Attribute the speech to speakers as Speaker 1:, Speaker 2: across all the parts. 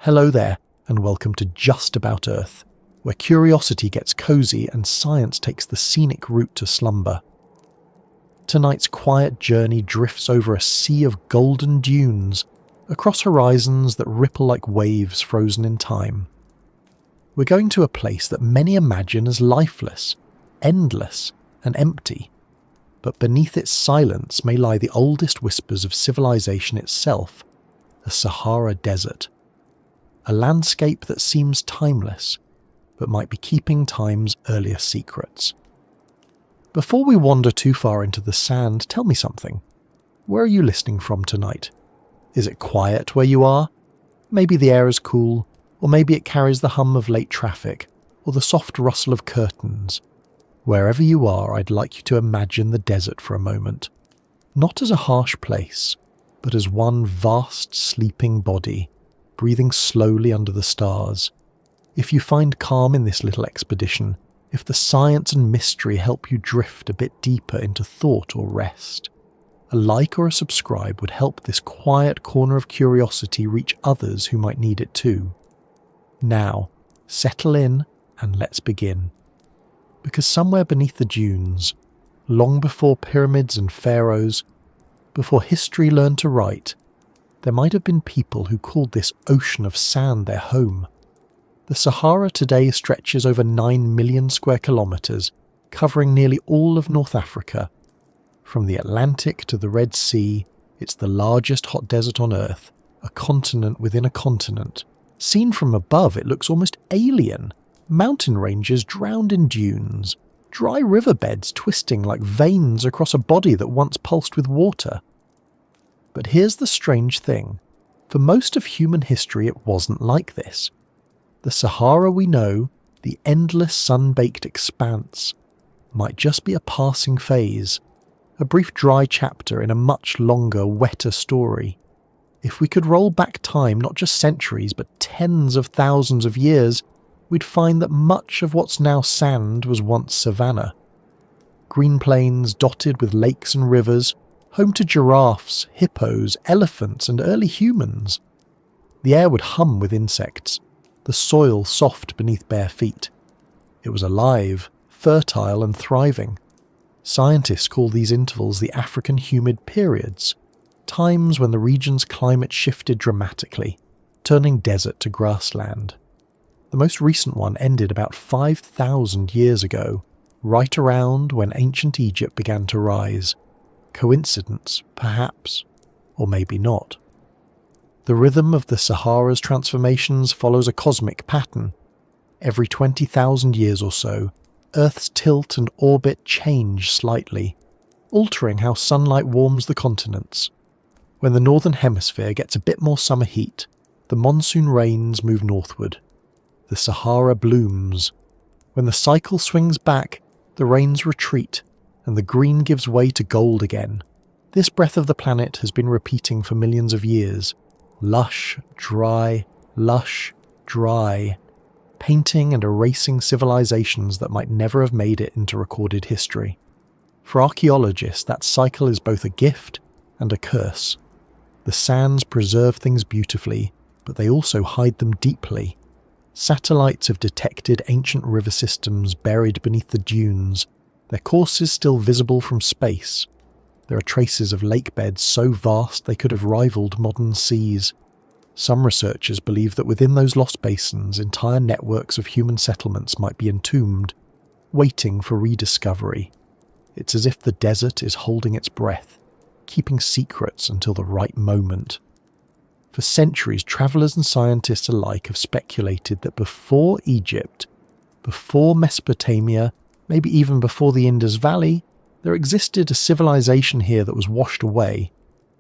Speaker 1: Hello there, and welcome to Just About Earth, where curiosity gets cozy and science takes the scenic route to slumber. Tonight's quiet journey drifts over a sea of golden dunes, across horizons that ripple like waves frozen in time. We're going to a place that many imagine as lifeless, endless, and empty. But beneath its silence may lie the oldest whispers of civilization itself, the Sahara Desert. A landscape that seems timeless, but might be keeping time's earlier secrets. Before we wander too far into the sand, tell me something. Where are you listening from tonight? Is it quiet where you are? Maybe the air is cool, or maybe it carries the hum of late traffic, or the soft rustle of curtains. Wherever you are, I'd like you to imagine the desert for a moment. Not as a harsh place, but as one vast sleeping body, breathing slowly under the stars. If you find calm in this little expedition, if the science and mystery help you drift a bit deeper into thought or rest, a like or a subscribe would help this quiet corner of curiosity reach others who might need it too. Now, settle in and let's begin. Because somewhere beneath the dunes, long before pyramids and pharaohs, before history learned to write, there might have been people who called this ocean of sand their home. The Sahara today stretches over 9 million square kilometres, covering nearly all of North Africa. From the Atlantic to the Red Sea, it's the largest hot desert on Earth, a continent within a continent. Seen from above, it looks almost alien. Mountain ranges drowned in dunes, dry riverbeds twisting like veins across a body that once pulsed with water. But here's the strange thing. For most of human history, it wasn't like this. The Sahara we know, the endless sun-baked expanse, might just be a passing phase, a brief dry chapter in a much longer, wetter story. If we could roll back time not just centuries, but tens of thousands of years, we'd find that much of what's now sand was once savanna. Green plains dotted with lakes and rivers, home to giraffes, hippos, elephants, and early humans. The air would hum with insects, the soil soft beneath bare feet. It was alive, fertile, and thriving. Scientists call these intervals the African humid periods, times when the region's climate shifted dramatically, turning desert to grassland. The most recent one ended about 5,000 years ago, right around when ancient Egypt began to rise. Coincidence, perhaps, or maybe not. The rhythm of the Sahara's transformations follows a cosmic pattern. Every 20,000 years or so, Earth's tilt and orbit change slightly, altering how sunlight warms the continents. When the northern hemisphere gets a bit more summer heat, the monsoon rains move northward. The Sahara blooms. When the cycle swings back, the rains retreat, and the green gives way to gold again. This breath of the planet has been repeating for millions of years. Lush, dry, painting and erasing civilizations that might never have made it into recorded history. For archaeologists, that cycle is both a gift and a curse. The sands preserve things beautifully, but they also hide them deeply. Satellites have detected ancient river systems buried beneath the dunes, their courses still visible from space. There are traces of lake beds so vast they could have rivaled modern seas. Some researchers believe that within those lost basins, entire networks of human settlements might be entombed, waiting for rediscovery. It's as if the desert is holding its breath, keeping secrets until the right moment. For centuries, travellers and scientists alike have speculated that before Egypt, before Mesopotamia, maybe even before the Indus Valley, there existed a civilization here that was washed away,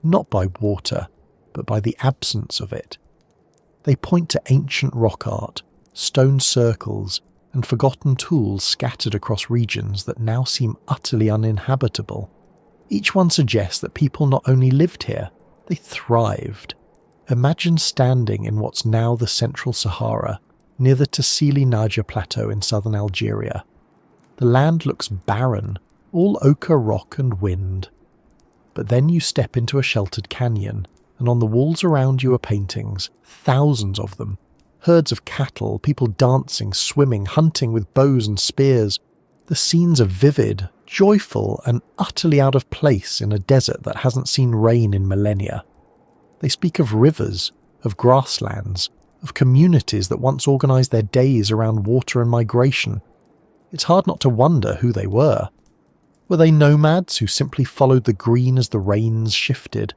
Speaker 1: not by water, but by the absence of it. They point to ancient rock art, stone circles, and forgotten tools scattered across regions that now seem utterly uninhabitable. Each one suggests that people not only lived here, they thrived. Imagine standing in what's now the Central Sahara, near the Tassili Naja Plateau in southern Algeria. The land looks barren, all ochre rock and wind. But then you step into a sheltered canyon, and on the walls around you are paintings, thousands of them. Herds of cattle, people dancing, swimming, hunting with bows and spears. The scenes are vivid, joyful, and utterly out of place in a desert that hasn't seen rain in millennia. They speak of rivers, of grasslands, of communities that once organised their days around water and migration. It's hard not to wonder who they were. Were they nomads who simply followed the green as the rains shifted?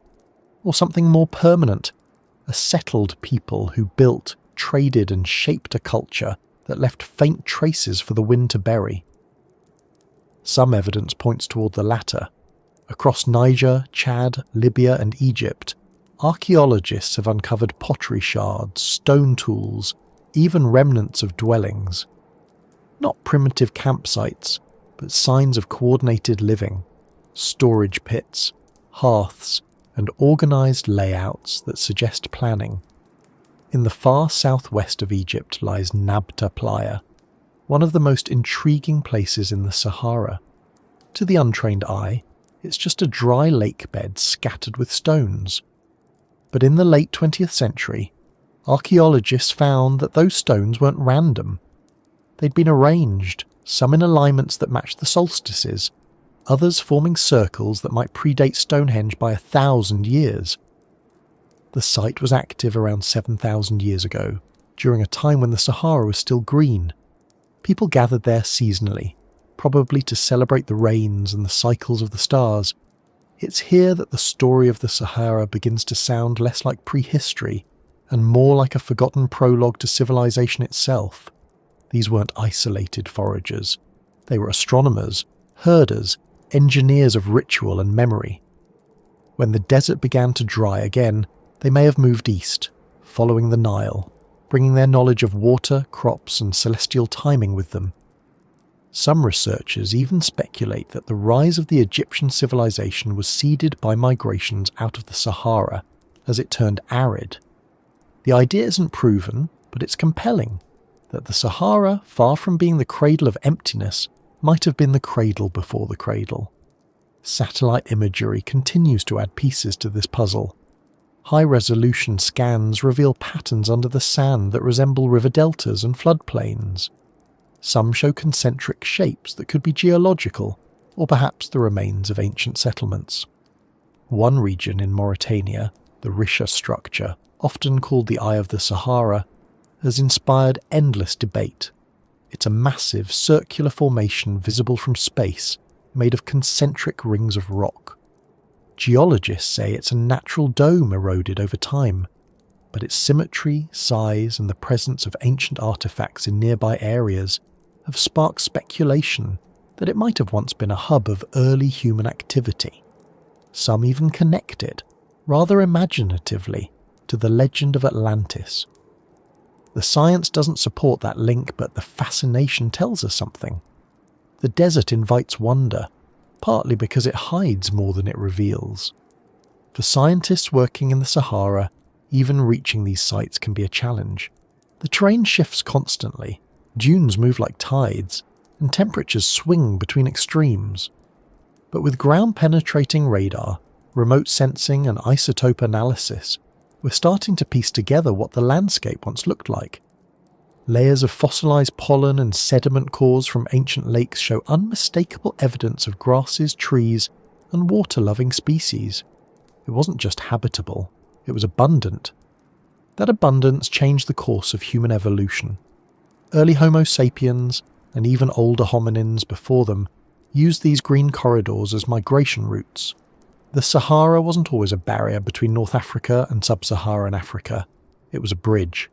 Speaker 1: Or something more permanent, a settled people who built, traded and shaped a culture that left faint traces for the wind to bury? Some evidence points toward the latter. Across Niger, Chad, Libya and Egypt, archaeologists have uncovered pottery shards, stone tools, even remnants of dwellings. Not primitive campsites, but signs of coordinated living, storage pits, hearths, and organised layouts that suggest planning. In the far southwest of Egypt lies Nabta Plier, one of the most intriguing places in the Sahara. To the untrained eye, it's just a dry lake bed scattered with stones. But in the late 20th century, archaeologists found that those stones weren't random. They'd been arranged, some in alignments that matched the solstices, others forming circles that might predate Stonehenge by 1,000 years. The site was active around 7,000 years ago, during a time when the Sahara was still green. People gathered there seasonally, probably to celebrate the rains and the cycles of the stars. It's here that the story of the Sahara begins to sound less like prehistory and more like a forgotten prologue to civilization itself. These weren't isolated foragers. They were astronomers, herders, engineers of ritual and memory. When the desert began to dry again, they may have moved east, following the Nile, bringing their knowledge of water, crops and celestial timing with them. Some researchers even speculate that the rise of the Egyptian civilization was seeded by migrations out of the Sahara as it turned arid. The idea isn't proven, but it's compelling, that the Sahara, far from being the cradle of emptiness, might have been the cradle before the cradle. Satellite imagery continues to add pieces to this puzzle. High-resolution scans reveal patterns under the sand that resemble river deltas and floodplains. Some show concentric shapes that could be geological, or perhaps the remains of ancient settlements. One region in Mauritania, the Risha structure, often called the Eye of the Sahara, has inspired endless debate. It's a massive circular formation visible from space, made of concentric rings of rock. Geologists say it's a natural dome eroded over time, but its symmetry, size, and the presence of ancient artifacts in nearby areas have sparked speculation that it might have once been a hub of early human activity. Some even connect it, rather imaginatively, to the legend of Atlantis. The science doesn't support that link, but the fascination tells us something. The desert invites wonder, partly because it hides more than it reveals. For scientists working in the Sahara, even reaching these sites can be a challenge. The terrain shifts constantly, dunes move like tides, and temperatures swing between extremes. But with ground-penetrating radar, remote sensing and isotope analysis, we're starting to piece together what the landscape once looked like. Layers of fossilized pollen and sediment cores from ancient lakes show unmistakable evidence of grasses, trees, and water-loving species. It wasn't just habitable, it was abundant. That abundance changed the course of human evolution. Early Homo sapiens, and even older hominins before them, used these green corridors as migration routes. The Sahara wasn't always a barrier between North Africa and sub-Saharan Africa. It was a bridge.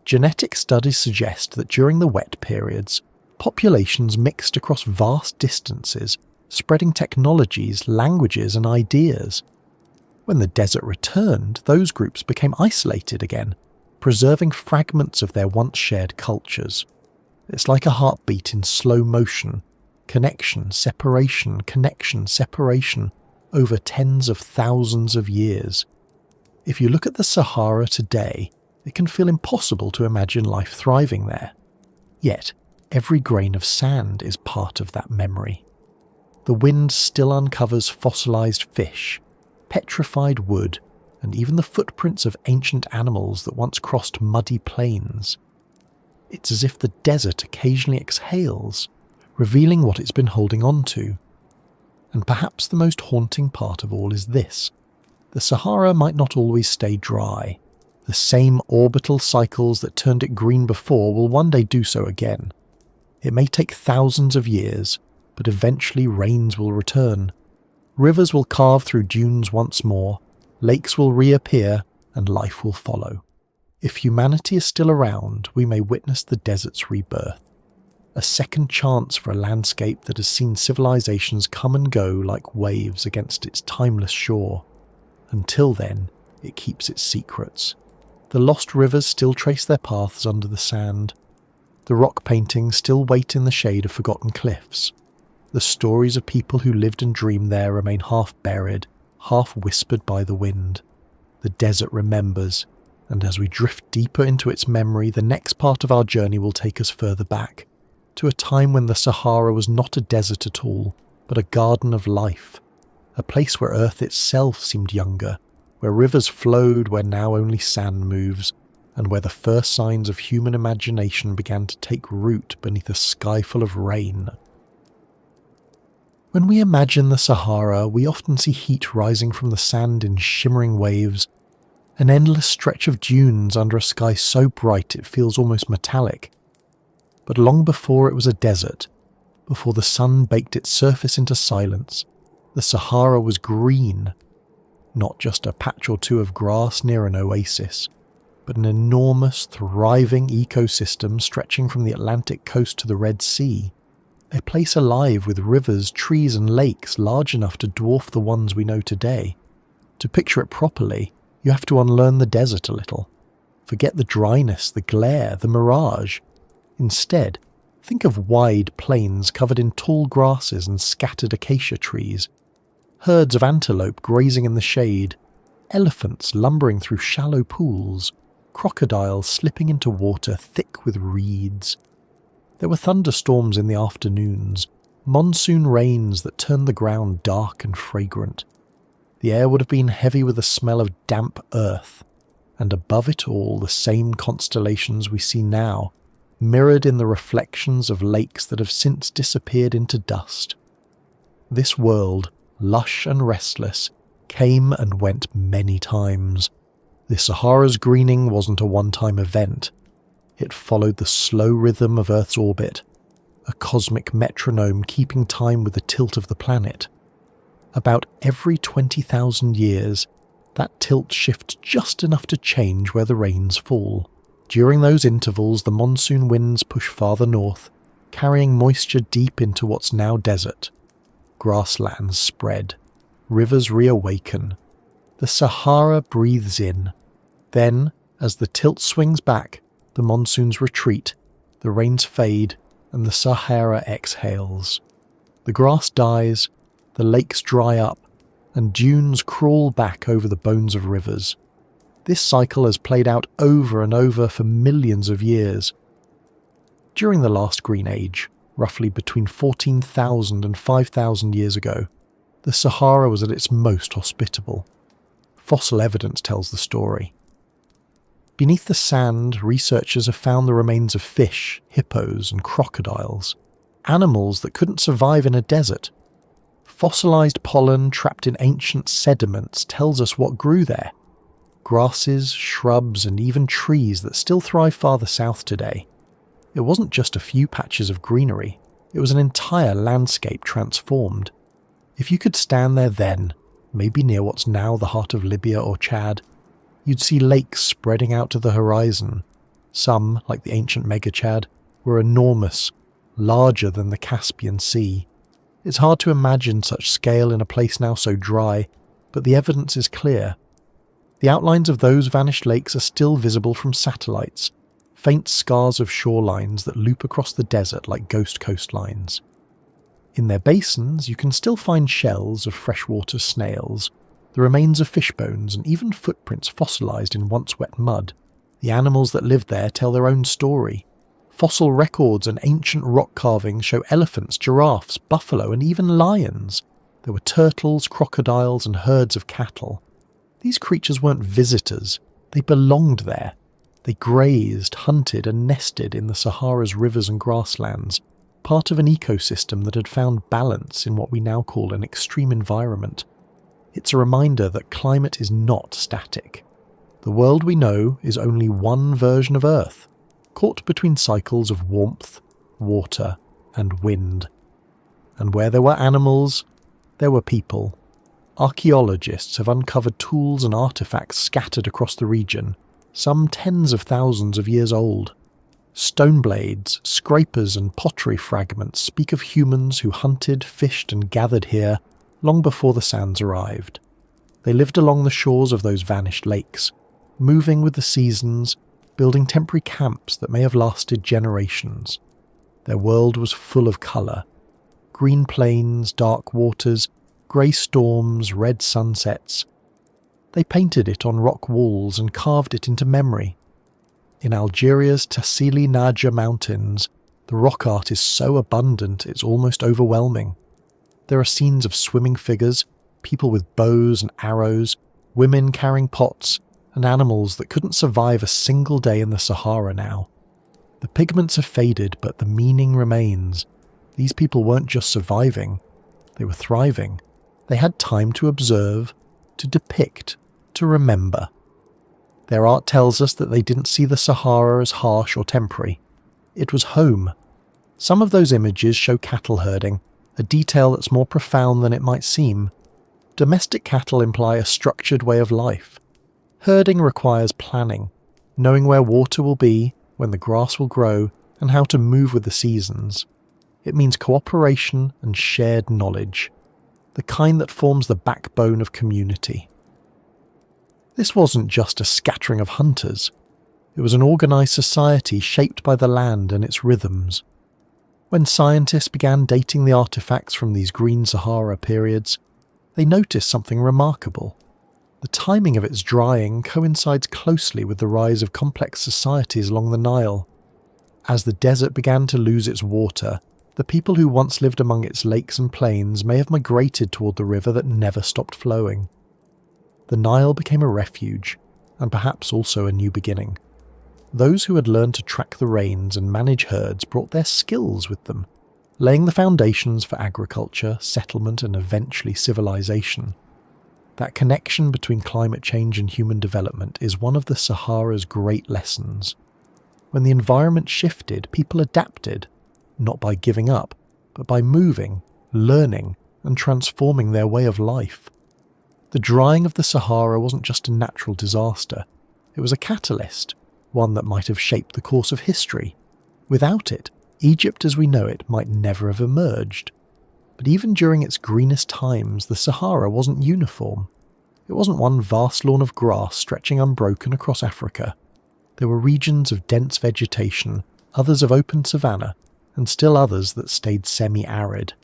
Speaker 1: Genetic studies suggest that during the wet periods, populations mixed across vast distances, spreading technologies, languages, and ideas. When the desert returned, those groups became isolated again, preserving fragments of their once shared cultures. It's like a heartbeat in slow motion, connection, separation, over tens of thousands of years. If you look at the Sahara today, it can feel impossible to imagine life thriving there. Yet, every grain of sand is part of that memory. The wind still uncovers fossilized fish, petrified wood, and even the footprints of ancient animals that once crossed muddy plains. It's as if the desert occasionally exhales, revealing what it's been holding on to. And perhaps the most haunting part of all is this: the Sahara might not always stay dry. The same orbital cycles that turned it green before will one day do so again. It may take thousands of years, but eventually rains will return. Rivers will carve through dunes once more, lakes will reappear, and life will follow. If humanity is still around, we may witness the desert's rebirth. A second chance for a landscape that has seen civilizations come and go like waves against its timeless shore. Until then, it keeps its secrets. The lost rivers still trace their paths under the sand. The rock paintings still wait in the shade of forgotten cliffs. The stories of people who lived and dreamed there remain half buried, half whispered by the wind. The desert remembers, and as we drift deeper into its memory, the next part of our journey will take us further back, to a time when the Sahara was not a desert at all, but a garden of life, a place where Earth itself seemed younger, where rivers flowed where now only sand moves, and where the first signs of human imagination began to take root beneath a sky full of rain. When we imagine the Sahara, we often see heat rising from the sand in shimmering waves, an endless stretch of dunes under a sky so bright it feels almost metallic. But long before it was a desert, before the sun baked its surface into silence, the Sahara was green. Not just a patch or two of grass near an oasis, but an enormous, thriving ecosystem stretching from the Atlantic coast to the Red Sea. A place alive with rivers, trees and lakes large enough to dwarf the ones we know today. To picture it properly, you have to unlearn the desert a little. Forget the dryness, the glare, the mirage. Instead, think of wide plains covered in tall grasses and scattered acacia trees. Herds of antelope grazing in the shade, elephants lumbering through shallow pools, crocodiles slipping into water thick with reeds. There were thunderstorms in the afternoons, monsoon rains that turned the ground dark and fragrant. The air would have been heavy with the smell of damp earth, and above it all the same constellations we see now, mirrored in the reflections of lakes that have since disappeared into dust. This world, lush and restless, came and went many times. The Sahara's greening wasn't a one-time event. It followed the slow rhythm of Earth's orbit, a cosmic metronome keeping time with the tilt of the planet. About every 20,000 years, that tilt shifts just enough to change where the rains fall. During those intervals, the monsoon winds push farther north, carrying moisture deep into what's now desert. Grasslands spread, rivers reawaken. The Sahara breathes in. Then, as the tilt swings back, the monsoons retreat, the rains fade, and the Sahara exhales. The grass dies, the lakes dry up, and dunes crawl back over the bones of rivers. This cycle has played out over and over for millions of years. During the last Green Age, roughly between 14,000 and 5,000 years ago, the Sahara was at its most hospitable. Fossil evidence tells the story. Beneath the sand, researchers have found the remains of fish, hippos and crocodiles, animals that couldn't survive in a desert. Fossilized pollen trapped in ancient sediments tells us what grew there. Grasses, shrubs and even trees that still thrive farther south today. It wasn't just a few patches of greenery, it was an entire landscape transformed. If you could stand there then, maybe near what's now the heart of Libya or Chad, you'd see lakes spreading out to the horizon. Some, like the ancient Mega-Chad, were enormous, larger than the Caspian Sea. It's hard to imagine such scale in a place now so dry, but the evidence is clear. The outlines of those vanished lakes are still visible from satellites, faint scars of shorelines that loop across the desert like ghost coastlines. In their basins, you can still find shells of freshwater snails, the remains of fish bones, and even footprints fossilized in once wet mud. The animals that lived there tell their own story. Fossil records and ancient rock carvings show elephants, giraffes, buffalo, and even lions. There were turtles, crocodiles, and herds of cattle. These creatures weren't visitors, they belonged there. They grazed, hunted and nested in the Sahara's rivers and grasslands, part of an ecosystem that had found balance in what we now call an extreme environment. It's a reminder that climate is not static. The world we know is only one version of Earth, caught between cycles of warmth, water and wind. And where there were animals, there were people. Archaeologists have uncovered tools and artifacts scattered across the region, some tens of thousands of years old. Stone blades, scrapers and pottery fragments speak of humans who hunted, fished and gathered here long before the sands arrived. They lived along the shores of those vanished lakes, moving with the seasons, building temporary camps that may have lasted generations. Their world was full of colour. Green plains, dark waters, grey storms, red sunsets. They painted it on rock walls and carved it into memory. In Algeria's Tassili Naja mountains, the rock art is so abundant it's almost overwhelming. There are scenes of swimming figures, people with bows and arrows, women carrying pots, and animals that couldn't survive a single day in the Sahara now. The pigments have faded, but the meaning remains. These people weren't just surviving, they were thriving. They had time to observe, to depict, to remember. Their art tells us that they didn't see the Sahara as harsh or temporary. It was home. Some of those images show cattle herding, a detail that's more profound than it might seem. Domestic cattle imply a structured way of life. Herding requires planning, knowing where water will be, when the grass will grow, and how to move with the seasons. It means cooperation and shared knowledge, the kind that forms the backbone of community. This wasn't just a scattering of hunters. It was an organised society shaped by the land and its rhythms. When scientists began dating the artefacts from these green Sahara periods, they noticed something remarkable. The timing of its drying coincides closely with the rise of complex societies along the Nile. As the desert began to lose its water, the people who once lived among its lakes and plains may have migrated toward the river that never stopped flowing. The Nile became a refuge, and perhaps also a new beginning. Those who had learned to track the rains and manage herds brought their skills with them, laying the foundations for agriculture, settlement and eventually civilization. That connection between climate change and human development is one of the Sahara's great lessons. When the environment shifted, people adapted, not by giving up, but by moving, learning, and transforming their way of life. The drying of the Sahara wasn't just a natural disaster, it was a catalyst, one that might have shaped the course of history. Without it, Egypt as we know it might never have emerged. But even during its greenest times, the Sahara wasn't uniform. It wasn't one vast lawn of grass stretching unbroken across Africa. There were regions of dense vegetation, others of open savanna, and still others that stayed semi-arid.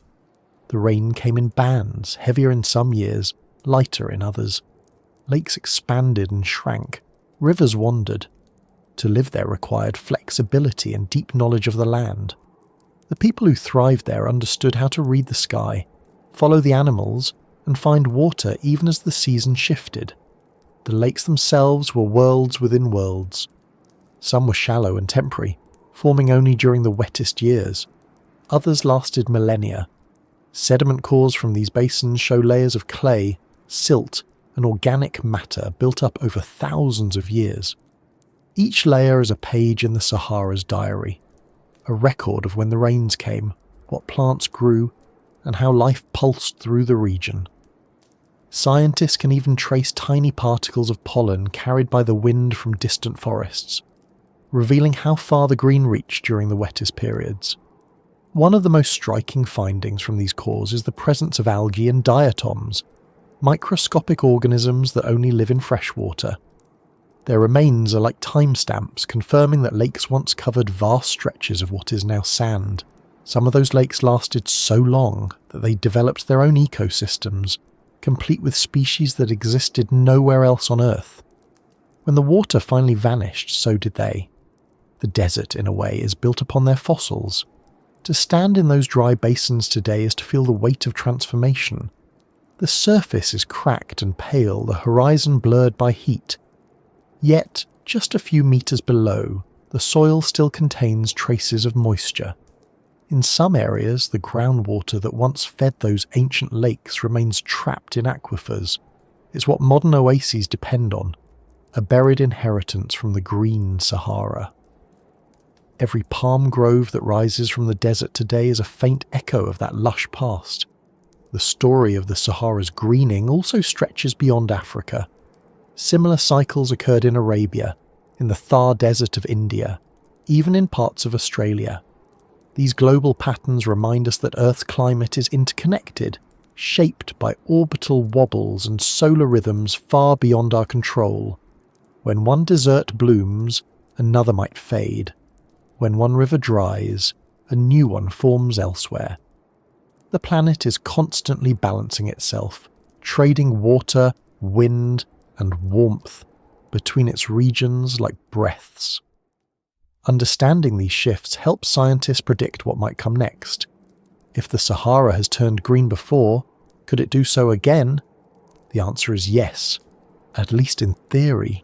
Speaker 1: The rain came in bands, heavier in some years, lighter in others. Lakes expanded and shrank, rivers wandered. To live there required flexibility and deep knowledge of the land. The people who thrived there understood how to read the sky, follow the animals, and find water even as the season shifted. The lakes themselves were worlds within worlds. Some were shallow and temporary, forming only during the wettest years. Others lasted millennia. Sediment cores from these basins show layers of clay, silt, and organic matter built up over thousands of years. Each layer is a page in the Sahara's diary, a record of when the rains came, what plants grew, and how life pulsed through the region. Scientists can even trace tiny particles of pollen carried by the wind from distant forests, revealing how far the green reached during the wettest periods. One of the most striking findings from these cores is the presence of algae and diatoms, microscopic organisms that only live in freshwater. Their remains are like timestamps confirming that lakes once covered vast stretches of what is now sand. Some of those lakes lasted so long that they developed their own ecosystems, complete with species that existed nowhere else on Earth. When the water finally vanished, so did they. The desert, in a way, is built upon their fossils. To stand in those dry basins today is to feel the weight of transformation. The surface is cracked and pale, the horizon blurred by heat. Yet, just a few meters below, the soil still contains traces of moisture. In some areas, the groundwater that once fed those ancient lakes remains trapped in aquifers. It's what modern oases depend on, a buried inheritance from the green Sahara. Every palm grove that rises from the desert today is a faint echo of that lush past. The story of the Sahara's greening also stretches beyond Africa. Similar cycles occurred in Arabia, in the Thar Desert of India, even in parts of Australia. These global patterns remind us that Earth's climate is interconnected, shaped by orbital wobbles and solar rhythms far beyond our control. When one desert blooms, another might fade. When one river dries, a new one forms elsewhere. The planet is constantly balancing itself, trading water, wind, and warmth between its regions like breaths. Understanding these shifts helps scientists predict what might come next. If the Sahara has turned green before, could it do so again? The answer is yes, at least in theory.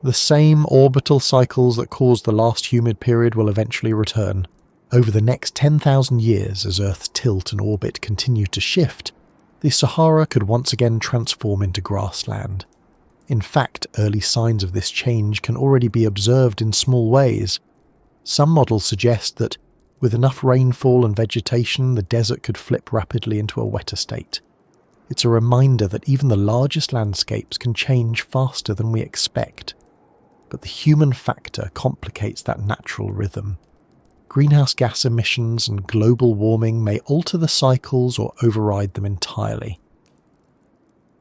Speaker 1: The same orbital cycles that caused the last humid period will eventually return. Over the next 10,000 years, as Earth's tilt and orbit continue to shift, the Sahara could once again transform into grassland. In fact, early signs of this change can already be observed in small ways. Some models suggest that, with enough rainfall and vegetation, the desert could flip rapidly into a wetter state. It's a reminder that even the largest landscapes can change faster than we expect. But the human factor complicates that natural rhythm. Greenhouse gas emissions and global warming may alter the cycles or override them entirely.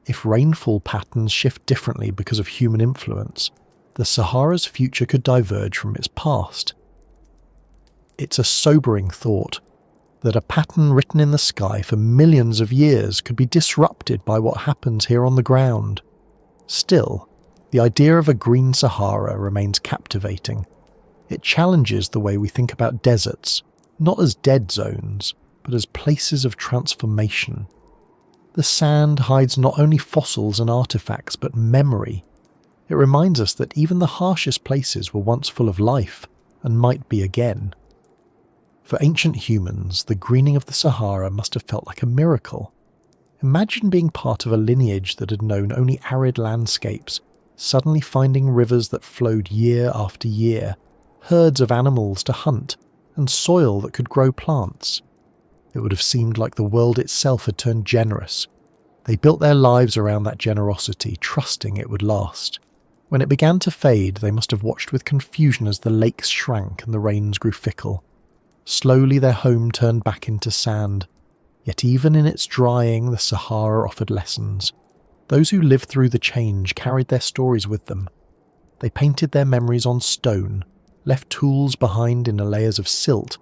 Speaker 1: If rainfall patterns shift differently because of human influence, the Sahara's future could diverge from its past. It's a sobering thought that a pattern written in the sky for millions of years could be disrupted by what happens here on the ground. Still, the idea of a green Sahara remains captivating. It challenges the way we think about deserts, not as dead zones, but as places of transformation. The sand hides not only fossils and artifacts, but memory. It reminds us that even the harshest places were once full of life, and might be again. For ancient humans, the greening of the Sahara must have felt like a miracle. Imagine being part of a lineage that had known only arid landscapes, suddenly finding rivers that flowed year after year, herds of animals to hunt, and soil that could grow plants. It would have seemed like the world itself had turned generous. They built their lives around that generosity, trusting it would last. When it began to fade, they must have watched with confusion as the lakes shrank and the rains grew fickle. Slowly their home turned back into sand. Yet even in its drying, the Sahara offered lessons. Those who lived through the change carried their stories with them. They painted their memories on stone, left tools behind in layers of silt,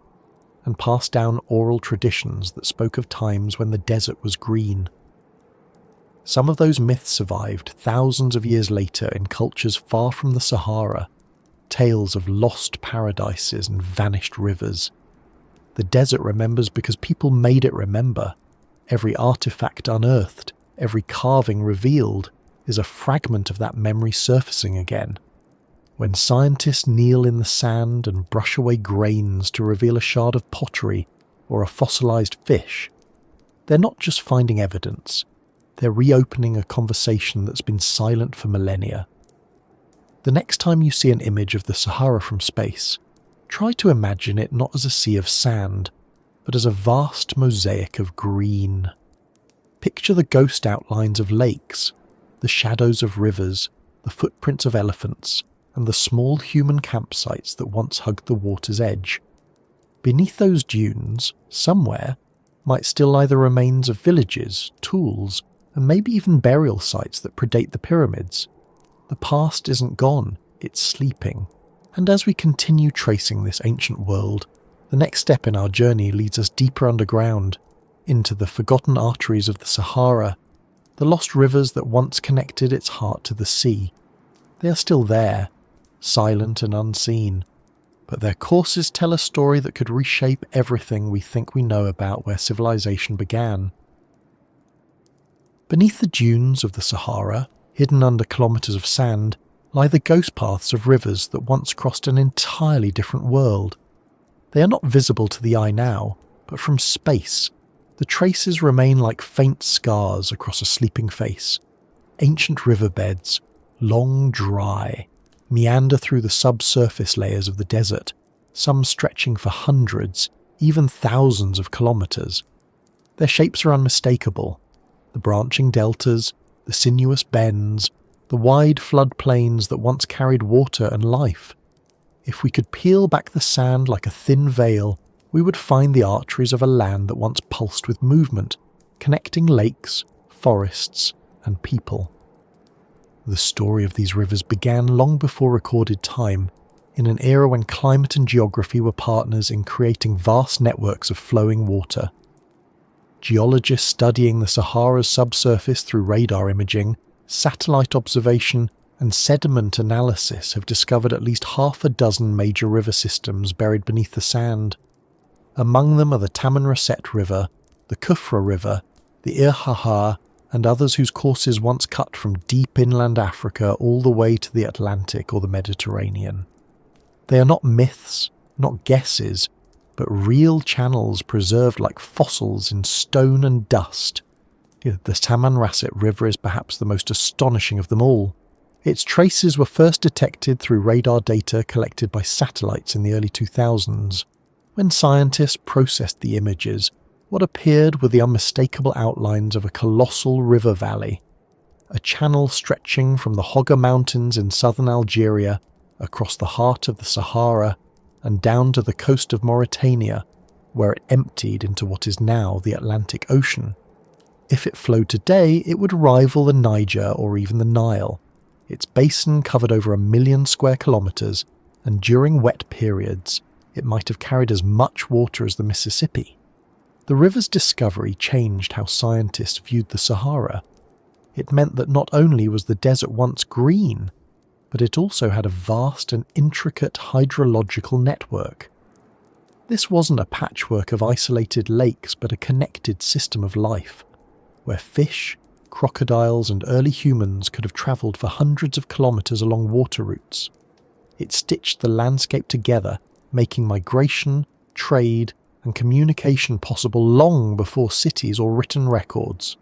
Speaker 1: and passed down oral traditions that spoke of times when the desert was green. Some of those myths survived thousands of years later in cultures far from the Sahara, tales of lost paradises and vanished rivers. The desert remembers because people made it remember. Every artifact unearthed, every carving revealed, is a fragment of that memory surfacing again. When scientists kneel in the sand and brush away grains to reveal a shard of pottery or a fossilized fish, they're not just finding evidence, they're reopening a conversation that's been silent for millennia. The next time you see an image of the Sahara from space, try to imagine it not as a sea of sand, but as a vast mosaic of green. Picture the ghost outlines of lakes, the shadows of rivers, the footprints of elephants, and the small human campsites that once hugged the water's edge. Beneath those dunes, somewhere, might still lie the remains of villages, tools, and maybe even burial sites that predate the pyramids. The past isn't gone, it's sleeping. And as we continue tracing this ancient world, the next step in our journey leads us deeper underground, into the forgotten arteries of the Sahara, the lost rivers that once connected its heart to the sea. They are still there, silent and unseen, but their courses tell a story that could reshape everything we think we know about where civilization began. Beneath the dunes of the Sahara, hidden under kilometres of sand, lie the ghost paths of rivers that once crossed an entirely different world. They are not visible to the eye now, but from space, the traces remain like faint scars across a sleeping face. Ancient riverbeds, long dry, meander through the subsurface layers of the desert, some stretching for hundreds, even thousands of kilometres. Their shapes are unmistakable. The branching deltas, the sinuous bends, the wide floodplains that once carried water and life. If we could peel back the sand like a thin veil, we would find the arteries of a land that once pulsed with movement, connecting lakes, forests, and people. The story of these rivers began long before recorded time, in an era when climate and geography were partners in creating vast networks of flowing water. Geologists studying the Sahara's subsurface through radar imaging, satellite observation, and sediment analysis have discovered at least half a dozen major river systems buried beneath the sand. Among them are the Tamanrasset River, the Kufra River, the Irhahar, and others whose courses once cut from deep inland Africa all the way to the Atlantic or the Mediterranean. They are not myths, not guesses, but real channels preserved like fossils in stone and dust. The Tamanrasset River is perhaps the most astonishing of them all. Its traces were first detected through radar data collected by satellites in the early 2000s. When scientists processed the images, what appeared were the unmistakable outlines of a colossal river valley, a channel stretching from the Hogga Mountains in southern Algeria across the heart of the Sahara and down to the coast of Mauritania, where it emptied into what is now the Atlantic Ocean. If it flowed today, it would rival the Niger or even the Nile. Its basin covered over 1 million square kilometres, and during wet periods, it might have carried as much water as the Mississippi. The river's discovery changed how scientists viewed the Sahara. It meant that not only was the desert once green, but it also had a vast and intricate hydrological network. This wasn't a patchwork of isolated lakes, but a connected system of life, where fish, crocodiles, and early humans could have travelled for hundreds of kilometres along water routes. It stitched the landscape together, making migration, trade, and communication possible long before cities or written records.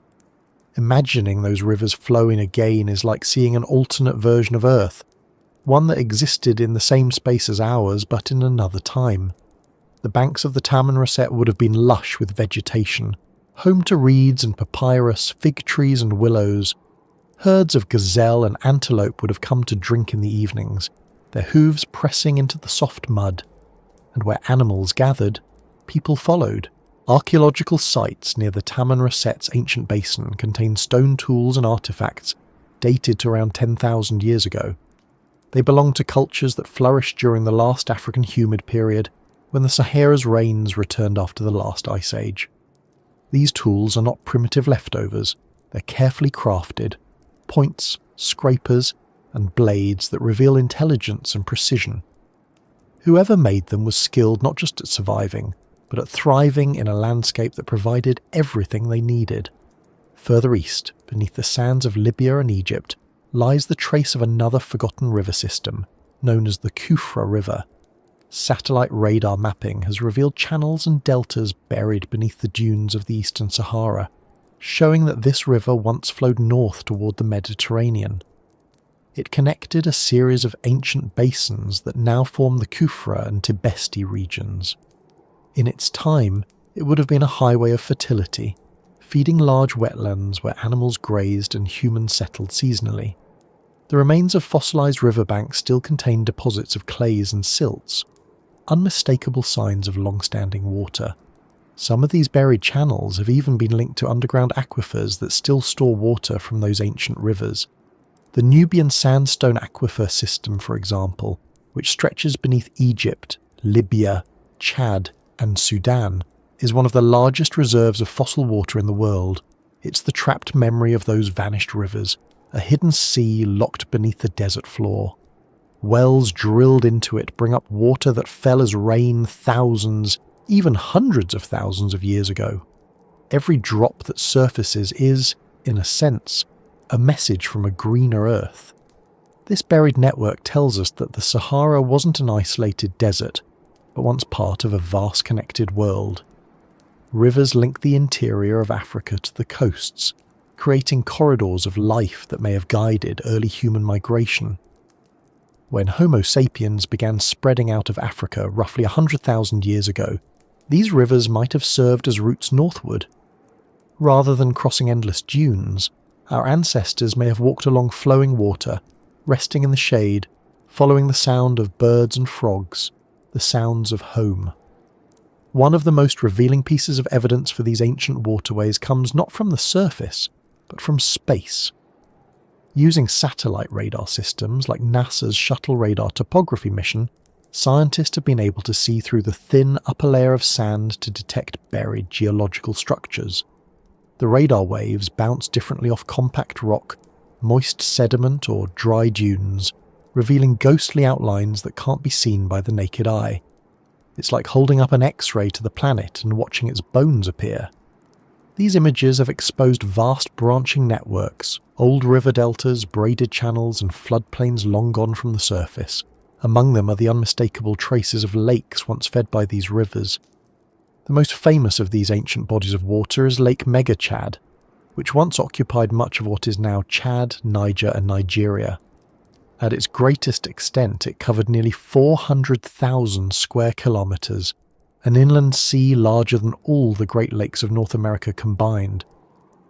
Speaker 1: Imagining those rivers flowing again is like seeing an alternate version of Earth, one that existed in the same space as ours but in another time. The banks of the Tamanrasset would have been lush with vegetation, home to reeds and papyrus, fig trees and willows. Herds of gazelle and antelope would have come to drink in the evenings, their hooves pressing into the soft mud. And where animals gathered, people followed. Archaeological sites near the Tamanrasset's ancient basin contain stone tools and artefacts dated to around 10,000 years ago. They belong to cultures that flourished during the last African humid period, when the Sahara's rains returned after the last ice age. These tools are not primitive leftovers, they're carefully crafted, points, scrapers, and blades that reveal intelligence and precision. Whoever made them was skilled not just at surviving, but at thriving in a landscape that provided everything they needed. Further east, beneath the sands of Libya and Egypt, lies the trace of another forgotten river system, known as the Kufra River. Satellite radar mapping has revealed channels and deltas buried beneath the dunes of the eastern Sahara, showing that this river once flowed north toward the Mediterranean. It connected a series of ancient basins that now form the Kufra and Tibesti regions. In its time, it would have been a highway of fertility, feeding large wetlands where animals grazed and humans settled seasonally. The remains of fossilised riverbanks still contain deposits of clays and silts, unmistakable signs of long-standing water. Some of these buried channels have even been linked to underground aquifers that still store water from those ancient rivers. The Nubian sandstone aquifer system, for example, which stretches beneath Egypt, Libya, Chad, and Sudan, is one of the largest reserves of fossil water in the world. It's the trapped memory of those vanished rivers, a hidden sea locked beneath the desert floor. Wells drilled into it bring up water that fell as rain thousands, even hundreds of thousands of years ago. Every drop that surfaces is, in a sense, a message from a greener Earth. This buried network tells us that the Sahara wasn't an isolated desert, but once part of a vast connected world. Rivers link the interior of Africa to the coasts, creating corridors of life that may have guided early human migration. When Homo sapiens began spreading out of Africa roughly 100,000 years ago, these rivers might have served as routes northward. Rather than crossing endless dunes, our ancestors may have walked along flowing water, resting in the shade, following the sound of birds and frogs, the sounds of home. One of the most revealing pieces of evidence for these ancient waterways comes not from the surface, but from space. Using satellite radar systems like NASA's Shuttle Radar Topography mission, scientists have been able to see through the thin upper layer of sand to detect buried geological structures. The radar waves bounce differently off compact rock, moist sediment or dry dunes, revealing ghostly outlines that can't be seen by the naked eye. It's like holding up an X-ray to the planet and watching its bones appear. These images have exposed vast branching networks, old river deltas, braided channels and floodplains long gone from the surface. Among them are the unmistakable traces of lakes once fed by these rivers. The most famous of these ancient bodies of water is Lake Mega-Chad, which once occupied much of what is now Chad, Niger and Nigeria. At its greatest extent, it covered nearly 400,000 square kilometres, an inland sea larger than all the Great Lakes of North America combined.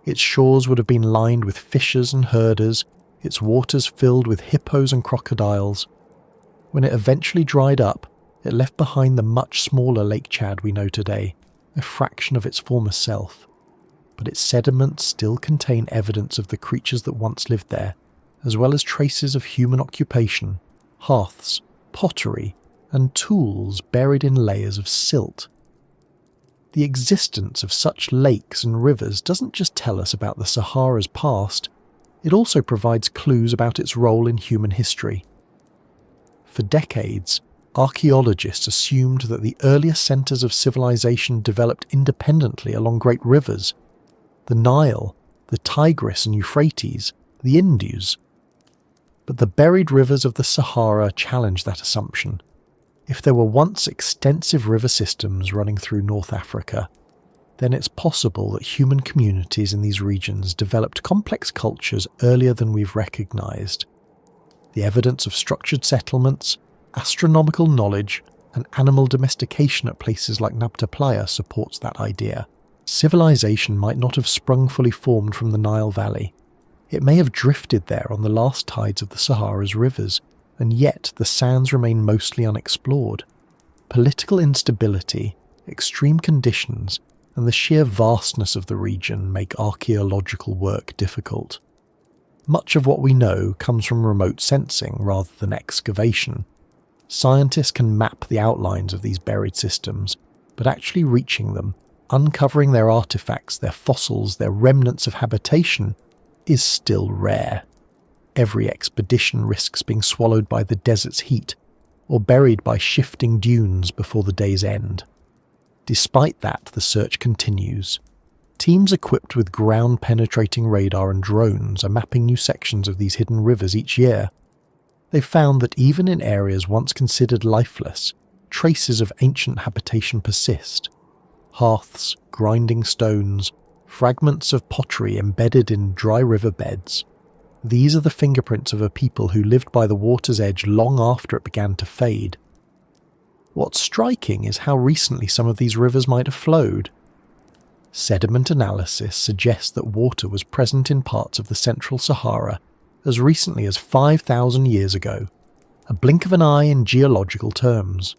Speaker 1: Its shores would have been lined with fishers and herders, its waters filled with hippos and crocodiles. When it eventually dried up, it left behind the much smaller Lake Chad we know today, a fraction of its former self. But its sediments still contain evidence of the creatures that once lived there, as well as traces of human occupation, hearths, pottery, and tools buried in layers of silt. The existence of such lakes and rivers doesn't just tell us about the Sahara's past, it also provides clues about its role in human history. For decades, archaeologists assumed that the earliest centres of civilization developed independently along great rivers: the Nile, the Tigris and Euphrates, the Indus. But the buried rivers of the Sahara challenge that assumption. If there were once extensive river systems running through North Africa, then it's possible that human communities in these regions developed complex cultures earlier than we've recognised. The evidence of structured settlements, astronomical knowledge, and animal domestication at places like Nabta Plier supports that idea. Civilization might not have sprung fully formed from the Nile Valley. It may have drifted there on the last tides of the Sahara's rivers, and yet the sands remain mostly unexplored. Political instability, extreme conditions, and the sheer vastness of the region make archaeological work difficult. Much of what we know comes from remote sensing rather than excavation. Scientists can map the outlines of these buried systems, but actually reaching them, uncovering their artifacts, their fossils, their remnants of habitation, is still rare. Every expedition risks being swallowed by the desert's heat, or buried by shifting dunes before the day's end. Despite that, the search continues. Teams equipped with ground-penetrating radar and drones are mapping new sections of these hidden rivers each year. They've found that even in areas once considered lifeless, traces of ancient habitation persist. Hearths, grinding stones, fragments of pottery embedded in dry riverbeds. These are the fingerprints of a people who lived by the water's edge long after it began to fade. What's striking is how recently some of these rivers might have flowed. Sediment analysis suggests that water was present in parts of the central Sahara as recently as 5,000 years ago, a blink of an eye in geological terms.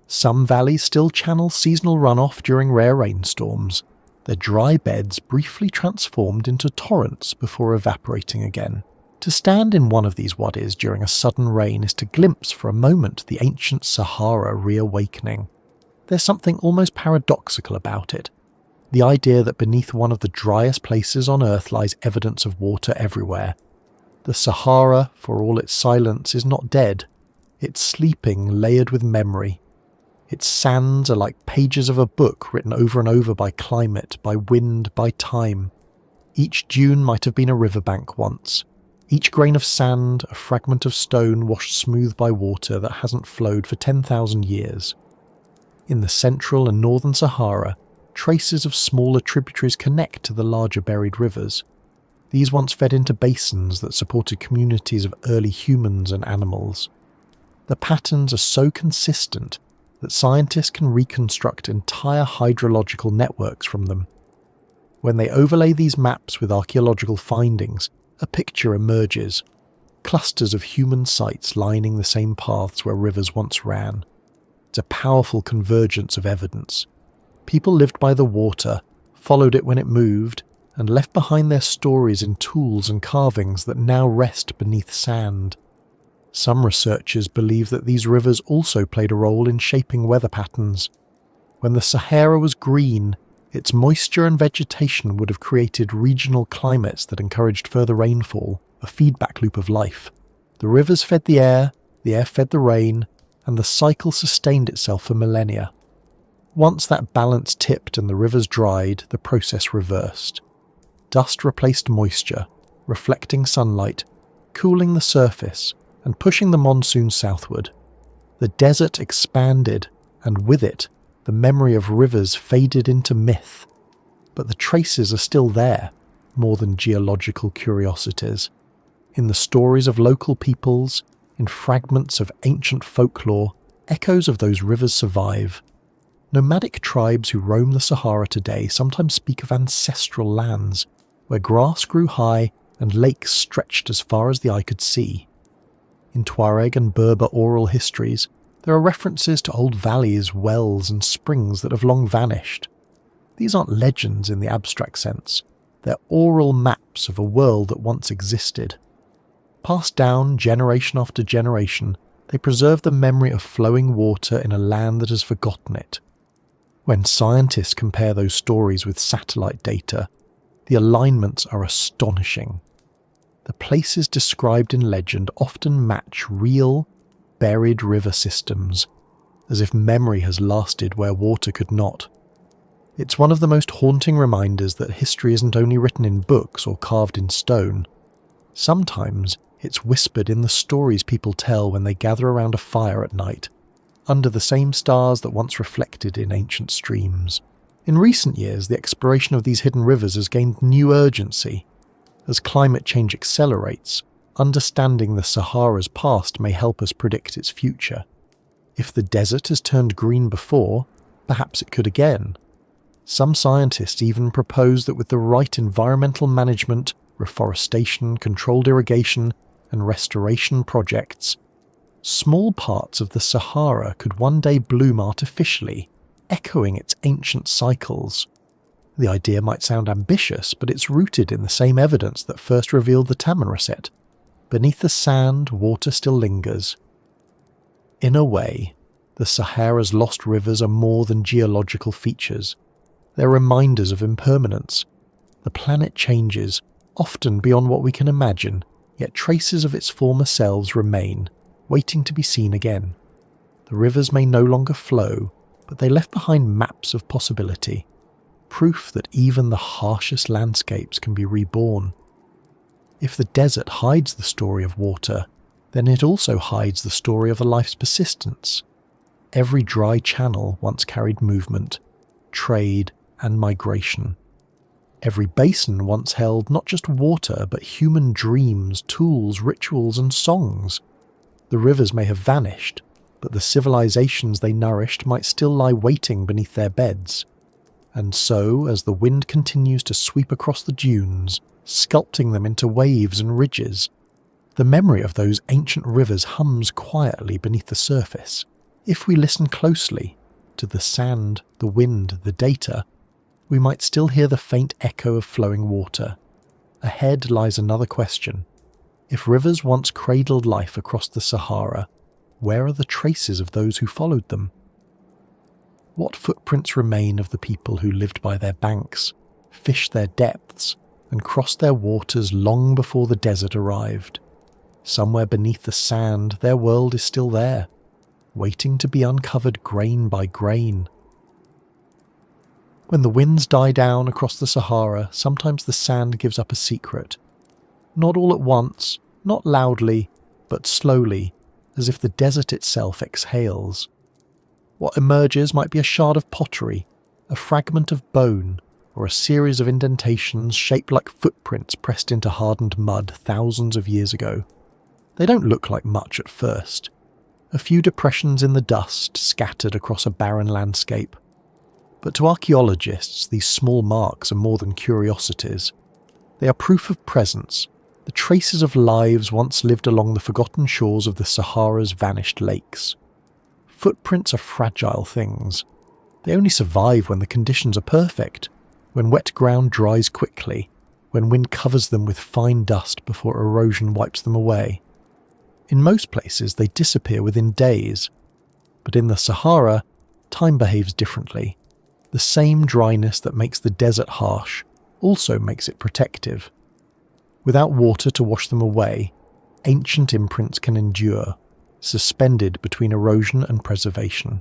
Speaker 1: Some valleys still channel seasonal runoff during rare rainstorms, their dry beds briefly transformed into torrents before evaporating again. To stand in one of these wadis during a sudden rain is to glimpse for a moment the ancient Sahara reawakening. There's something almost paradoxical about it. The idea that beneath one of the driest places on Earth lies evidence of water everywhere. The Sahara, for all its silence, is not dead. It's sleeping, layered with memory. Its sands are like pages of a book written over and over by climate, by wind, by time. Each dune might have been a riverbank once. Each grain of sand, a fragment of stone washed smooth by water that hasn't flowed for 10,000 years. In the central and northern Sahara, traces of smaller tributaries connect to the larger buried rivers. These once fed into basins that supported communities of early humans and animals. The patterns are so consistent that scientists can reconstruct entire hydrological networks from them. When they overlay these maps with archaeological findings, a picture emerges. Clusters of human sites lining the same paths where rivers once ran. It's a powerful convergence of evidence. People lived by the water, followed it when it moved, and left behind their stories in tools and carvings that now rest beneath sand. Some researchers believe that these rivers also played a role in shaping weather patterns. When the Sahara was green, its moisture and vegetation would have created regional climates that encouraged further rainfall, a feedback loop of life. The rivers fed the air fed the rain, and the cycle sustained itself for millennia. Once that balance tipped and the rivers dried, the process reversed. Dust replaced moisture, reflecting sunlight, cooling the surface, and pushing the monsoon southward. The desert expanded, and with it, the memory of rivers faded into myth. But the traces are still there, more than geological curiosities. In the stories of local peoples, in fragments of ancient folklore, echoes of those rivers survive. Nomadic tribes who roam the Sahara today sometimes speak of ancestral lands, where grass grew high and lakes stretched as far as the eye could see. In Tuareg and Berber oral histories, there are references to old valleys, wells and springs that have long vanished. These aren't legends in the abstract sense. They're oral maps of a world that once existed. Passed down generation after generation, they preserve the memory of flowing water in a land that has forgotten it. When scientists compare those stories with satellite data, the alignments are astonishing. The places described in legend often match real, buried river systems, as if memory has lasted where water could not. It's one of the most haunting reminders that history isn't only written in books or carved in stone. Sometimes it's whispered in the stories people tell when they gather around a fire at night, under the same stars that once reflected in ancient streams. In recent years, the exploration of these hidden rivers has gained new urgency. As climate change accelerates, understanding the Sahara's past may help us predict its future. If the desert has turned green before, perhaps it could again. Some scientists even propose that with the right environmental management, reforestation, controlled irrigation, and restoration projects, small parts of the Sahara could one day bloom artificially, echoing its ancient cycles. The idea might sound ambitious, but it's rooted in the same evidence that first revealed the Tamanrasset. Beneath the sand, water still lingers. In a way, the Sahara's lost rivers are more than geological features. They're reminders of impermanence. The planet changes, often beyond what we can imagine, yet traces of its former selves remain, waiting to be seen again. The rivers may no longer flow, but they left behind maps of possibility. Proof that even the harshest landscapes can be reborn. If the desert hides the story of water, then it also hides the story of a life's persistence. Every dry channel once carried movement, trade, and migration. Every basin once held not just water, but human dreams, tools, rituals, and songs. The rivers may have vanished, but the civilizations they nourished might still lie waiting beneath their beds. And so, as the wind continues to sweep across the dunes, sculpting them into waves and ridges, the memory of those ancient rivers hums quietly beneath the surface. If we listen closely to the sand, the wind, the data, we might still hear the faint echo of flowing water. Ahead lies another question. If rivers once cradled life across the Sahara, where are the traces of those who followed them? What footprints remain of the people who lived by their banks, fished their depths, and crossed their waters long before the desert arrived? Somewhere beneath the sand, their world is still there, waiting to be uncovered grain by grain. When the winds die down across the Sahara, sometimes the sand gives up a secret. Not all at once, not loudly, but slowly, as if the desert itself exhales. What emerges might be a shard of pottery, a fragment of bone, or a series of indentations shaped like footprints pressed into hardened mud thousands of years ago. They don't look like much at first. A few depressions in the dust scattered across a barren landscape. But to archaeologists, these small marks are more than curiosities. They are proof of presence, the traces of lives once lived along the forgotten shores of the Sahara's vanished lakes. Footprints are fragile things. They only survive when the conditions are perfect, when wet ground dries quickly, when wind covers them with fine dust before erosion wipes them away. In most places they disappear within days, but in the Sahara, time behaves differently. The same dryness that makes the desert harsh also makes it protective. Without water to wash them away, ancient imprints can endure, suspended between erosion and preservation.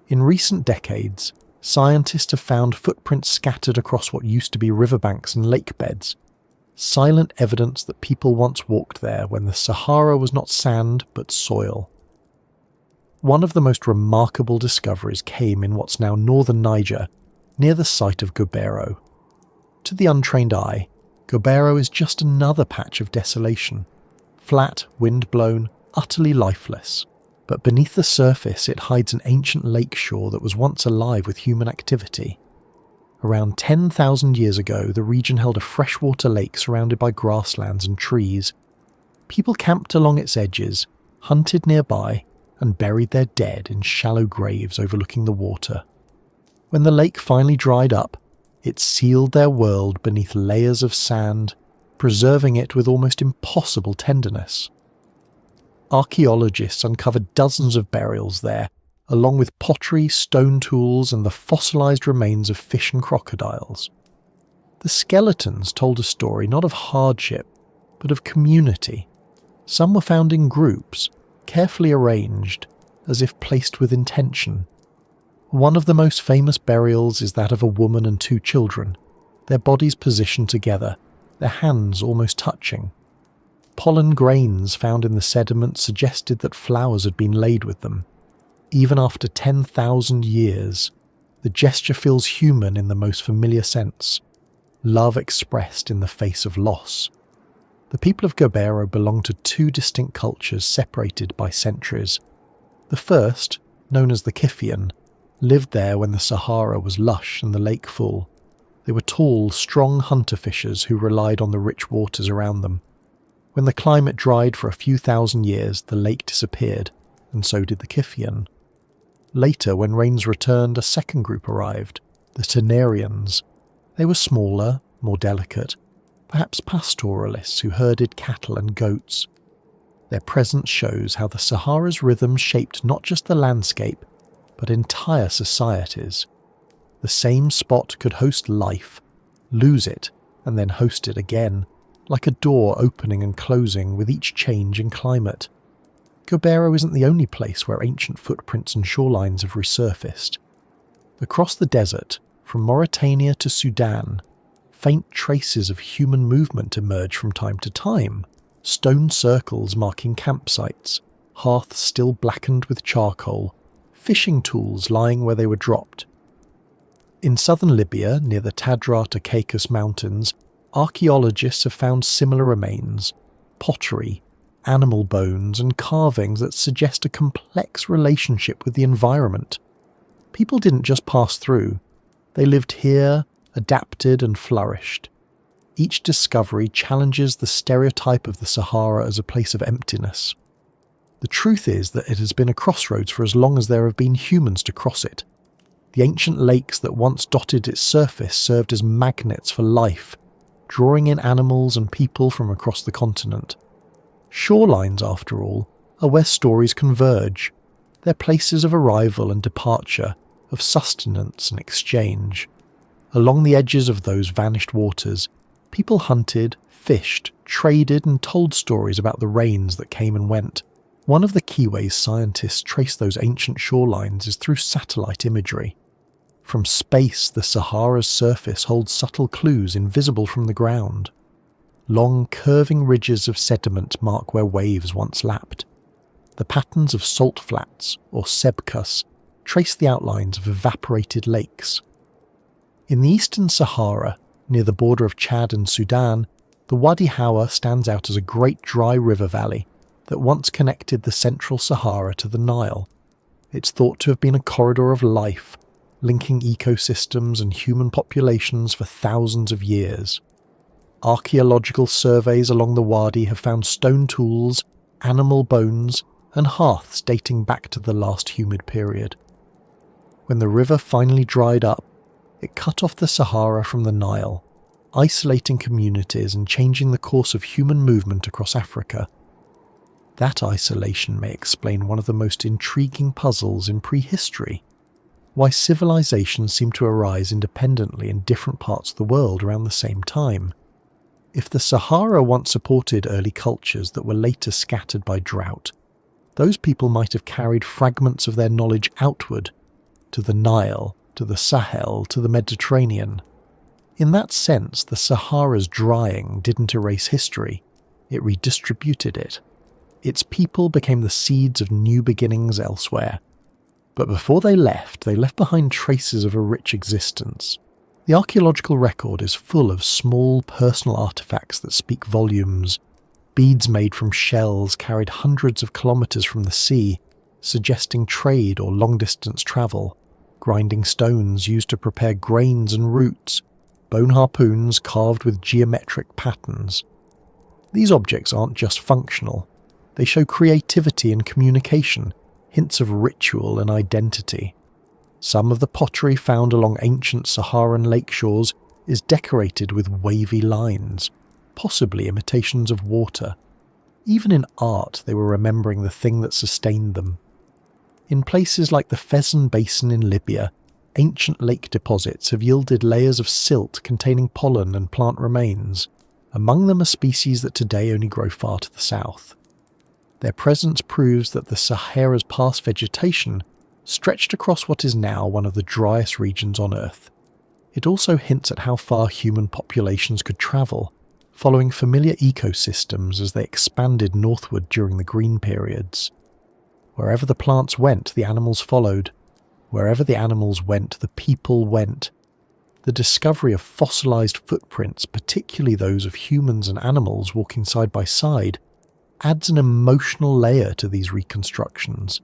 Speaker 1: In recent decades, scientists have found footprints scattered across what used to be riverbanks and lake beds, silent evidence that people once walked there when the Sahara was not sand but soil. One of the most remarkable discoveries came in what's now northern Niger, near the site of Gobero. To the untrained eye, Gobero is just another patch of desolation, flat, wind-blown, utterly lifeless. But beneath the surface it hides an ancient lake shore that was once alive with human activity. Around 10,000 years ago, the region held a freshwater lake surrounded by grasslands and trees. People camped along its edges, hunted nearby, and buried their dead in shallow graves overlooking the water. When the lake finally dried up, it sealed their world beneath layers of sand, preserving it with almost impossible tenderness. Archaeologists uncovered dozens of burials there, along with pottery, stone tools, and the fossilized remains of fish and crocodiles. The skeletons told a story not of hardship, but of community. Some were found in groups, carefully arranged, as if placed with intention. One of the most famous burials is that of a woman and 2 children, their bodies positioned together, their hands almost touching. Pollen grains found in the sediment suggested that flowers had been laid with them. Even after 10,000 years, the gesture feels human in the most familiar sense, love expressed in the face of loss. The people of Gobero belong to 2 distinct cultures separated by centuries. The first, known as the Kiffian, lived there when the Sahara was lush and the lake full. They were tall, strong hunter-fishers who relied on the rich waters around them. When the climate dried for a few thousand years, the lake disappeared, and so did the Kiffian. Later, when rains returned, a second group arrived, the Tenarians. They were smaller, more delicate, perhaps pastoralists who herded cattle and goats. Their presence shows how the Sahara's rhythm shaped not just the landscape, but entire societies. The same spot could host life, lose it, and then host it again, like a door opening and closing with each change in climate. Gobero isn't the only place where ancient footprints and shorelines have resurfaced. Across the desert, from Mauritania to Sudan, faint traces of human movement emerge from time to time, stone circles marking campsites, hearths still blackened with charcoal, fishing tools lying where they were dropped. In southern Libya, near the Tadra to Caicus Mountains, archaeologists have found similar remains, pottery, animal bones and carvings that suggest a complex relationship with the environment. People didn't just pass through. They lived here, adapted and flourished. Each discovery challenges the stereotype of the Sahara as a place of emptiness. The truth is that it has been a crossroads for as long as there have been humans to cross it. The ancient lakes that once dotted its surface served as magnets for life, drawing in animals and people from across the continent. Shorelines, after all, are where stories converge. They're places of arrival and departure, of sustenance and exchange. Along the edges of those vanished waters, people hunted, fished, traded and told stories about the rains that came and went. One of the key ways scientists trace those ancient shorelines is through satellite imagery. From space, the Sahara's surface holds subtle clues invisible from the ground. Long, curving ridges of sediment mark where waves once lapped. The patterns of salt flats, or sebkhas, trace the outlines of evaporated lakes. In the eastern Sahara, near the border of Chad and Sudan, the Wadi Hawa stands out as a great dry river valley that once connected the central Sahara to the Nile. It's thought to have been a corridor of life, linking ecosystems and human populations for thousands of years. Archaeological surveys along the wadi have found stone tools, animal bones, and hearths dating back to the last humid period. When the river finally dried up, it cut off the Sahara from the Nile, isolating communities and changing the course of human movement across Africa. That isolation may explain one of the most intriguing puzzles in prehistory: why civilizations seem to arise independently in different parts of the world around the same time. If the Sahara once supported early cultures that were later scattered by drought, those people might have carried fragments of their knowledge outward, to the Nile, to the Sahel, to the Mediterranean. In that sense, the Sahara's drying didn't erase history, it redistributed it. Its people became the seeds of new beginnings elsewhere. But before they left behind traces of a rich existence. The archaeological record is full of small personal artifacts that speak volumes. Beads made from shells carried hundreds of kilometers from the sea, suggesting trade or long-distance travel. Grinding stones used to prepare grains and roots. Bone harpoons carved with geometric patterns. These objects aren't just functional. They show creativity and communication, hints of ritual and identity. Some of the pottery found along ancient Saharan lake shores is decorated with wavy lines, possibly imitations of water. Even in art, they were remembering the thing that sustained them. In places like the Fezzan Basin in Libya, ancient lake deposits have yielded layers of silt containing pollen and plant remains. Among them are species that today only grow far to the south. Their presence proves that the Sahara's past vegetation stretched across what is now one of the driest regions on Earth. It also hints at how far human populations could travel, following familiar ecosystems as they expanded northward during the green periods. Wherever the plants went, the animals followed. Wherever the animals went, the people went. The discovery of fossilized footprints, particularly those of humans and animals walking side by side, adds an emotional layer to these reconstructions.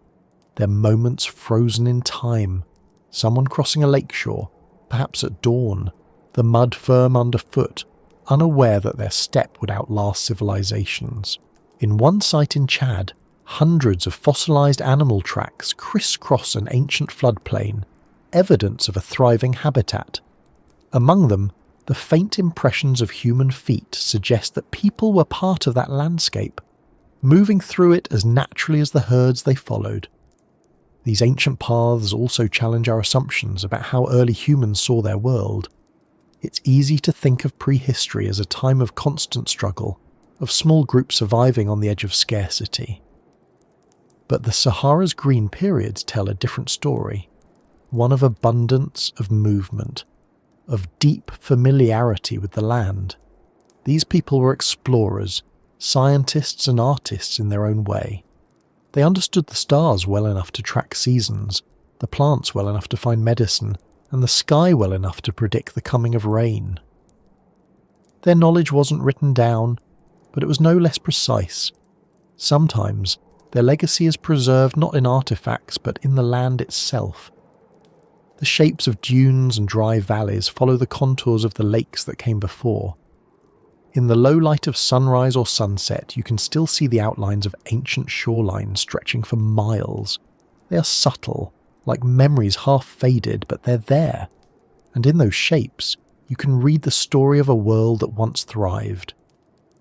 Speaker 1: They're moments frozen in time, someone crossing a lakeshore, perhaps at dawn, the mud firm underfoot, unaware that their step would outlast civilizations. In one site in Chad, hundreds of fossilized animal tracks crisscross an ancient floodplain, evidence of a thriving habitat. Among them, the faint impressions of human feet suggest that people were part of that landscape, moving through it as naturally as the herds they followed. These ancient paths also challenge our assumptions about how early humans saw their world. It's easy to think of prehistory as a time of constant struggle, of small groups surviving on the edge of scarcity. But the Sahara's green periods tell a different story, one of abundance, of movement, of deep familiarity with the land. These people were explorers, scientists and artists in their own way. They understood the stars well enough to track seasons, the plants well enough to find medicine, and the sky well enough to predict the coming of rain. Their knowledge wasn't written down, but it was no less precise. Sometimes, their legacy is preserved not in artifacts but in the land itself. The shapes of dunes and dry valleys follow the contours of the lakes that came before. In the low light of sunrise or sunset, you can still see the outlines of ancient shorelines stretching for miles. They are subtle, like memories half faded, but they're there. And in those shapes, you can read the story of a world that once thrived.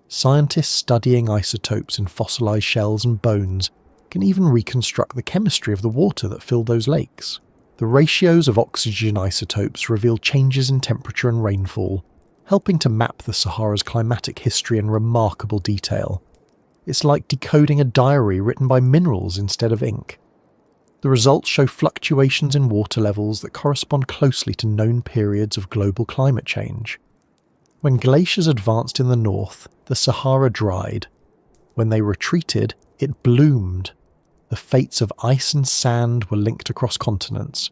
Speaker 1: Scientists studying isotopes in fossilized shells and bones can even reconstruct the chemistry of the water that filled those lakes. The ratios of oxygen isotopes reveal changes in temperature and rainfall, helping to map the Sahara's climatic history in remarkable detail. It's like decoding a diary written by minerals instead of ink. The results show fluctuations in water levels that correspond closely to known periods of global climate change. When glaciers advanced in the north, the Sahara dried. When they retreated, it bloomed. The fates of ice and sand were linked across continents.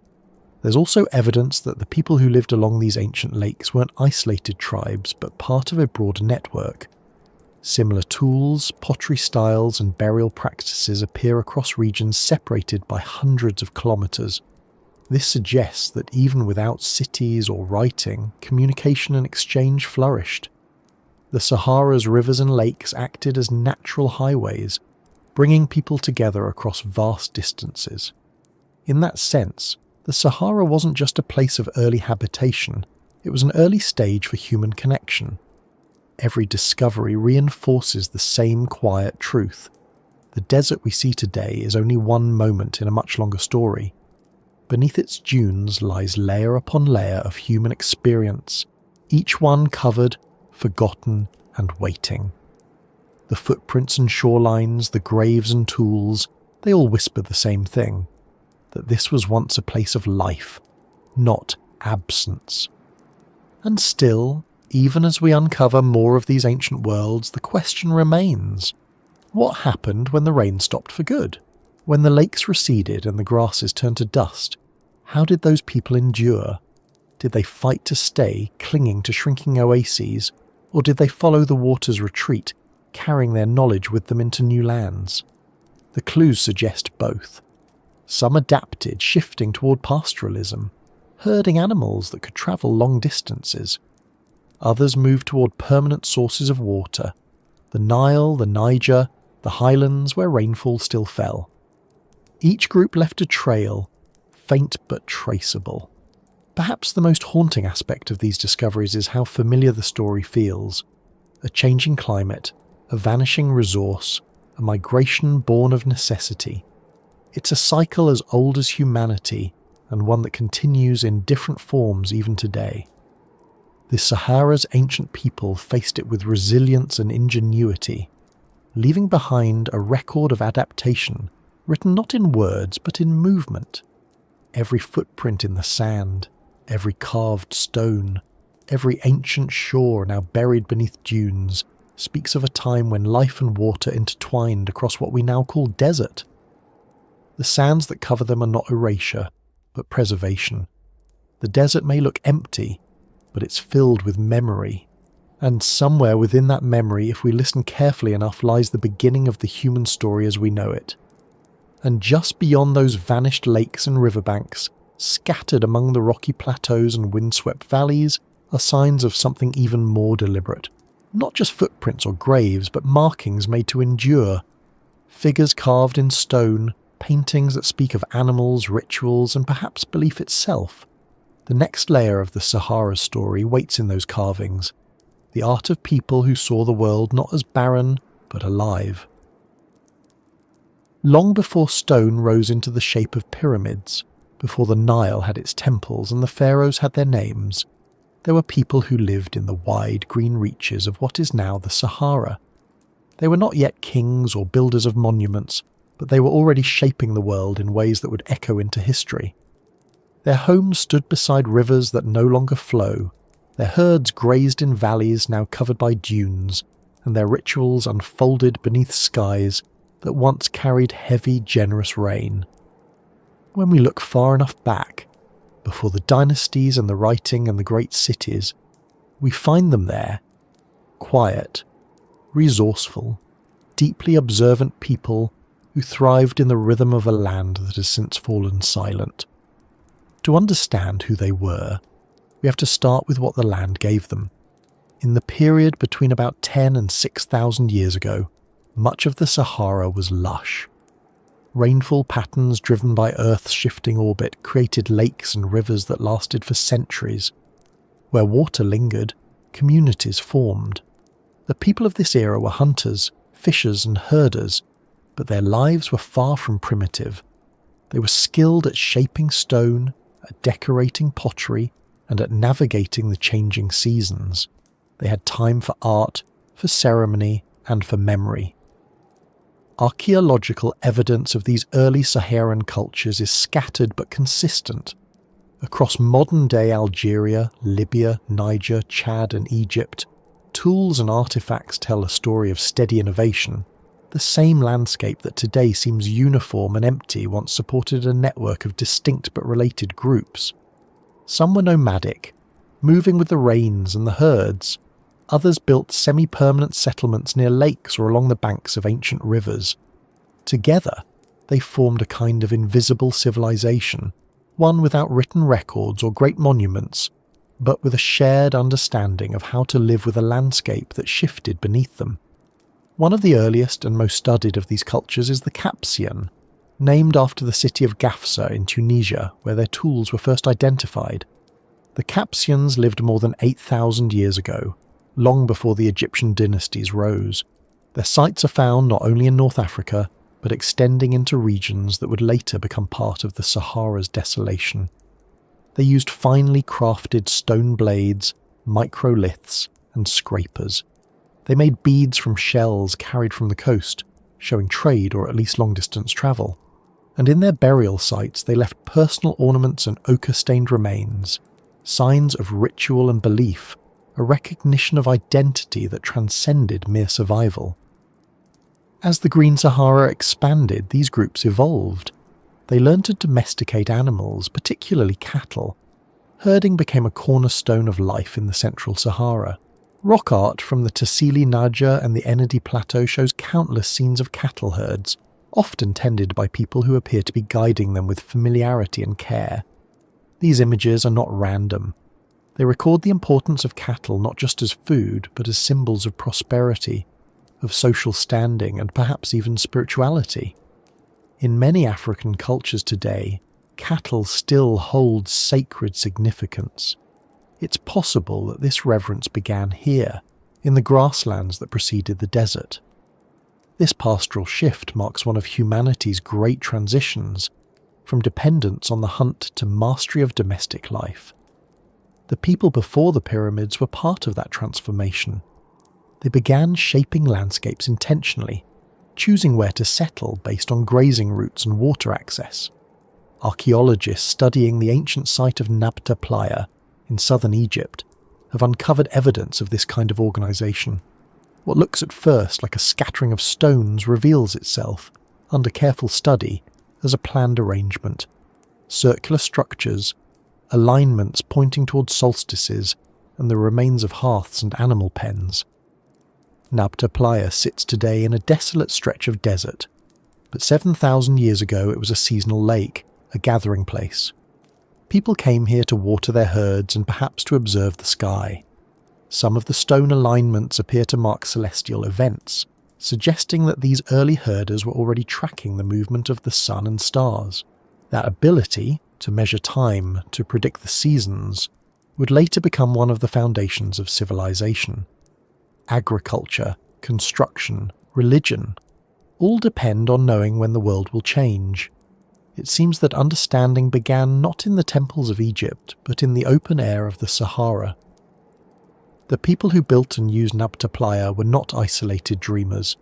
Speaker 1: There's also evidence that the people who lived along these ancient lakes weren't isolated tribes, but part of a broader network. Similar tools, pottery styles, and burial practices appear across regions separated by hundreds of kilometres. This suggests that even without cities or writing, communication and exchange flourished. The Sahara's rivers and lakes acted as natural highways, bringing people together across vast distances. In that sense, the Sahara wasn't just a place of early habitation, it was an early stage for human connection. Every discovery reinforces the same quiet truth. The desert we see today is only one moment in a much longer story. Beneath its dunes lies layer upon layer of human experience, each one covered, forgotten, and waiting. The footprints and shorelines, the graves and tools, they all whisper the same thing, that this was once a place of life, not absence. And still, even as we uncover more of these ancient worlds, the question remains: what happened when the rain stopped for good? When the lakes receded and the grasses turned to dust? How did those people endure? Did they fight to stay, clinging to shrinking oases, or did they follow the water's retreat, carrying their knowledge with them into new lands? The clues suggest both. Some adapted, shifting toward pastoralism, herding animals that could travel long distances. Others moved toward permanent sources of water, the Nile, the Niger, the highlands where rainfall still fell. Each group left a trail, faint but traceable. Perhaps the most haunting aspect of these discoveries is how familiar the story feels. A changing climate, a vanishing resource, a migration born of necessity. It's a cycle as old as humanity, and one that continues in different forms even today. The Sahara's ancient people faced it with resilience and ingenuity, leaving behind a record of adaptation, written not in words but in movement. Every footprint in the sand, every carved stone, every ancient shore now buried beneath dunes, speaks of a time when life and water intertwined across what we now call desert. The sands that cover them are not erasure, but preservation. The desert may look empty, but it's filled with memory. And somewhere within that memory, if we listen carefully enough, lies the beginning of the human story as we know it. And just beyond those vanished lakes and riverbanks, scattered among the rocky plateaus and windswept valleys, are signs of something even more deliberate. Not just footprints or graves, but markings made to endure. Figures carved in stone, paintings that speak of animals, rituals, and perhaps belief itself. The next layer of the Sahara story waits in those carvings, the art of people who saw the world not as barren, but alive. Long before stone rose into the shape of pyramids, before the Nile had its temples and the pharaohs had their names, there were people who lived in the wide green reaches of what is now the Sahara. They were not yet kings or builders of monuments, but they were already shaping the world in ways that would echo into history. Their homes stood beside rivers that no longer flow, their herds grazed in valleys now covered by dunes, and their rituals unfolded beneath skies that once carried heavy, generous rain. When we look far enough back, before the dynasties and the writing and the great cities, we find them there, quiet, resourceful, deeply observant people who thrived in the rhythm of a land that has since fallen silent. To understand who they were, we have to start with what the land gave them. In the period between about 10 and 6,000 years ago, much of the Sahara was lush. Rainfall patterns driven by Earth's shifting orbit created lakes and rivers that lasted for centuries. Where water lingered, communities formed. The people of this era were hunters, fishers and herders, but their lives were far from primitive. They were skilled at shaping stone, at decorating pottery, and at navigating the changing seasons. They had time for art, for ceremony, and for memory. archaeological evidence of these early Saharan cultures is scattered but consistent. Across modern-day Algeria, Libya, Niger, Chad and Egypt, tools and artifacts tell a story of steady innovation. The same landscape that today seems uniform and empty once supported a network of distinct but related groups. Some were nomadic, moving with the rains and the herds. Others built semi-permanent settlements near lakes or along the banks of ancient rivers. Together, they formed a kind of invisible civilization, one without written records or great monuments, but with a shared understanding of how to live with a landscape that shifted beneath them. One of the earliest and most studied of these cultures is the Capsian, named after the city of Gafsa in Tunisia, where their tools were first identified. The Capsians lived more than 8,000 years ago, long before the Egyptian dynasties rose. Their sites are found not only in North Africa, but extending into regions that would later become part of the Sahara's desolation. They used finely crafted stone blades, microliths, and scrapers. They made beads from shells carried from the coast, showing trade or at least long-distance travel. And in their burial sites they left personal ornaments and ochre-stained remains, signs of ritual and belief, a recognition of identity that transcended mere survival. As the Green Sahara expanded, these groups evolved. They learned to domesticate animals, particularly cattle. Herding became a cornerstone of life in the Central Sahara. Rock art from the Tassili Naja and the Ennedi Plateau shows countless scenes of cattle herds, often tended by people who appear to be guiding them with familiarity and care. These images are not random. They record the importance of cattle not just as food, but as symbols of prosperity, of social standing, and perhaps even spirituality. In many African cultures today, cattle still hold sacred significance. It's possible that this reverence began here, in the grasslands that preceded the desert. This pastoral shift marks one of humanity's great transitions, from dependence on the hunt to mastery of domestic life. The people before the pyramids were part of that transformation. They began shaping landscapes intentionally, choosing where to settle based on grazing routes and water access. Archaeologists studying the ancient site of Nabta Plier in southern Egypt have uncovered evidence of this kind of organisation. What looks at first like a scattering of stones reveals itself, under careful study, as a planned arrangement. Circular structures, alignments pointing towards solstices, and the remains of hearths and animal pens. Nabta Plier sits today in a desolate stretch of desert, but 7,000 years ago it was a seasonal lake, a gathering place. People came here to water their herds and perhaps to observe the sky. Some of the stone alignments appear to mark celestial events, suggesting that these early herders were already tracking the movement of the sun and stars. That ability to measure time, to predict the seasons, would later become one of the foundations of civilization. Agriculture, construction, religion, all depend on knowing when the world will change. It seems that understanding began not in the temples of Egypt, but in the open air of the Sahara. The people who built and used Nabta Plier were not isolated dreamers.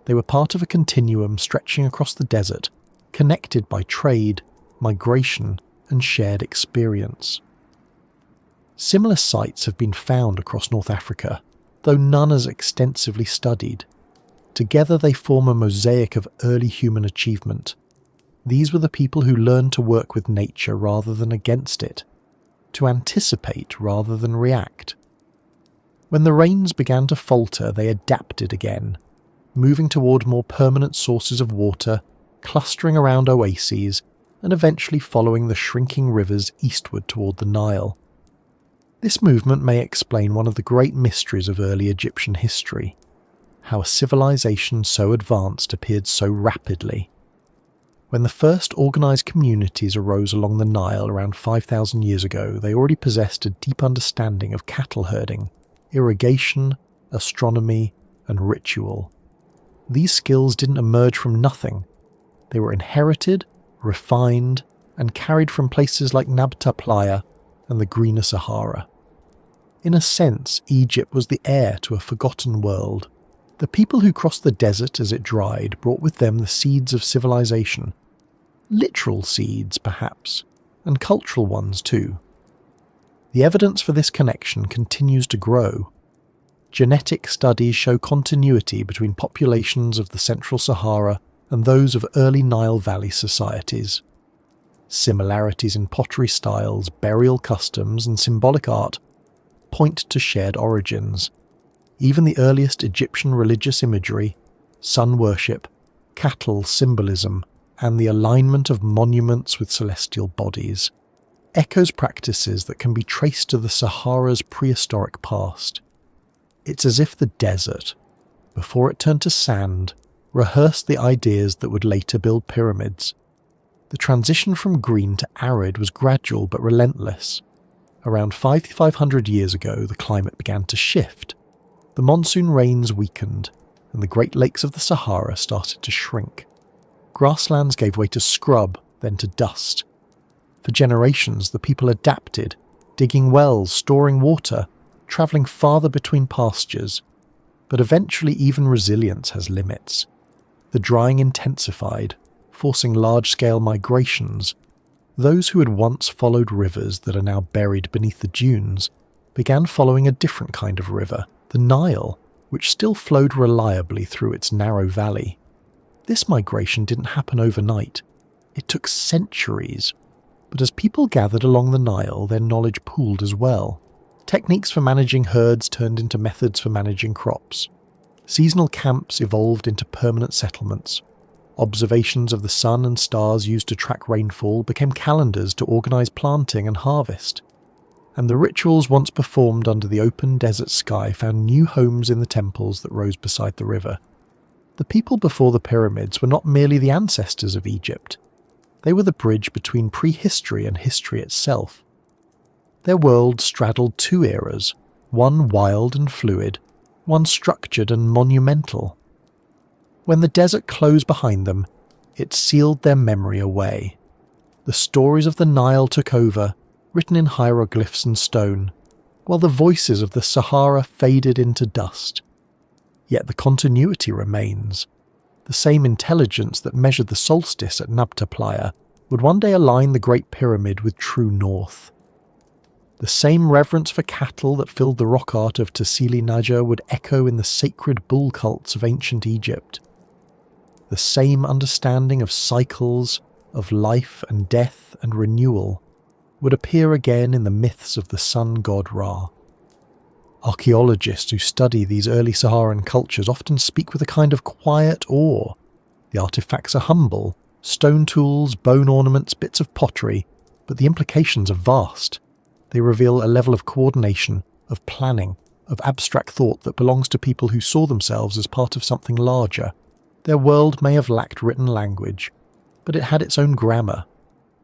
Speaker 1: They were part of a continuum stretching across the desert, connected by trade, migration, and shared experience. Similar sites have been found across North Africa, though none as extensively studied. Together they form a mosaic of early human achievement. These were the people who learned to work with nature rather than against it, to anticipate rather than react. When the rains began to falter, they adapted again, moving toward more permanent sources of water, clustering around oases, and eventually following the shrinking rivers eastward toward the Nile. This movement may explain one of the great mysteries of early Egyptian history, how a civilization so advanced appeared so rapidly. When the first organised communities arose along the Nile around 5,000 years ago, they already possessed a deep understanding of cattle herding, irrigation, astronomy, and ritual. These skills didn't emerge from nothing. They were inherited, refined, and carried from places like Nabta Plier and the greener Sahara. In a sense, Egypt was the heir to a forgotten world, The people who crossed the desert as it dried brought with them the seeds of civilization. Literal seeds, perhaps, and cultural ones too. The evidence for this connection continues to grow. Genetic studies show continuity between populations of the Central Sahara and those of early Nile Valley societies. Similarities in pottery styles, burial customs, and symbolic art point to shared origins. Even the earliest Egyptian religious imagery, sun worship, cattle symbolism, and the alignment of monuments with celestial bodies, echoes practices that can be traced to the Sahara's prehistoric past. It's as if the desert, before it turned to sand, rehearsed the ideas that would later build pyramids. The transition from green to arid was gradual but relentless. Around 5,500 years ago, the climate began to shift. The monsoon rains weakened, and the Great Lakes of the Sahara started to shrink. Grasslands gave way to scrub, then to dust. For generations, the people adapted, digging wells, storing water, travelling farther between pastures. But eventually even resilience has limits. The drying intensified, forcing large-scale migrations. Those who had once followed rivers that are now buried beneath the dunes began following a different kind of river, the Nile, which still flowed reliably through its narrow valley. This migration didn't happen overnight. It took centuries. But as people gathered along the Nile, their knowledge pooled as well. Techniques for managing herds turned into methods for managing crops. Seasonal camps evolved into permanent settlements. Observations of the sun and stars used to track rainfall became calendars to organise planting and harvest. And the rituals once performed under the open desert sky found new homes in the temples that rose beside the river. The people before the pyramids were not merely the ancestors of Egypt. They were the bridge between prehistory and history itself. Their world straddled two eras, one wild and fluid, one structured and monumental. When the desert closed behind them, it sealed their memory away. The stories of the Nile took over, written in hieroglyphs and stone, while the voices of the Sahara faded into dust. Yet the continuity remains. The same intelligence that measured the solstice at Nabta Plier would one day align the Great Pyramid with true north. The same reverence for cattle that filled the rock art of Tassili Naja would echo in the sacred bull cults of ancient Egypt. The same understanding of cycles, of life and death and renewal, would appear again in the myths of the sun god Ra. Archaeologists who study these early Saharan cultures often speak with a kind of quiet awe. The artifacts are humble, stone tools, bone ornaments, bits of pottery, but the implications are vast. They reveal a level of coordination, of planning, of abstract thought that belongs to people who saw themselves as part of something larger. Their world may have lacked written language, but it had its own grammar.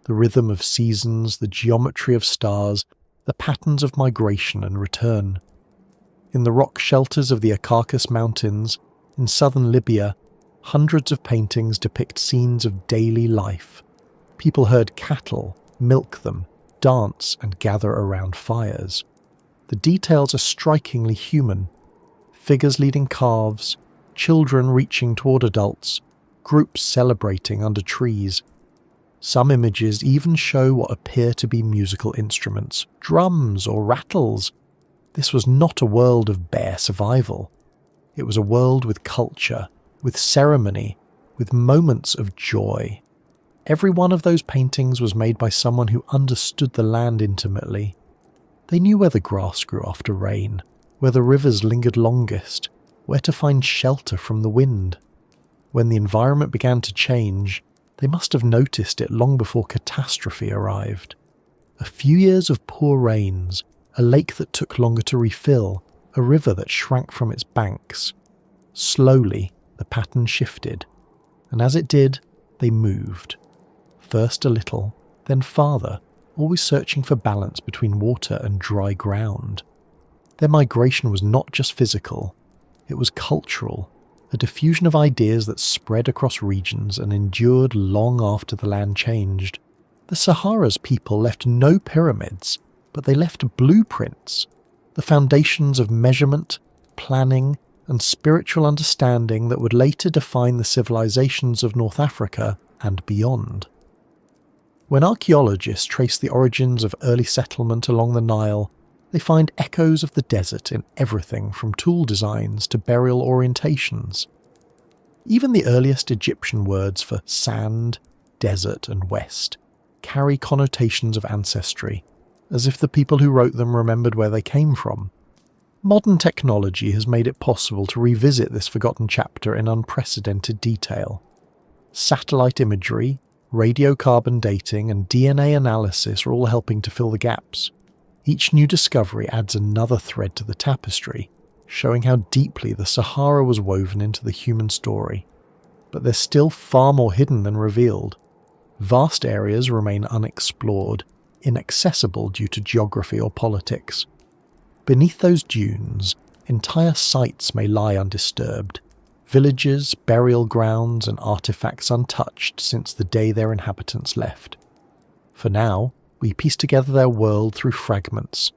Speaker 1: The rhythm of seasons, the geometry of stars, the patterns of migration and return. In the rock shelters of the Caucasus Mountains, in southern Libya, hundreds of paintings depict scenes of daily life. People herd cattle, milk them, dance and gather around fires. The details are strikingly human. Figures leading calves, children reaching toward adults, groups celebrating under trees. Some images even show what appear to be musical instruments, drums or rattles. This was not a world of bare survival. It was a world with culture, with ceremony, with moments of joy. Every one of those paintings was made by someone who understood the land intimately. They knew where the grass grew after rain, where the rivers lingered longest, where to find shelter from the wind. When the environment began to change, they must have noticed it long before catastrophe arrived. A few years of poor rains, a lake that took longer to refill, a river that shrank from its banks. Slowly, the pattern shifted, and as it did, they moved. First a little, then farther, always searching for balance between water and dry ground. Their migration was not just physical, it was cultural, a diffusion of ideas that spread across regions and endured long after the land changed. The Sahara's people left no pyramids, but they left blueprints, the foundations of measurement, planning, and spiritual understanding that would later define the civilizations of North Africa and beyond. When archaeologists trace the origins of early settlement along the Nile, they find echoes of the desert in everything from tool designs to burial orientations. Even the earliest Egyptian words for sand, desert, and west carry connotations of ancestry, as if the people who wrote them remembered where they came from. Modern technology has made it possible to revisit this forgotten chapter in unprecedented detail. Satellite imagery, radiocarbon dating, and DNA analysis are all helping to fill the gaps. Each new discovery adds another thread to the tapestry, showing how deeply the Sahara was woven into the human story. But there's still far more hidden than revealed. Vast areas remain unexplored, inaccessible due to geography or politics. Beneath those dunes, entire sites may lie undisturbed, villages, burial grounds, and artifacts untouched since the day their inhabitants left. For now, we piece together their world through fragments.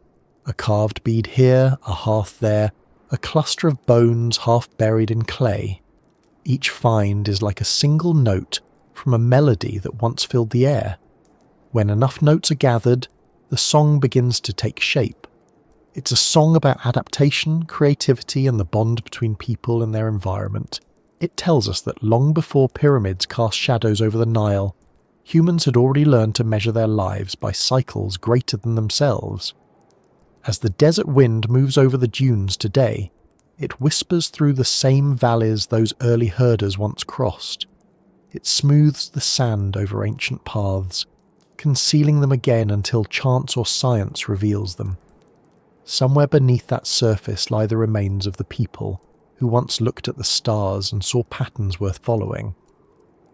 Speaker 1: A carved bead here, a hearth there, a cluster of bones half buried in clay. Each find is like a single note from a melody that once filled the air. When enough notes are gathered, the song begins to take shape. It's a song about adaptation, creativity, and the bond between people and their environment. It tells us that long before pyramids cast shadows over the Nile, humans had already learned to measure their lives by cycles greater than themselves. As the desert wind moves over the dunes today, it whispers through the same valleys those early herders once crossed. It smooths the sand over ancient paths, concealing them again until chance or science reveals them. Somewhere beneath that surface lie the remains of the people who once looked at the stars and saw patterns worth following.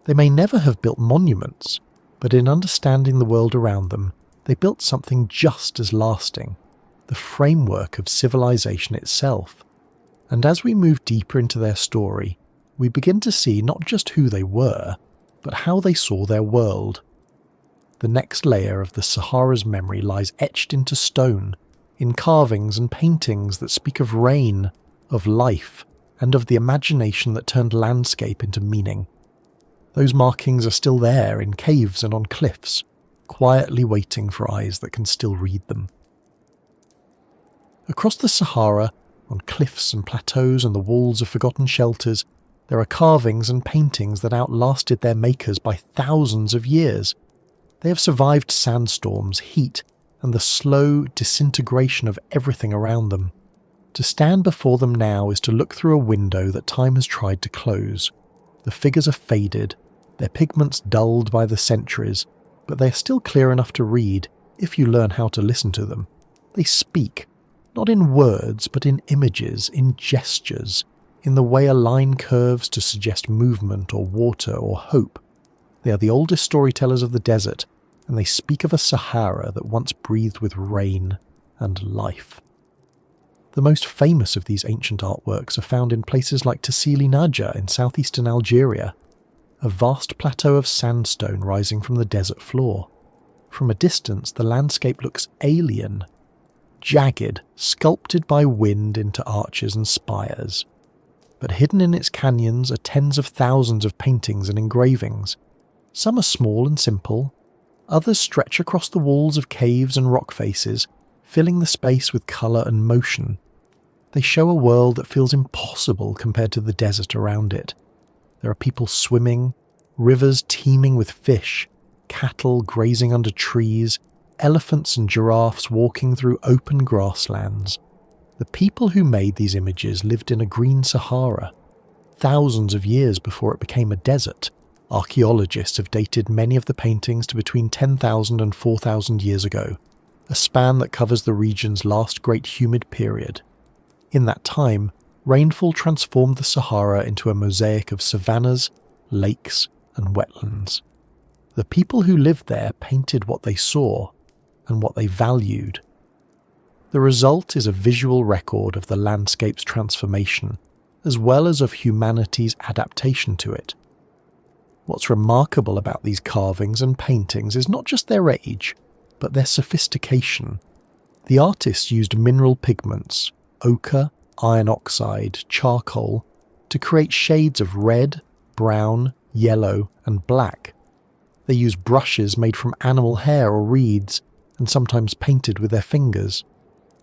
Speaker 1: They may never have built monuments, but in understanding the world around them, they built something just as lasting, the framework of civilization itself. And as we move deeper into their story, we begin to see not just who they were, but how they saw their world. The next layer of the Sahara's memory lies etched into stone, in carvings and paintings that speak of rain, of life, and of the imagination that turned landscape into meaning. Those markings are still there in caves and on cliffs, quietly waiting for eyes that can still read them. Across the Sahara, on cliffs and plateaus and the walls of forgotten shelters, there are carvings and paintings that outlasted their makers by thousands of years. They have survived sandstorms, heat, and the slow disintegration of everything around them. To stand before them now is to look through a window that time has tried to close. The figures are faded, their pigments dulled by the centuries, but they are still clear enough to read if you learn how to listen to them. They speak, not in words, but in images, in gestures, in the way a line curves to suggest movement or water or hope. They are the oldest storytellers of the desert, and they speak of a Sahara that once breathed with rain and life. The most famous of these ancient artworks are found in places like Tassili Naja in southeastern Algeria, a vast plateau of sandstone rising from the desert floor. From a distance, the landscape looks alien, jagged, sculpted by wind into arches and spires. But hidden in its canyons are tens of thousands of paintings and engravings. Some are small and simple, others stretch across the walls of caves and rock faces, filling the space with colour and motion. They show a world that feels impossible compared to the desert around it. There are people swimming, rivers teeming with fish, cattle grazing under trees, elephants and giraffes walking through open grasslands. The people who made these images lived in a green Sahara, thousands of years before it became a desert. Archaeologists have dated many of the paintings to between 10,000 and 4,000 years ago, a span that covers the region's last great humid period. In that time, rainfall transformed the Sahara into a mosaic of savannas, lakes, and wetlands. The people who lived there painted what they saw and what they valued. The result is a visual record of the landscape's transformation, as well as of humanity's adaptation to it. What's remarkable about these carvings and paintings is not just their age, but their sophistication. The artists used mineral pigments, ochre, iron oxide, charcoal, to create shades of red, brown, yellow, and black. They use brushes made from animal hair or reeds, and sometimes painted with their fingers.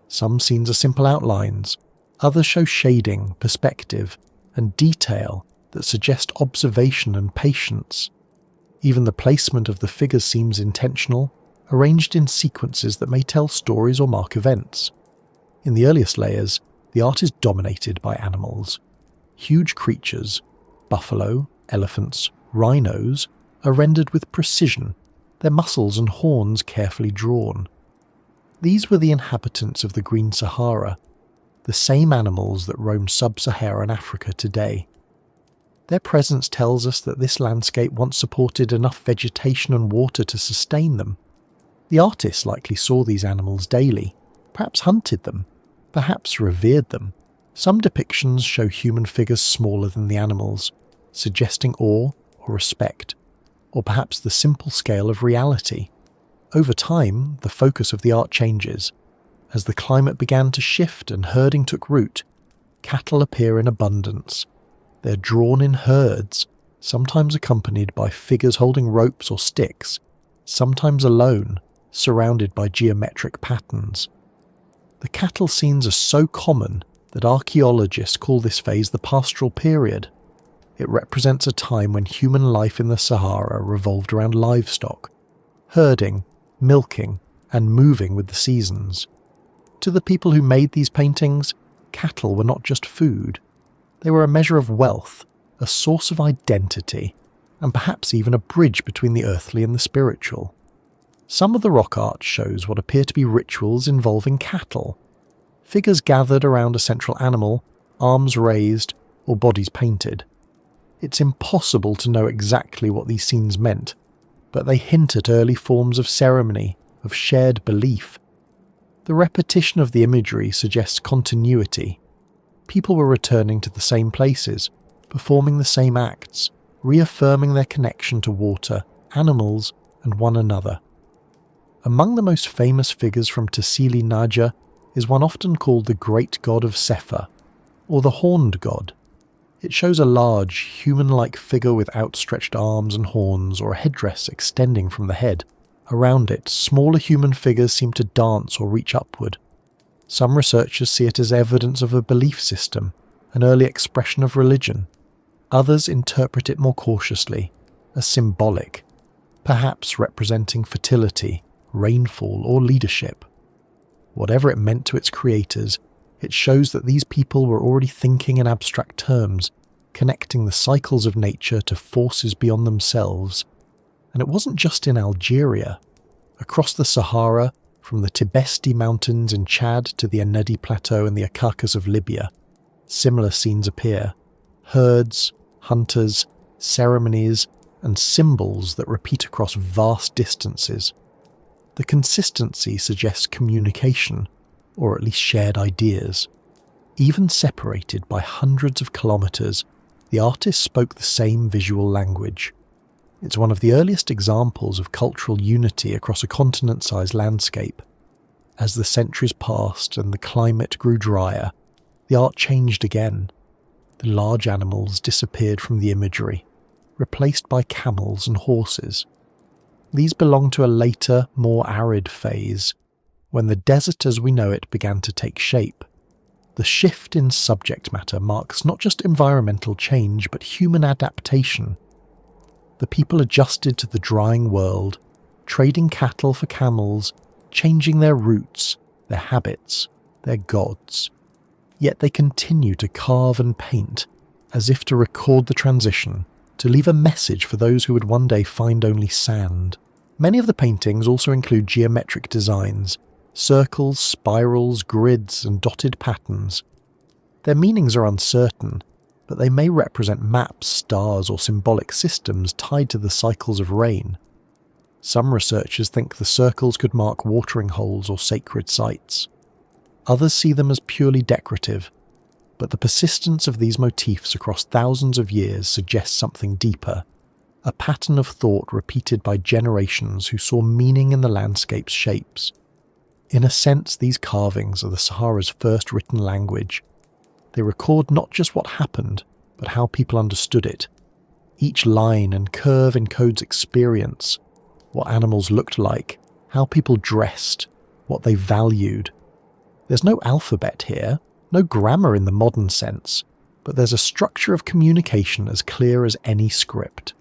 Speaker 1: Some scenes are simple outlines, others show shading, perspective, and detail that suggest observation and patience. Even the placement of the figures seems intentional, arranged in sequences that may tell stories or mark events. In the earliest layers, the art is dominated by animals. Huge creatures, buffalo, elephants, rhinos, are rendered with precision, their muscles and horns carefully drawn. These were the inhabitants of the Green Sahara, the same animals that roam sub-Saharan Africa today. Their presence tells us that this landscape once supported enough vegetation and water to sustain them. The artists likely saw these animals daily, perhaps hunted them, perhaps revered them. Some depictions show human figures smaller than the animals, suggesting awe or respect, or perhaps the simple scale of reality. Over time, the focus of the art changes. As the climate began to shift and herding took root, cattle appear in abundance. They're drawn in herds, sometimes accompanied by figures holding ropes or sticks, sometimes alone, surrounded by geometric patterns. The cattle scenes are so common that archaeologists call this phase the pastoral period. It represents a time when human life in the Sahara revolved around livestock, herding, milking, and moving with the seasons. To the people who made these paintings, cattle were not just food. They were a measure of wealth, a source of identity, and perhaps even a bridge between the earthly and the spiritual. Some of the rock art shows what appear to be rituals involving cattle. Figures gathered around a central animal, arms raised, or bodies painted. It's impossible to know exactly what these scenes meant, but they hint at early forms of ceremony, of shared belief. The repetition of the imagery suggests continuity. People were returning to the same places, performing the same acts, reaffirming their connection to water, animals, and one another. Among the most famous figures from Tassili Naja is one often called the Great God of Sefer, or the Horned God. It shows a large, human-like figure with outstretched arms and horns or a headdress extending from the head. Around it, smaller human figures seem to dance or reach upward. Some researchers see it as evidence of a belief system, an early expression of religion. Others interpret it more cautiously, as symbolic, perhaps representing fertility, rainfall, or leadership. Whatever it meant to its creators, it shows that these people were already thinking in abstract terms, connecting the cycles of nature to forces beyond themselves. And it wasn't just in Algeria. Across the Sahara, from the Tibesti Mountains in Chad to the Enedi Plateau and the Caucasus of Libya, similar scenes appear. Herds, hunters, ceremonies, and symbols that repeat across vast distances. The consistency suggests communication, or at least shared ideas. Even separated by hundreds of kilometres, the artists spoke the same visual language. It's one of the earliest examples of cultural unity across a continent-sized landscape. As the centuries passed and the climate grew drier, the art changed again. The large animals disappeared from the imagery, replaced by camels and horses. These belong to a later, more arid phase, when the desert as we know it began to take shape. The shift in subject matter marks not just environmental change, but human adaptation. The people adjusted to the drying world, trading cattle for camels, changing their routes, their habits, their gods. Yet they continue to carve and paint, as if to record the transition, to leave a message for those who would one day find only sand. Many of the paintings also include geometric designs, circles, spirals, grids, and dotted patterns. Their meanings are uncertain, but they may represent maps, stars, or symbolic systems tied to the cycles of rain. Some researchers think the circles could mark watering holes or sacred sites. Others see them as purely decorative, but the persistence of these motifs across thousands of years suggests something deeper, a pattern of thought repeated by generations who saw meaning in the landscape's shapes. In a sense, these carvings are the Sahara's first written language, They record not just what happened, but how people understood it. Each line and curve encodes experience, what animals looked like, how people dressed, what they valued. There's no alphabet here, no grammar in the modern sense, but there's a structure of communication as clear as any script.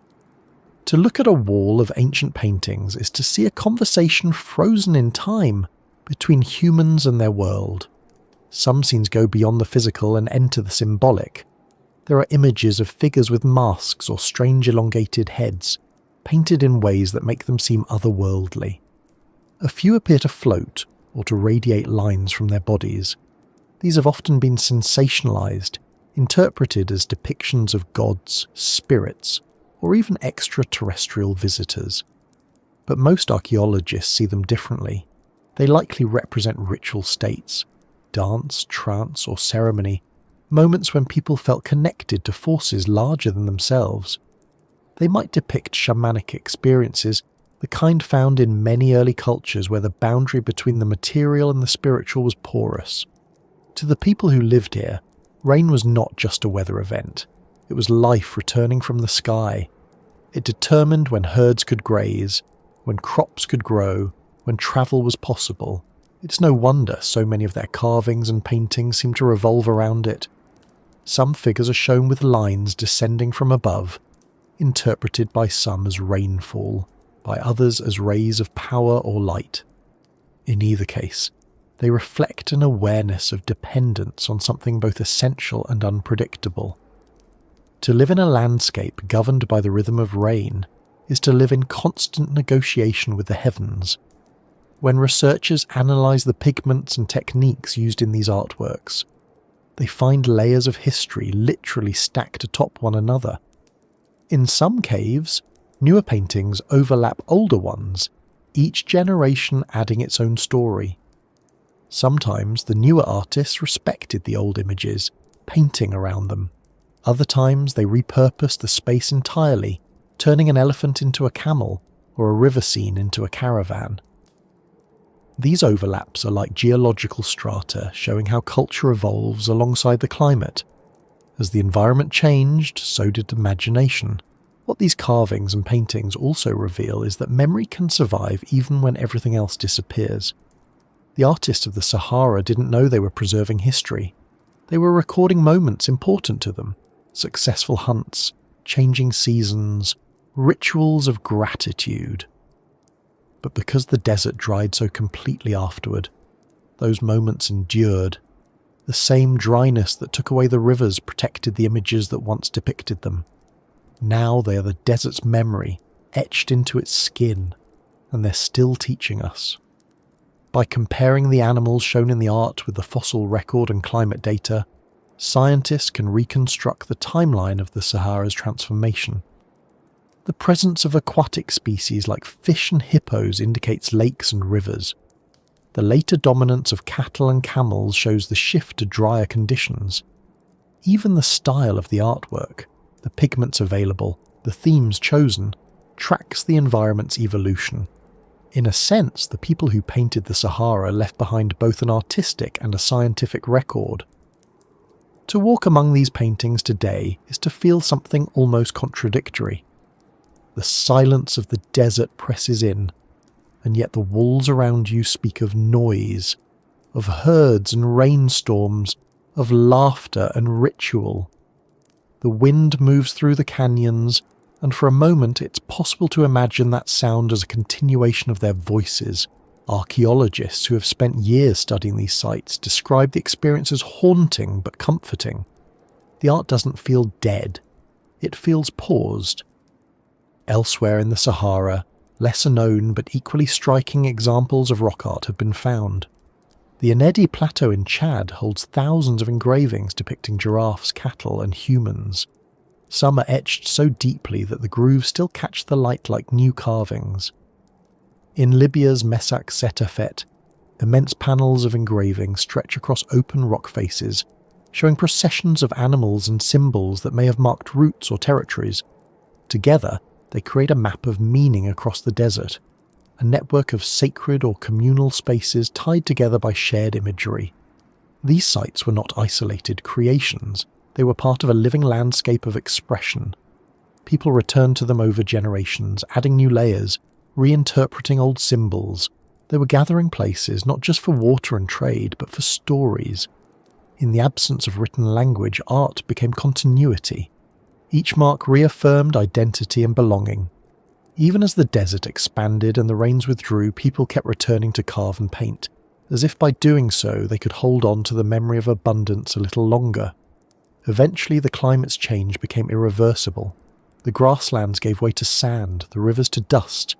Speaker 1: To look at a wall of ancient paintings is to see a conversation frozen in time between humans and their world. Some scenes go beyond the physical and enter the symbolic. There are images of figures with masks or strange elongated heads, painted in ways that make them seem otherworldly. A few appear to float or to radiate lines from their bodies. These have often been sensationalized, interpreted as depictions of gods, spirits, or even extraterrestrial visitors. But most archaeologists see them differently. They likely represent ritual states, dance, trance, or ceremony, moments when people felt connected to forces larger than themselves. They might depict shamanic experiences, the kind found in many early cultures where the boundary between the material and the spiritual was porous. To the people who lived here, rain was not just a weather event. It was life returning from the sky. It determined when herds could graze, when crops could grow, when travel was possible. It's no wonder so many of their carvings and paintings seem to revolve around it. Some figures are shown with lines descending from above, interpreted by some as rainfall, by others as rays of power or light. In either case, they reflect an awareness of dependence on something both essential and unpredictable. To live in a landscape governed by the rhythm of rain is to live in constant negotiation with the heavens. When researchers analyse the pigments and techniques used in these artworks, they find layers of history literally stacked atop one another. In some caves, newer paintings overlap older ones, each generation adding its own story. Sometimes the newer artists respected the old images, painting around them. Other times they repurposed the space entirely, turning an elephant into a camel or a river scene into a caravan. These overlaps are like geological strata showing how culture evolves alongside the climate. As the environment changed, so did imagination. What these carvings and paintings also reveal is that memory can survive even when everything else disappears. The artists of the Sahara didn't know they were preserving history. They were recording moments important to them, successful hunts, changing seasons, rituals of gratitude. But because the desert dried so completely afterward, those moments endured. The same dryness that took away the rivers protected the images that once depicted them. Now they are the desert's memory, etched into its skin, and they're still teaching us. By comparing the animals shown in the art with the fossil record and climate data, scientists can reconstruct the timeline of the Sahara's transformation. The presence of aquatic species like fish and hippos indicates lakes and rivers. The later dominance of cattle and camels shows the shift to drier conditions. Even the style of the artwork, the pigments available, the themes chosen, tracks the environment's evolution. In a sense, the people who painted the Sahara left behind both an artistic and a scientific record. To walk among these paintings today is to feel something almost contradictory. The silence of the desert presses in, and yet the walls around you speak of noise, of herds and rainstorms, of laughter and ritual. The wind moves through the canyons, and for a moment it's possible to imagine that sound as a continuation of their voices. Archaeologists who have spent years studying these sites describe the experience as haunting but comforting. The art doesn't feel dead, it feels paused. Elsewhere in the Sahara, lesser known but equally striking examples of rock art have been found. The Enedi Plateau in Chad holds thousands of engravings depicting giraffes, cattle and humans. Some are etched so deeply that the grooves still catch the light like new carvings. In Libya's Messac Setafet, immense panels of engraving stretch across open rock faces, showing processions of animals and symbols that may have marked routes or territories. Together, they create a map of meaning across the desert, a network of sacred or communal spaces tied together by shared imagery. These sites were not isolated creations, they were part of a living landscape of expression. People returned to them over generations, adding new layers, reinterpreting old symbols. They were gathering places not just for water and trade, but for stories. In the absence of written language, art became continuity. Each mark reaffirmed identity and belonging. Even as the desert expanded and the rains withdrew, people kept returning to carve and paint, as if by doing so they could hold on to the memory of abundance a little longer. Eventually the climate's change became irreversible. The grasslands gave way to sand, the rivers to dust.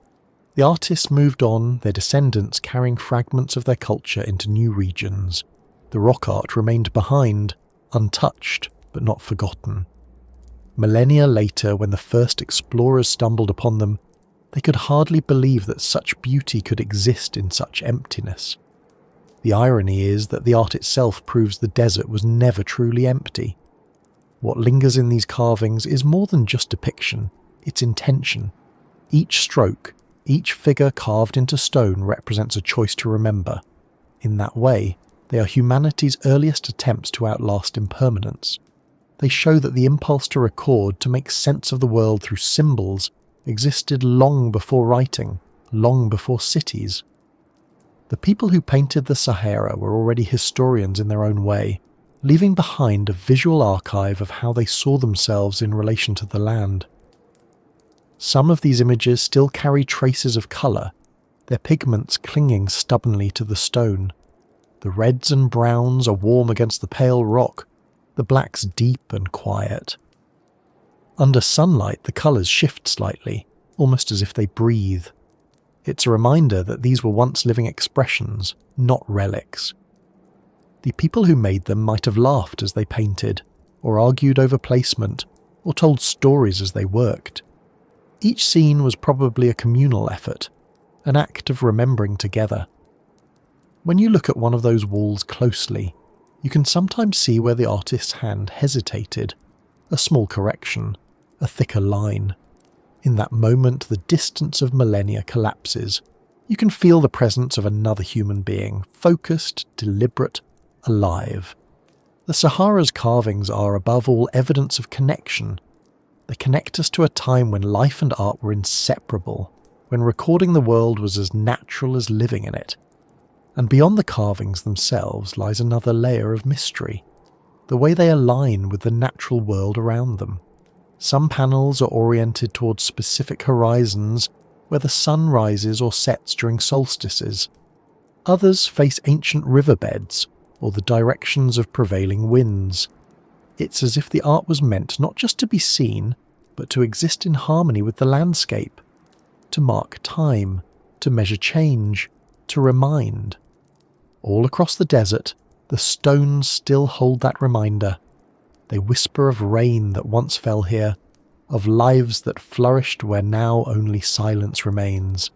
Speaker 1: The artists moved on, their descendants carrying fragments of their culture into new regions. The rock art remained behind, untouched but not forgotten. Millennia later, when the first explorers stumbled upon them, they could hardly believe that such beauty could exist in such emptiness. The irony is that the art itself proves the desert was never truly empty. What lingers in these carvings is more than just depiction, it's intention. Each stroke, each figure carved into stone represents a choice to remember. In that way, they are humanity's earliest attempts to outlast impermanence. They show that the impulse to record, to make sense of the world through symbols, existed long before writing, long before cities. The people who painted the Sahara were already historians in their own way, leaving behind a visual archive of how they saw themselves in relation to the land. Some of these images still carry traces of colour, their pigments clinging stubbornly to the stone. The reds and browns are warm against the pale rock, the blacks deep and quiet. Under sunlight, the colours shift slightly, almost as if they breathe. It's a reminder that these were once living expressions, not relics. The people who made them might have laughed as they painted, or argued over placement, or told stories as they worked. Each scene was probably a communal effort, an act of remembering together. When you look at one of those walls closely, you can sometimes see where the artist's hand hesitated, a small correction, a thicker line. In that moment, the distance of millennia collapses. You can feel the presence of another human being, focused, deliberate, alive. The Sahara's carvings are, above all, evidence of connection. They connect us to a time when life and art were inseparable, when recording the world was as natural as living in it. And beyond the carvings themselves lies another layer of mystery, the way they align with the natural world around them. Some panels are oriented towards specific horizons where the sun rises or sets during solstices. Others face ancient riverbeds or the directions of prevailing winds. It's as if the art was meant not just to be seen, but to exist in harmony with the landscape, to mark time, to measure change, to remind. All across the desert, the stones still hold that reminder. They whisper of rain that once fell here, of lives that flourished where now only silence remains.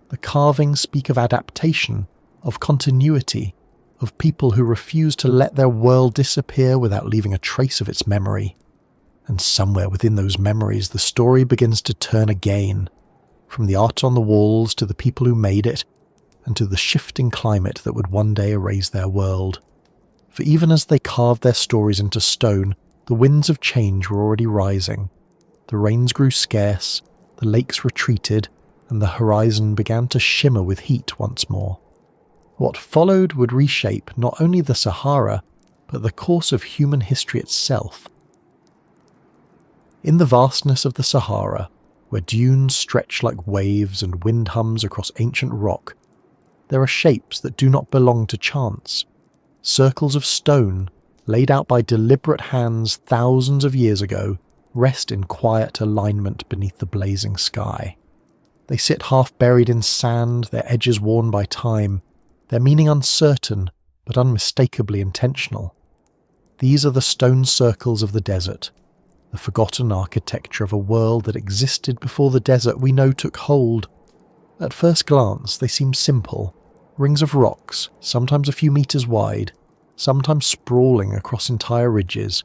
Speaker 1: The carvings speak of adaptation, of continuity, of people who refuse to let their world disappear without leaving a trace of its memory. And somewhere within those memories the story begins to turn again, from the art on the walls to the people who made it, and to the shifting climate that would one day erase their world. For even as they carved their stories into stone, the winds of change were already rising. The rains grew scarce, the lakes retreated, and the horizon began to shimmer with heat once more. What followed would reshape not only the Sahara, but the course of human history itself. In the vastness of the Sahara, where dunes stretch like waves and wind hums across ancient rock, there are shapes that do not belong to chance. Circles of stone, laid out by deliberate hands thousands of years ago, rest in quiet alignment beneath the blazing sky. They sit half buried in sand, their edges worn by time, their meaning uncertain, but unmistakably intentional. These are the stone circles of the desert, the forgotten architecture of a world that existed before the desert we know took hold. At first glance, they seem simple, rings of rocks, sometimes a few meters wide, sometimes sprawling across entire ridges.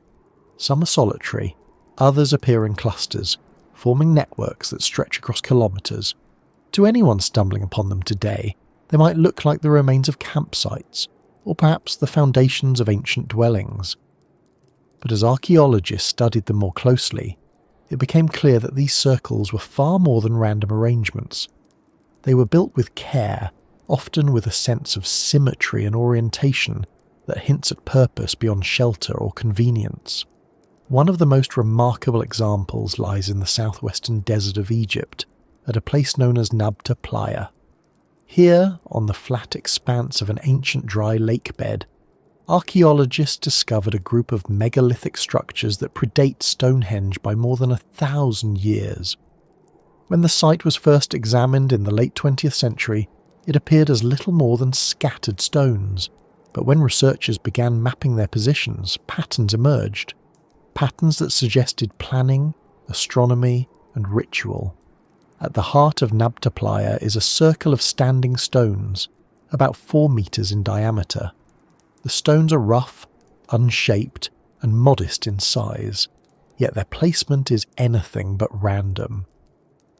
Speaker 1: Some are solitary, others appear in clusters, forming networks that stretch across kilometers. To anyone stumbling upon them today, they might look like the remains of campsites, or perhaps the foundations of ancient dwellings. But as archaeologists studied them more closely, it became clear that these circles were far more than random arrangements. They were built with care, often with a sense of symmetry and orientation that hints at purpose beyond shelter or convenience. One of the most remarkable examples lies in the southwestern desert of Egypt, at a place known as Nabta Plier. Here, on the flat expanse of an ancient dry lake bed, archaeologists discovered a group of megalithic structures that predate Stonehenge by more than 1,000 years. When the site was first examined in the late 20th century, it appeared as little more than scattered stones, but when researchers began mapping their positions, patterns emerged. Patterns that suggested planning, astronomy, and ritual. At the heart of Nabta Plier is a circle of standing stones, about 4 meters in diameter. The stones are rough, unshaped, and modest in size, yet their placement is anything but random.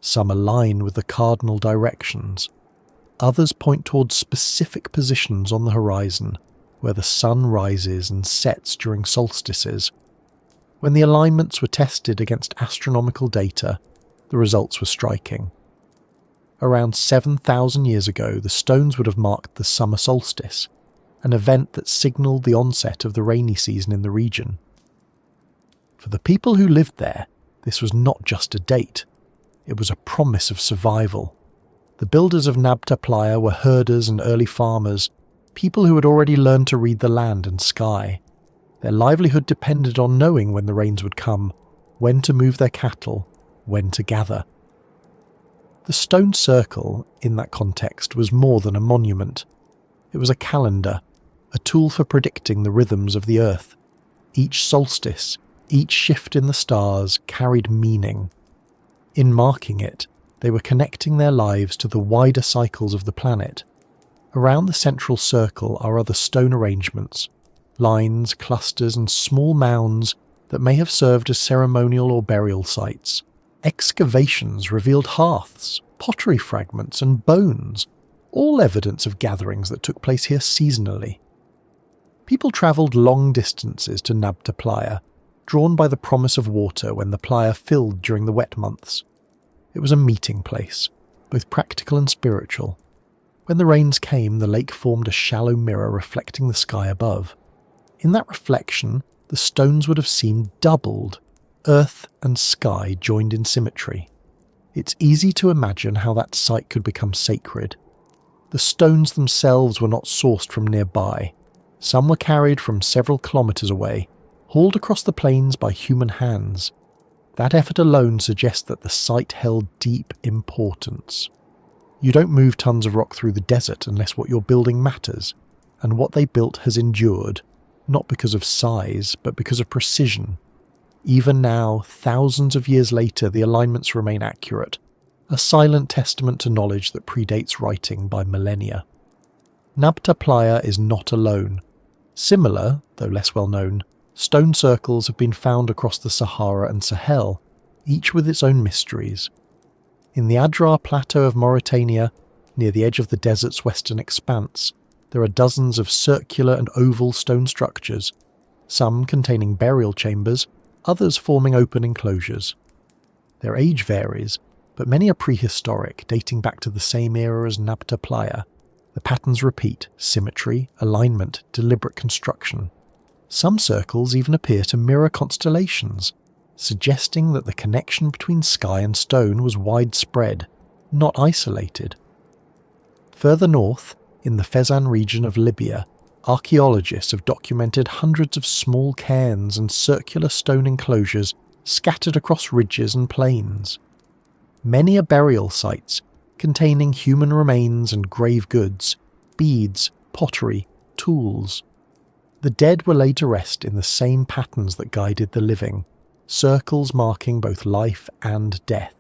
Speaker 1: Some align with the cardinal directions. Others point towards specific positions on the horizon, where the sun rises and sets during solstices. When the alignments were tested against astronomical data, the results were striking. Around 7,000 years ago, the stones would have marked the summer solstice, an event that signalled the onset of the rainy season in the region. For the people who lived there, this was not just a date, it was a promise of survival. The builders of Nabta Plier were herders and early farmers, people who had already learned to read the land and sky. Their livelihood depended on knowing when the rains would come, when to move their cattle, when to gather. The stone circle, in that context, was more than a monument. It was a calendar, a tool for predicting the rhythms of the earth. Each solstice, each shift in the stars carried meaning. In marking it, they were connecting their lives to the wider cycles of the planet. Around the central circle are other stone arrangements, lines, clusters, and small mounds that may have served as ceremonial or burial sites. Excavations revealed hearths, pottery fragments, and bones, all evidence of gatherings that took place here seasonally. People travelled long distances to Nabta Plier, drawn by the promise of water when the Plier filled during the wet months. It was a meeting place, both practical and spiritual. When the rains came, the lake formed a shallow mirror reflecting the sky above. In that reflection, the stones would have seemed doubled, earth and sky joined in symmetry. It's easy to imagine how that site could become sacred. The stones themselves were not sourced from nearby. Some were carried from several kilometres away, hauled across the plains by human hands. That effort alone suggests that the site held deep importance. You don't move tons of rock through the desert unless what you're building matters, and what they built has endured, not because of size, but because of precision. Even now, thousands of years later, the alignments remain accurate, a silent testament to knowledge that predates writing by millennia. Nabta Plier is not alone. Similar, though less well known, stone circles have been found across the Sahara and Sahel, each with its own mysteries. In the Adrar Plateau of Mauritania, near the edge of the desert's western expanse, there are dozens of circular and oval stone structures, some containing burial chambers, others forming open enclosures. Their age varies, but many are prehistoric, dating back to the same era as Nabta Plier. The patterns repeat: symmetry, alignment, deliberate construction. Some circles even appear to mirror constellations, suggesting that the connection between sky and stone was widespread, not isolated. Further north, in the Fezzan region of Libya, archaeologists have documented hundreds of small cairns and circular stone enclosures scattered across ridges and plains. Many are burial sites, containing human remains and grave goods, beads, pottery, tools. The dead were laid to rest in the same patterns that guided the living, circles marking both life and death.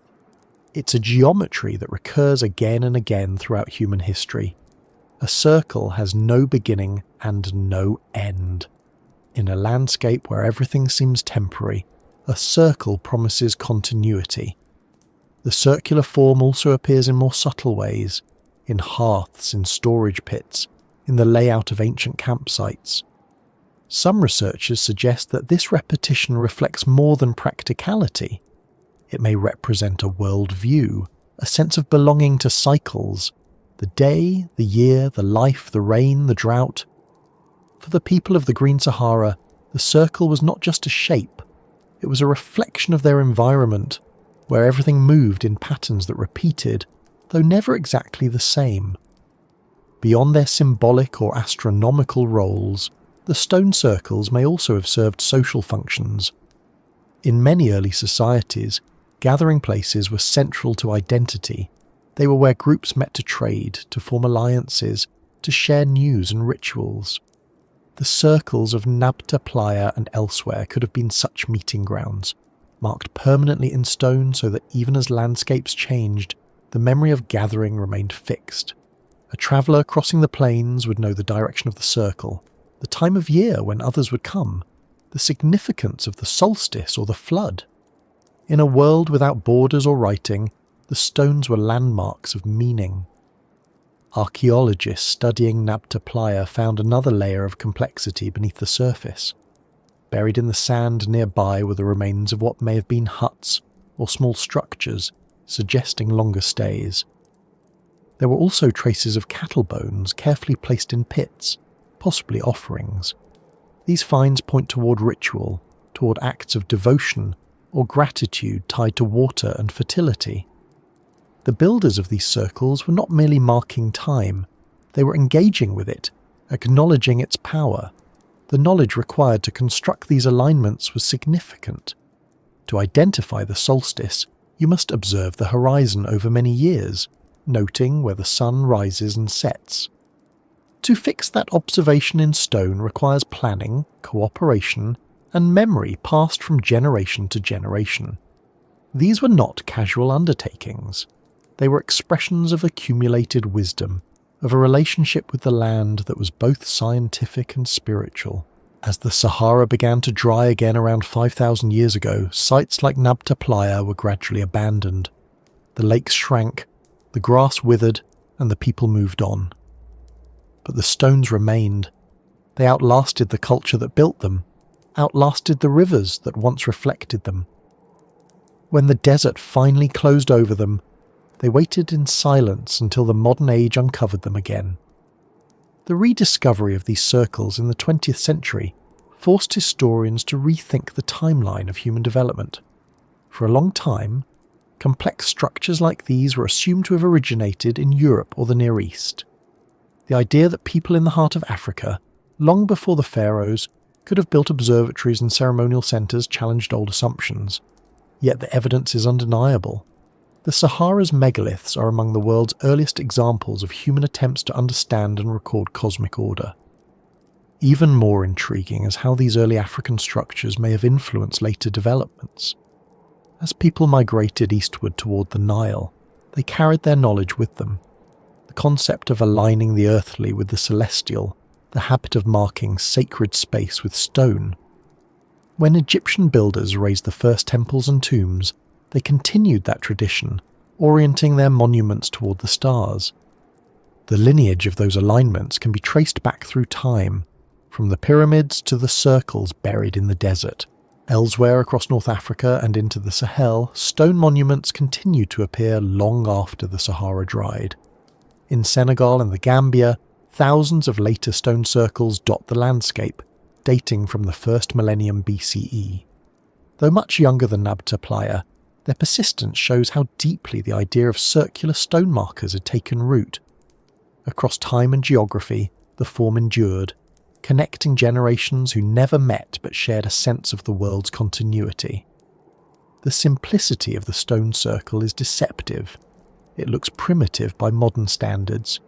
Speaker 1: It's a geometry that recurs again and again throughout human history. A circle has no beginning and no end. In a landscape where everything seems temporary, a circle promises continuity. The circular form also appears in more subtle ways, in hearths, in storage pits, in the layout of ancient campsites. Some researchers suggest that this repetition reflects more than practicality. It may represent a worldview, a sense of belonging to cycles, the day, the year, the life, the rain, the drought. For the people of the Green Sahara, the circle was not just a shape, it was a reflection of their environment, where everything moved in patterns that repeated, though never exactly the same. Beyond their symbolic or astronomical roles, the stone circles may also have served social functions. In many early societies, gathering places were central to identity. They were where groups met to trade, to form alliances, to share news and rituals. The circles of Nabta Plier and elsewhere could have been such meeting grounds, marked permanently in stone so that even as landscapes changed, the memory of gathering remained fixed. A traveller crossing the plains would know the direction of the circle, the time of year when others would come, the significance of the solstice or the flood. In a world without borders or writing, the stones were landmarks of meaning. Archaeologists studying Nabta Plier found another layer of complexity beneath the surface. Buried in the sand nearby were the remains of what may have been huts or small structures, suggesting longer stays. There were also traces of cattle bones carefully placed in pits, possibly offerings. These finds point toward ritual, toward acts of devotion or gratitude tied to water and fertility. The builders of these circles were not merely marking time, they were engaging with it, acknowledging its power. The knowledge required to construct these alignments was significant. To identify the solstice, you must observe the horizon over many years, noting where the sun rises and sets. To fix that observation in stone requires planning, cooperation, and memory passed from generation to generation. These were not casual undertakings. They were expressions of accumulated wisdom, of a relationship with the land that was both scientific and spiritual. As the Sahara began to dry again around 5,000 years ago, sites like Nabta Plier were gradually abandoned. The lakes shrank, the grass withered, and the people moved on. But the stones remained. They outlasted the culture that built them, outlasted the rivers that once reflected them. When the desert finally closed over them, they waited in silence until the modern age uncovered them again. The rediscovery of these circles in the 20th century forced historians to rethink the timeline of human development. For a long time, complex structures like these were assumed to have originated in Europe or the Near East. The idea that people in the heart of Africa, long before the pharaohs, could have built observatories and ceremonial centres challenged old assumptions. Yet the evidence is undeniable. The Sahara's megaliths are among the world's earliest examples of human attempts to understand and record cosmic order. Even more intriguing is how these early African structures may have influenced later developments. As people migrated eastward toward the Nile, they carried their knowledge with them. The concept of aligning the earthly with the celestial, the habit of marking sacred space with stone. When Egyptian builders raised the first temples and tombs, they continued that tradition, orienting their monuments toward the stars. The lineage of those alignments can be traced back through time, from the pyramids to the circles buried in the desert. Elsewhere across North Africa and into the Sahel, stone monuments continued to appear long after the Sahara dried. In Senegal and the Gambia, thousands of later stone circles dot the landscape, dating from the first millennium BCE. Though much younger than Nabta Plier, their persistence shows how deeply the idea of circular stone markers had taken root. Across time and geography, the form endured, connecting generations who never met but shared a sense of the world's continuity. The simplicity of the stone circle is deceptive. It looks primitive by modern standards,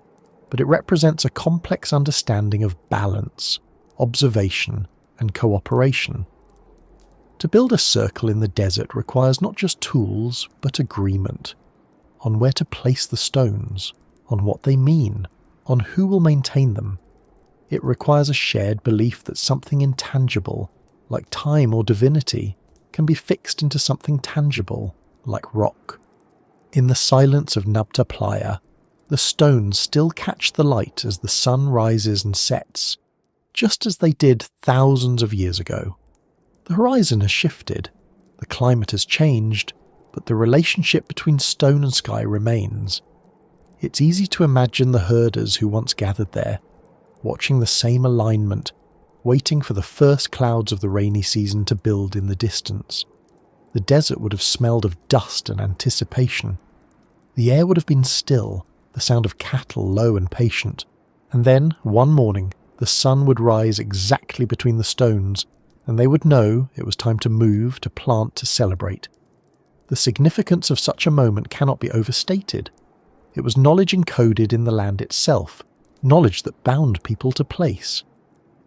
Speaker 1: but it represents a complex understanding of balance, observation, and cooperation. To build a circle in the desert requires not just tools, but agreement on where to place the stones, on what they mean, on who will maintain them. It requires a shared belief that something intangible, like time or divinity, can be fixed into something tangible, like rock. In the silence of Nabta Plier, The stones still catch the light as the sun rises and sets, just as they did thousands of years ago. The horizon has shifted, the climate has changed, but the relationship between stone and sky remains. It's easy to imagine the herders who once gathered there, watching the same alignment, waiting for the first clouds of the rainy season to build in the distance. The desert would have smelled of dust and anticipation. The air would have been still, the sound of cattle low and patient, and then, one morning, the sun would rise exactly between the stones, and they would know it was time to move, to plant, to celebrate. The significance of such a moment cannot be overstated. It was knowledge encoded in the land itself, knowledge that bound people to place.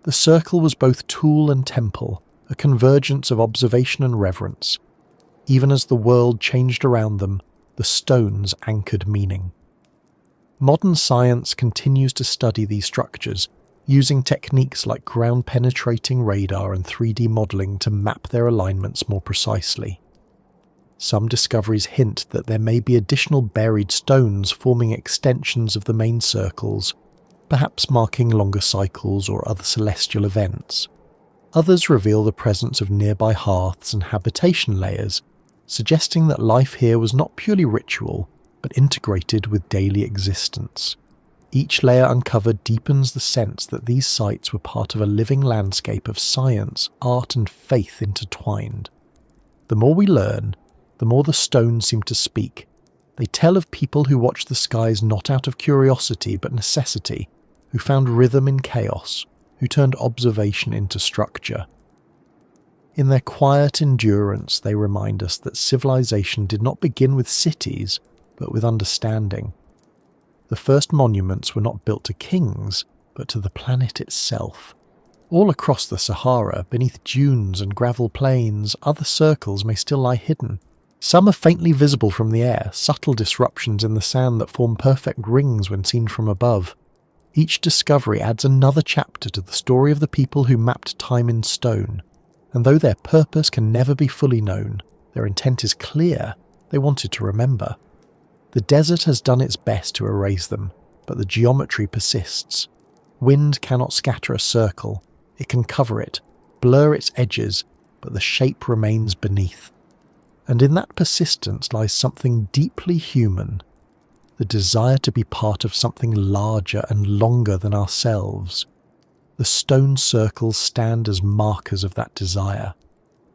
Speaker 1: The circle was both tool and temple, a convergence of observation and reverence. Even as the world changed around them, the stones anchored meaning. Modern science continues to study these structures, using techniques like ground-penetrating radar and 3D modelling to map their alignments more precisely. Some discoveries hint that there may be additional buried stones forming extensions of the main circles, perhaps marking longer cycles or other celestial events. Others reveal the presence of nearby hearths and habitation layers, suggesting that life here was not purely ritual, but integrated with daily existence. Each layer uncovered deepens the sense that these sites were part of a living landscape of science, art and faith intertwined. The more we learn, the more the stones seem to speak. They tell of people who watched the skies not out of curiosity but necessity, who found rhythm in chaos, who turned observation into structure. In their quiet endurance, they remind us that civilization did not begin with cities, but with understanding. The first monuments were not built to kings, but to the planet itself. All across the Sahara, beneath dunes and gravel plains, other circles may still lie hidden. Some are faintly visible from the air, subtle disruptions in the sand that form perfect rings when seen from above. Each discovery adds another chapter to the story of the people who mapped time in stone. And though their purpose can never be fully known, their intent is clear. They wanted to remember. The desert has done its best to erase them, but the geometry persists. Wind cannot scatter a circle. It can cover it, blur its edges, but the shape remains beneath. And in that persistence lies something deeply human, the desire to be part of something larger and longer than ourselves. The stone circles stand as markers of that desire.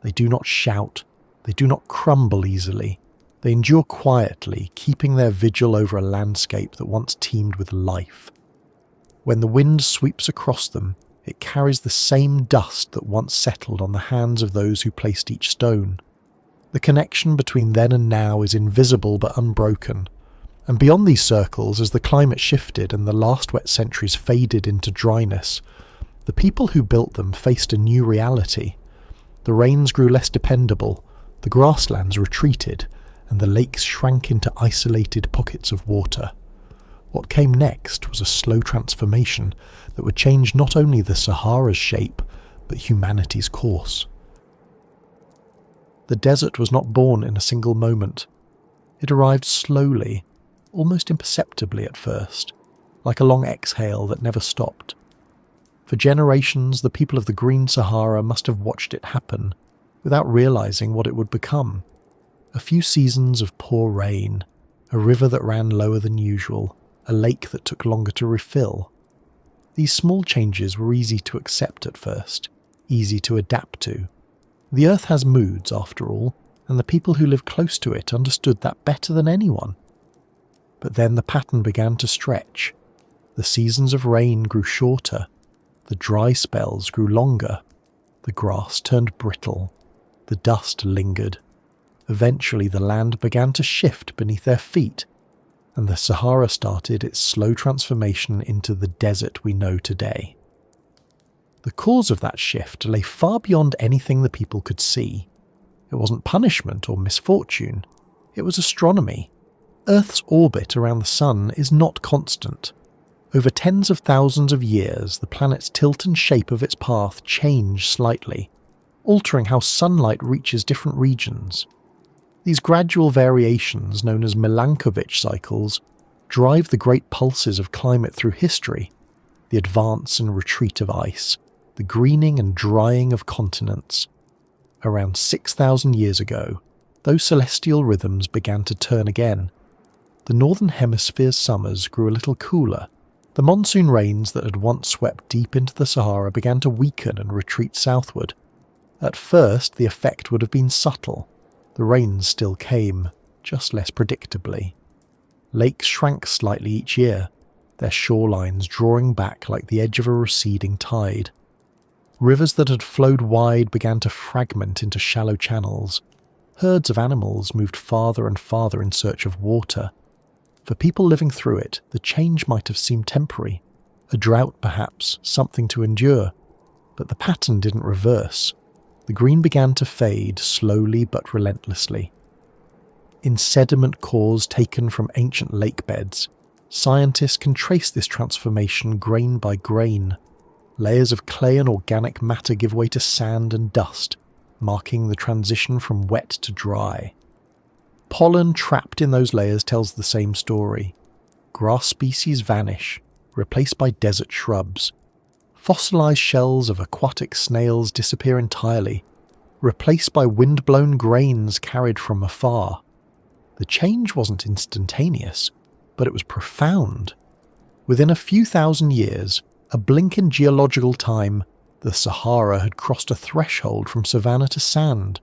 Speaker 1: They do not shout, they do not crumble easily. They endure quietly, keeping their vigil over a landscape that once teemed with life. When the wind sweeps across them, it carries the same dust that once settled on the hands of those who placed each stone. The connection between then and now is invisible but unbroken. And beyond these circles, as the climate shifted and the last wet centuries faded into dryness, the people who built them faced a new reality. The rains grew less dependable, the grasslands retreated, and the lakes shrank into isolated pockets of water. What came next was a slow transformation that would change not only the Sahara's shape, but humanity's course. The desert was not born in a single moment. It arrived slowly, almost imperceptibly at first, like a long exhale that never stopped. For generations, the people of the Green Sahara must have watched it happen, without realizing what it would become. A few seasons of poor rain, a river that ran lower than usual, a lake that took longer to refill. These small changes were easy to accept at first, easy to adapt to. The earth has moods, after all, and the people who lived close to it understood that better than anyone. But then the pattern began to stretch. The seasons of rain grew shorter. The dry spells grew longer. The grass turned brittle. The dust lingered. Eventually the land began to shift beneath their feet, and the Sahara started its slow transformation into the desert we know today. The cause of that shift lay far beyond anything the people could see. It wasn't punishment or misfortune. It was astronomy. Earth's orbit around the sun is not constant. Over tens of thousands of years, the planet's tilt and shape of its path change slightly, altering how sunlight reaches different regions. These gradual variations, known as Milankovitch cycles, drive the great pulses of climate through history, the advance and retreat of ice, the greening and drying of continents. Around 6,000 years ago, those celestial rhythms began to turn again. The northern hemisphere's summers grew a little cooler. The monsoon rains that had once swept deep into the Sahara began to weaken and retreat southward. At first, the effect would have been subtle. The rains still came, just less predictably. Lakes shrank slightly each year, their shorelines drawing back like the edge of a receding tide. Rivers that had flowed wide began to fragment into shallow channels. Herds of animals moved farther and farther in search of water. For people living through it, the change might have seemed temporary. A drought, perhaps, something to endure. But the pattern didn't reverse. The green began to fade, slowly but relentlessly. In sediment cores taken from ancient lake beds, scientists can trace this transformation grain by grain. Layers of clay and organic matter give way to sand and dust, marking the transition from wet to dry. Pollen trapped in those layers tells the same story. Grass species vanish, replaced by desert shrubs. Fossilized shells of aquatic snails disappear entirely, replaced by wind-blown grains carried from afar. The change wasn't instantaneous, but it was profound. Within a few thousand years, a blink in geological time, the Sahara had crossed a threshold from savanna to sand.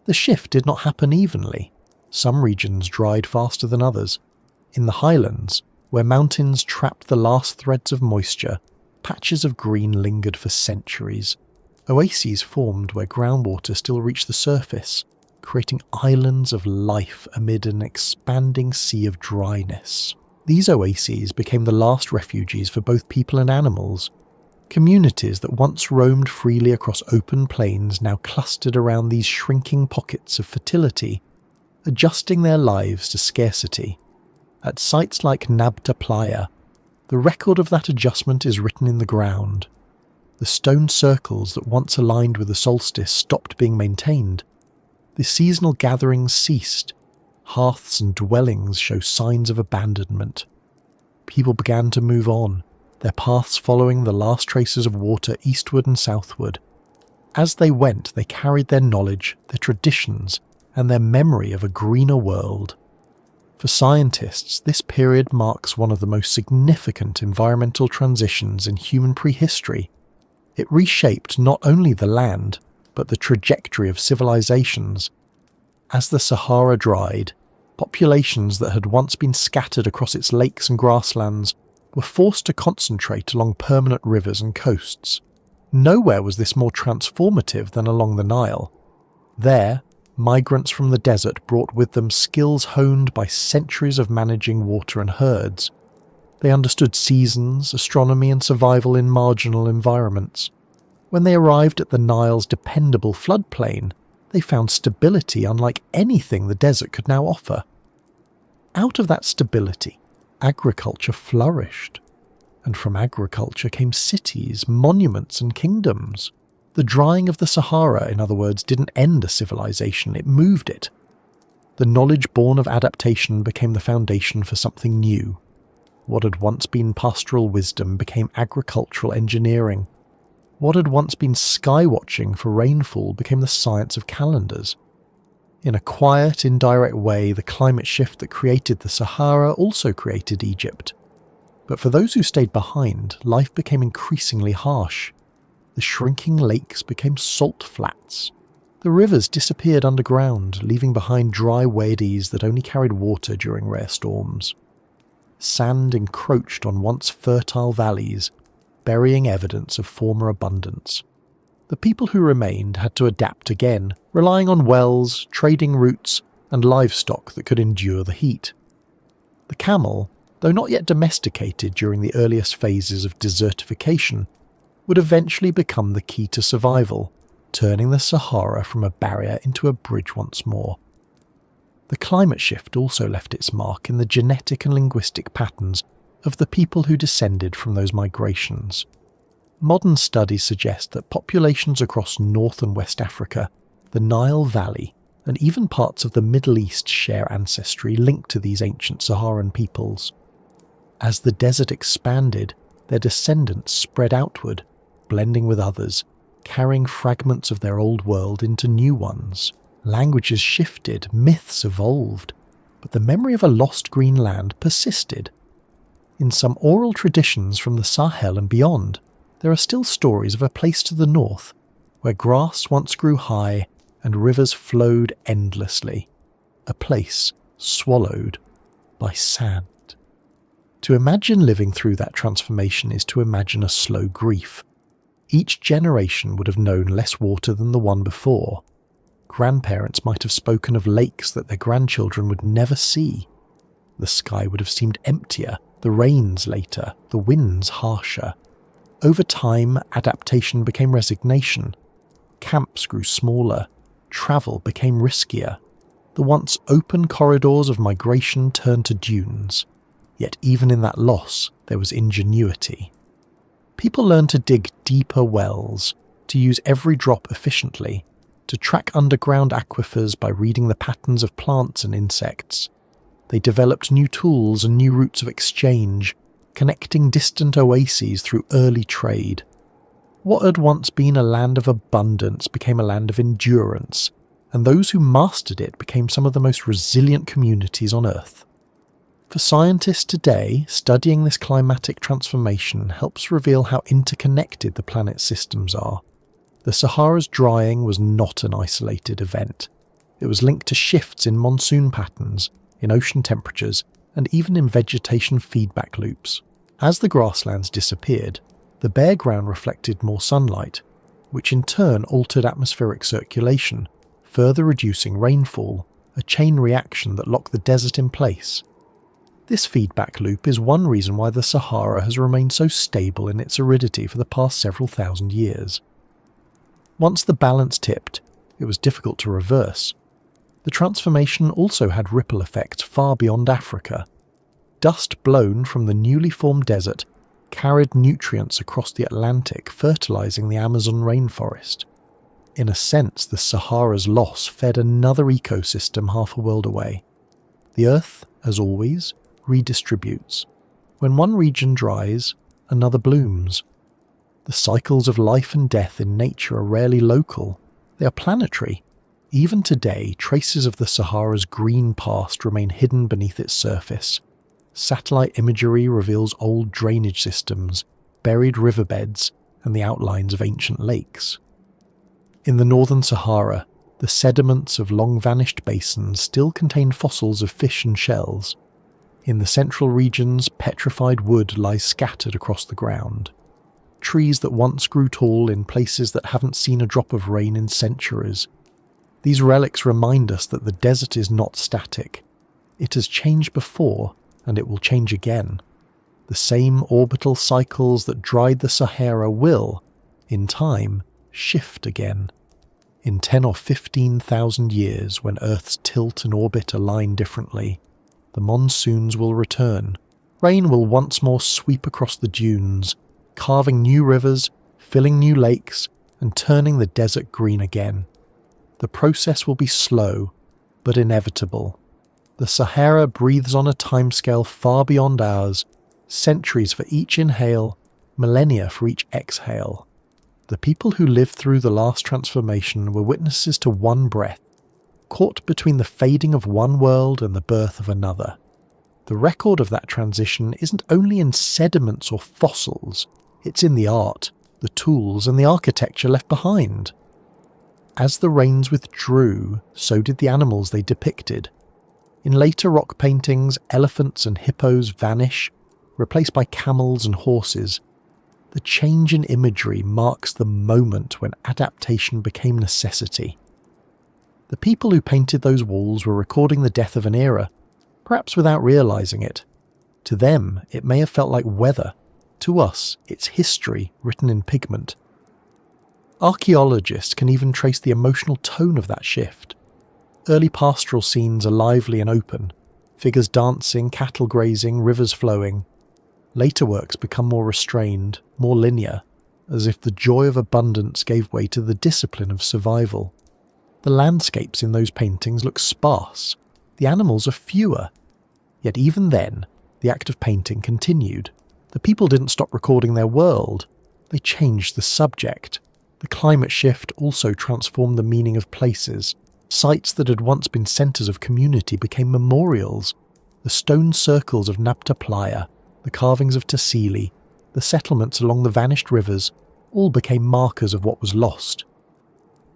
Speaker 1: The shift did not happen evenly. Some regions dried faster than others. In the highlands, where mountains trapped the last threads of moisture, patches of green lingered for centuries. Oases formed where groundwater still reached the surface, creating islands of life amid an expanding sea of dryness. These oases became the last refuges for both people and animals. Communities that once roamed freely across open plains now clustered around these shrinking pockets of fertility, adjusting their lives to scarcity. At sites like Nabta Plier, the record of that adjustment is written in the ground. The stone circles that once aligned with the solstice stopped being maintained. The seasonal gatherings ceased. Hearths and dwellings show signs of abandonment. People began to move on, their paths following the last traces of water eastward and southward. As they went, they carried their knowledge, their traditions, and their memory of a greener world. For scientists, this period marks one of the most significant environmental transitions in human prehistory. It reshaped not only the land, but the trajectory of civilizations. As the Sahara dried, populations that had once been scattered across its lakes and grasslands were forced to concentrate along permanent rivers and coasts. Nowhere was this more transformative than along the Nile. There, migrants from the desert brought with them skills honed by centuries of managing water and herds. They understood seasons, astronomy, and survival in marginal environments. When they arrived at the Nile's dependable floodplain, they found stability unlike anything the desert could now offer. Out of that stability, agriculture flourished. And from agriculture came cities, monuments, and kingdoms. The drying of the Sahara, in other words, didn't end a civilization, it moved it. The knowledge born of adaptation became the foundation for something new. What had once been pastoral wisdom became agricultural engineering. What had once been sky-watching for rainfall became the science of calendars. In a quiet, indirect way, the climate shift that created the Sahara also created Egypt. But for those who stayed behind, life became increasingly harsh. The shrinking lakes became salt flats. The rivers disappeared underground, leaving behind dry wadis that only carried water during rare storms. Sand encroached on once fertile valleys, burying evidence of former abundance. The people who remained had to adapt again, relying on wells, trading routes, and livestock that could endure the heat. The camel, though not yet domesticated during the earliest phases of desertification, would eventually become the key to survival, turning the Sahara from a barrier into a bridge once more. The climate shift also left its mark in the genetic and linguistic patterns of the people who descended from those migrations. Modern studies suggest that populations across North and West Africa, the Nile Valley, and even parts of the Middle East share ancestry linked to these ancient Saharan peoples. As the desert expanded, their descendants spread outward, blending with others, carrying fragments of their old world into new ones. Languages shifted, myths evolved, but the memory of a lost green land persisted. In some oral traditions from the Sahel and beyond, there are still stories of a place to the north, where grass once grew high and rivers flowed endlessly, a place swallowed by sand. To imagine living through that transformation is to imagine a slow grief. Each generation would have known less water than the one before. Grandparents might have spoken of lakes that their grandchildren would never see. The sky would have seemed emptier, the rains later, the winds harsher. Over time, adaptation became resignation. Camps grew smaller, travel became riskier. The once open corridors of migration turned to dunes. Yet even in that loss, there was ingenuity. People learned to dig deeper wells, to use every drop efficiently, to track underground aquifers by reading the patterns of plants and insects. They developed new tools and new routes of exchange, connecting distant oases through early trade. What had once been a land of abundance became a land of endurance, and those who mastered it became some of the most resilient communities on Earth. For scientists today, studying this climatic transformation helps reveal how interconnected the planet's systems are. The Sahara's drying was not an isolated event. It was linked to shifts in monsoon patterns, in ocean temperatures, and even in vegetation feedback loops. As the grasslands disappeared, the bare ground reflected more sunlight, which in turn altered atmospheric circulation, further reducing rainfall, a chain reaction that locked the desert in place. This feedback loop is one reason why the Sahara has remained so stable in its aridity for the past several thousand years. Once the balance tipped, it was difficult to reverse. The transformation also had ripple effects far beyond Africa. Dust blown from the newly formed desert carried nutrients across the Atlantic, fertilizing the Amazon rainforest. In a sense, the Sahara's loss fed another ecosystem half a world away. The Earth, as always, redistributes. When one region dries, another blooms. The cycles of life and death in nature are rarely local. They are planetary. Even today, traces of the Sahara's green past remain hidden beneath its surface. Satellite imagery reveals old drainage systems, buried riverbeds, and the outlines of ancient lakes. In the northern Sahara, the sediments of long-vanished basins still contain fossils of fish and shells. In the central regions, petrified wood lies scattered across the ground. Trees that once grew tall in places that haven't seen a drop of rain in centuries. These relics remind us that the desert is not static. It has changed before, and it will change again. The same orbital cycles that dried the Sahara will, in time, shift again. In 10 or 15,000 years, when Earth's tilt and orbit align differently, the monsoons will return. Rain will once more sweep across the dunes, carving new rivers, filling new lakes, and turning the desert green again. The process will be slow, but inevitable. The Sahara breathes on a timescale far beyond ours, centuries for each inhale, millennia for each exhale. The people who lived through the last transformation were witnesses to one breath, caught between the fading of one world and the birth of another. The record of that transition isn't only in sediments or fossils, it's in the art, the tools, and the architecture left behind. As the rains withdrew, so did the animals they depicted. In later rock paintings, elephants and hippos vanish, replaced by camels and horses. The change in imagery marks the moment when adaptation became necessity. The people who painted those walls were recording the death of an era, perhaps without realizing it. To them, it may have felt like weather. To us, it's history written in pigment. Archaeologists can even trace the emotional tone of that shift. Early pastoral scenes are lively and open, figures dancing, cattle grazing, rivers flowing. Later works become more restrained, more linear, as if the joy of abundance gave way to the discipline of survival. The landscapes in those paintings look sparse, the animals are fewer. Yet even then, the act of painting continued. The people didn't stop recording their world, they changed the subject. The climate shift also transformed the meaning of places. Sites that had once been centres of community became memorials. The stone circles of Nabta Plier, the carvings of Tassili, the settlements along the vanished rivers, all became markers of what was lost.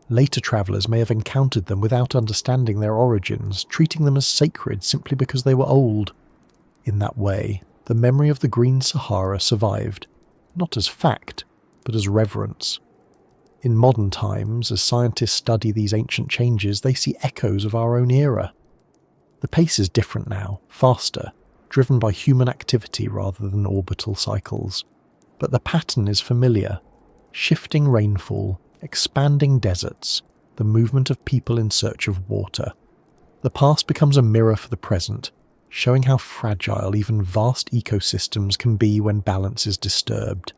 Speaker 1: Later travellers may have encountered them without understanding their origins, treating them as sacred simply because they were old. In that way, the memory of the Green Sahara survived, not as fact, but as reverence. In modern times, as scientists study these ancient changes, they see echoes of our own era. The pace is different now, faster, driven by human activity rather than orbital cycles. But the pattern is familiar: shifting rainfall, expanding deserts, the movement of people in search of water. The past becomes a mirror for the present, showing how fragile even vast ecosystems can be when balance is disturbed.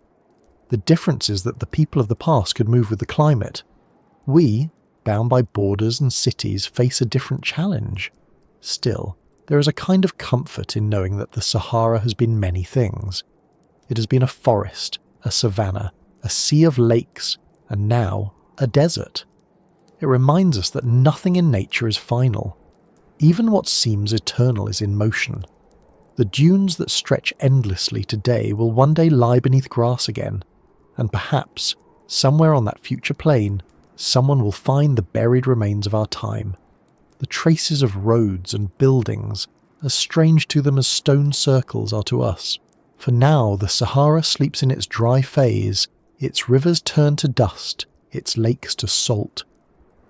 Speaker 1: The difference is that the people of the past could move with the climate. We, bound by borders and cities, face a different challenge. Still, there is a kind of comfort in knowing that the Sahara has been many things. It has been a forest, a savanna, a sea of lakes, and now a desert. It reminds us that nothing in nature is final. Even what seems eternal is in motion. The dunes that stretch endlessly today will one day lie beneath grass again, and perhaps, somewhere on that future plane, someone will find the buried remains of our time. The traces of roads and buildings, as strange to them as stone circles are to us. For now the Sahara sleeps in its dry phase, its rivers turn to dust, its lakes to salt.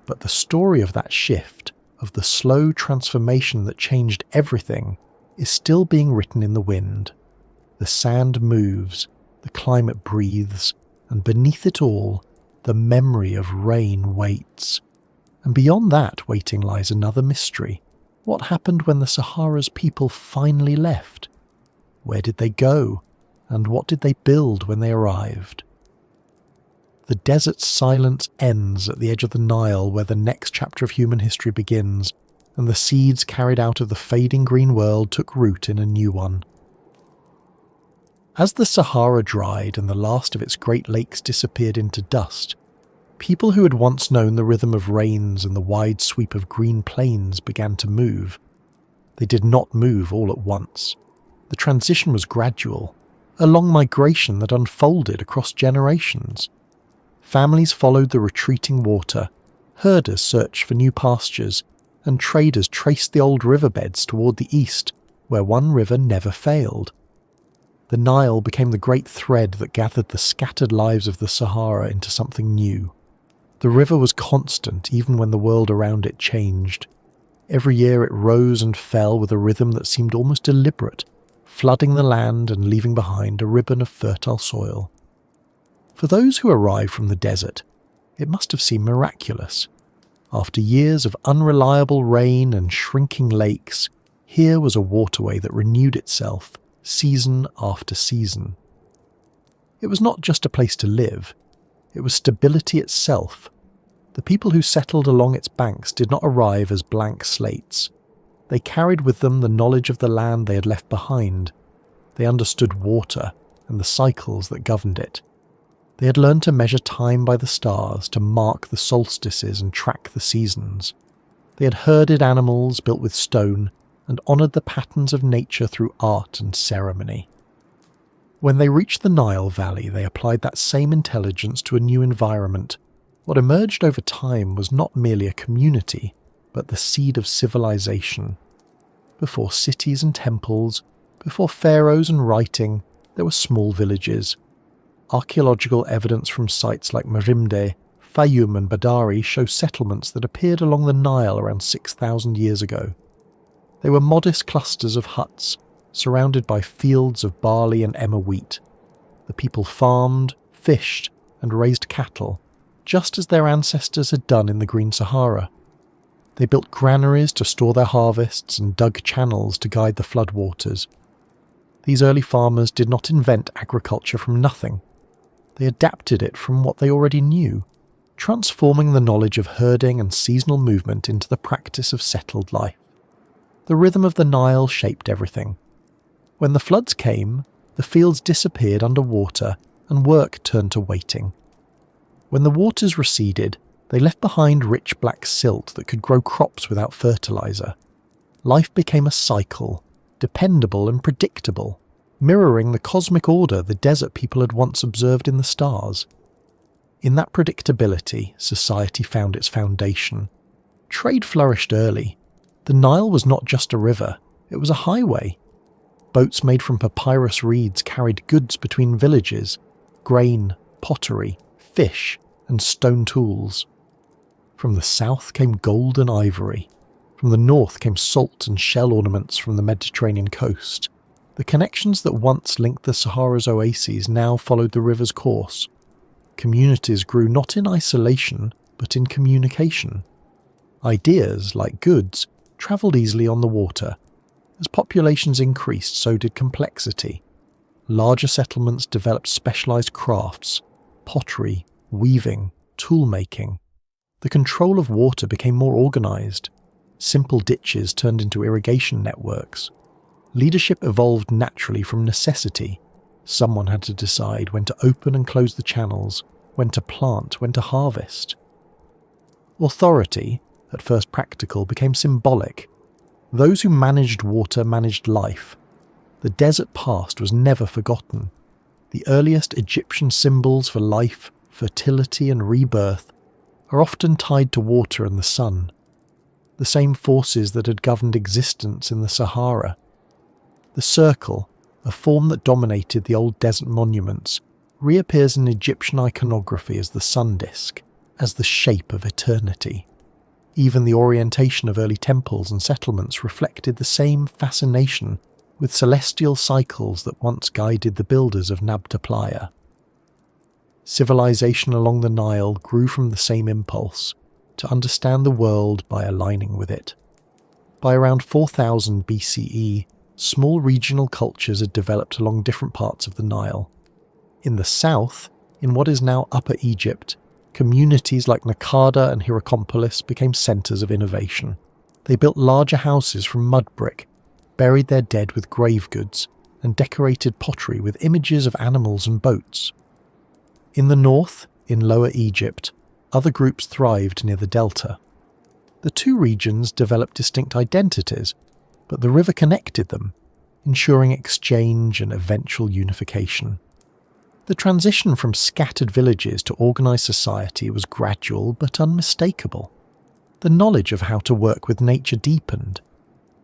Speaker 1: But the story of that shift, of the slow transformation that changed everything, is still being written in the wind. The sand moves, the climate breathes, and beneath it all, the memory of rain waits. And beyond that waiting lies another mystery. What happened when the Sahara's people finally left? Where did they go? And what did they build when they arrived? The desert's silence ends at the edge of the Nile, where the next chapter of human history begins, and the seeds carried out of the fading green world took root in a new one. As the Sahara dried and the last of its great lakes disappeared into dust, people who had once known the rhythm of rains and the wide sweep of green plains began to move. They did not move all at once. The transition was gradual, a long migration that unfolded across generations. Families followed the retreating water, herders searched for new pastures, and traders traced the old riverbeds toward the east, where one river never failed. The Nile became the great thread that gathered the scattered lives of the Sahara into something new. The river was constant even when the world around it changed. Every year it rose and fell with a rhythm that seemed almost deliberate, flooding the land and leaving behind a ribbon of fertile soil. For those who arrived from the desert, it must have seemed miraculous. After years of unreliable rain and shrinking lakes, here was a waterway that renewed itself, season after season. It was not just a place to live, it was stability itself. The people who settled along its banks did not arrive as blank slates. They carried with them the knowledge of the land they had left behind. They understood water and the cycles that governed it. They had learned to measure time by the stars, to mark the solstices and track the seasons. They had herded animals built with stone and honoured the patterns of nature through art and ceremony. When they reached the Nile Valley, they applied that same intelligence to a new environment. What emerged over time was not merely a community, but the seed of civilization. Before cities and temples, before pharaohs and writing, there were small villages. Archaeological evidence from sites like Merimde, Fayum and Badari show settlements that appeared along the Nile around 6,000 years ago. They were modest clusters of huts, surrounded by fields of barley and emmer wheat. The people farmed, fished, and raised cattle, just as their ancestors had done in the Green Sahara. They built granaries to store their harvests and dug channels to guide the floodwaters. These early farmers did not invent agriculture from nothing. They adapted it from what they already knew, transforming the knowledge of herding and seasonal movement into the practice of settled life. The rhythm of the Nile shaped everything. When the floods came, the fields disappeared under water and work turned to waiting. When the waters receded, they left behind rich black silt that could grow crops without fertilizer. Life became a cycle, dependable and predictable, mirroring the cosmic order the desert people had once observed in the stars. In that predictability, society found its foundation. Trade flourished early. The Nile was not just a river, it was a highway. Boats made from papyrus reeds carried goods between villages, grain, pottery, fish, and stone tools. From the south came gold and ivory. From the north came salt and shell ornaments from the Mediterranean coast. The connections that once linked the Sahara's oases now followed the river's course. Communities grew not in isolation, but in communication. Ideas, like goods, travelled easily on the water. As populations increased, so did complexity. Larger settlements developed specialised crafts, pottery, weaving, tool-making. The control of water became more organised. Simple ditches turned into irrigation networks. Leadership evolved naturally from necessity. Someone had to decide when to open and close the channels, when to plant, when to harvest. Authority, at first practical, became symbolic. Those who managed water managed life. The desert past was never forgotten. The earliest Egyptian symbols for life, fertility and rebirth are often tied to water and the sun, the same forces that had governed existence in the Sahara. The circle, a form that dominated the old desert monuments, reappears in Egyptian iconography as the sun disk, as the shape of eternity. Even the orientation of early temples and settlements reflected the same fascination with celestial cycles that once guided the builders of Nabta Plier. Civilization along the Nile grew from the same impulse, to understand the world by aligning with it. By around 4000 BCE, small regional cultures had developed along different parts of the Nile. In the south, in what is now Upper Egypt, communities like Nakada and Hierakonpolis became centres of innovation. They built larger houses from mud brick, buried their dead with grave goods, and decorated pottery with images of animals and boats. In the north, in Lower Egypt, other groups thrived near the delta. The two regions developed distinct identities, but the river connected them, ensuring exchange and eventual unification. The transition from scattered villages to organised society was gradual but unmistakable. The knowledge of how to work with nature deepened.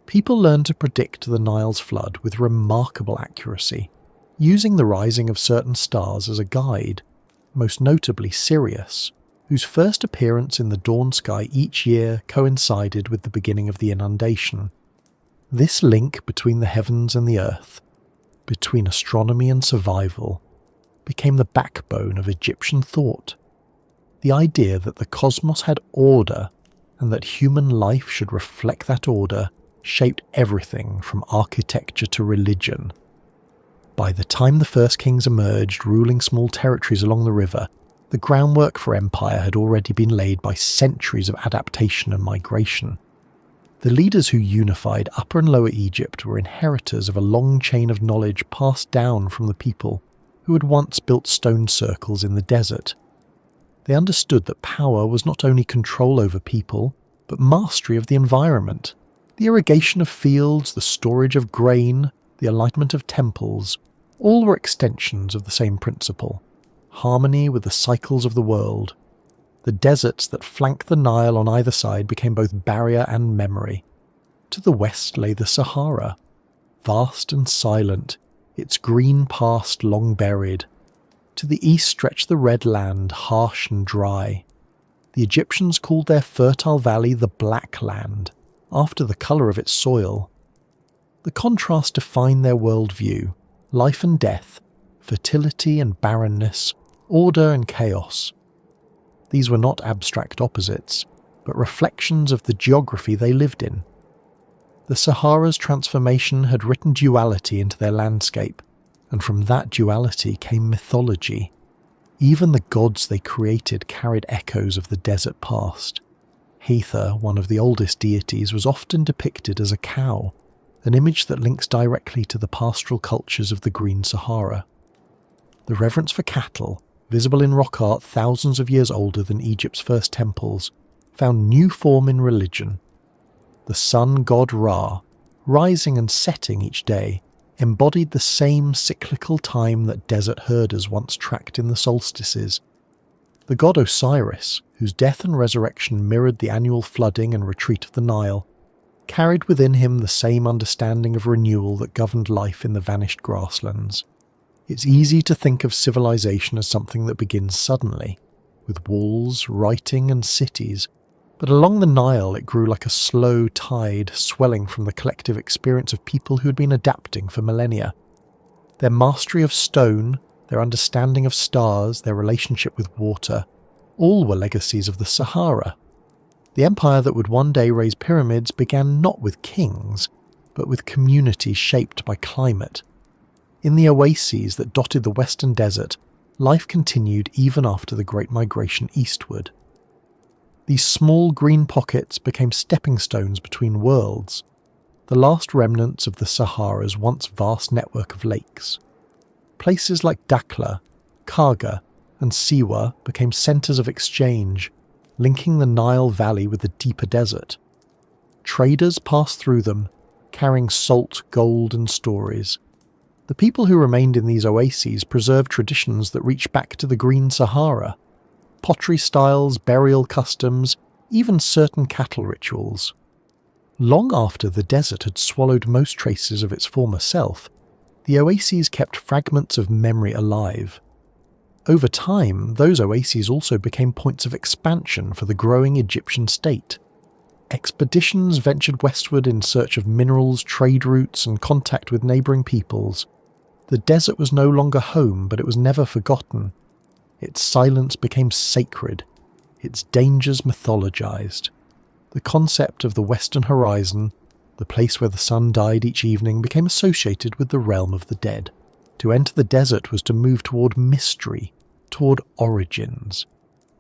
Speaker 1: People learned to predict the Nile's flood with remarkable accuracy, using the rising of certain stars as a guide, most notably Sirius, whose first appearance in the dawn sky each year coincided with the beginning of the inundation. This link between the heavens and the earth, between astronomy and survival, became the backbone of Egyptian thought. The idea that the cosmos had order and that human life should reflect that order shaped everything from architecture to religion. By the time the first kings emerged ruling small territories along the river, the groundwork for empire had already been laid by centuries of adaptation and migration. The leaders who unified Upper and Lower Egypt were inheritors of a long chain of knowledge passed down from the people who had once built stone circles in the desert. They understood that power was not only control over people, but mastery of the environment. The irrigation of fields, the storage of grain, the alignment of temples, all were extensions of the same principle: harmony with the cycles of the world. The deserts that flanked the Nile on either side became both barrier and memory. To the west lay the Sahara, vast and silent, its green past long buried. To the east stretched the Red Land, harsh and dry. The Egyptians called their fertile valley the Black Land, after the colour of its soil. The contrast defined their worldview: life and death, fertility and barrenness, order and chaos. These were not abstract opposites, but reflections of the geography they lived in. The Sahara's transformation had written duality into their landscape, and from that duality came mythology. Even the gods they created carried echoes of the desert past. Hathor, one of the oldest deities, was often depicted as a cow. an image that links directly to the pastoral cultures of the Green Sahara. The reverence for cattle, visible in rock art thousands of years older than Egypt's first temples, found new form in religion. The sun god Ra, rising and setting each day, embodied the same cyclical time that desert herders once tracked in the solstices. The god Osiris, whose death and resurrection mirrored the annual flooding and retreat of the Nile, carried within him the same understanding of renewal that governed life in the vanished grasslands. It's easy to think of civilization as something that begins suddenly, with walls, writing and cities, but along the Nile it grew like a slow tide swelling from the collective experience of people who had been adapting for millennia. Their mastery of stone, their understanding of stars, their relationship with water, all were legacies of the Sahara. The empire that would one day raise pyramids began not with kings, but with communities shaped by climate. In the oases that dotted the western desert, life continued even after the Great Migration eastward. These small green pockets became stepping stones between worlds, the last remnants of the Sahara's once vast network of lakes. Places like Dakhla, Karga, and Siwa became centres of exchange, linking the Nile Valley with the deeper desert. Traders passed through them, carrying salt, gold, and stories. The people who remained in these oases preserved traditions that reach back to the Green Sahara. Pottery styles, burial customs, even certain cattle rituals. Long after the desert had swallowed most traces of its former self, the oases kept fragments of memory alive. Over time, those oases also became points of expansion for the growing Egyptian state. Expeditions ventured westward in search of minerals, trade routes, and contact with neighbouring peoples. The desert was no longer home, but it was never forgotten. Its silence became sacred, its dangers mythologized. The concept of the western horizon, the place where the sun died each evening, became associated with the realm of the dead. To enter the desert was to move toward mystery, toward origins.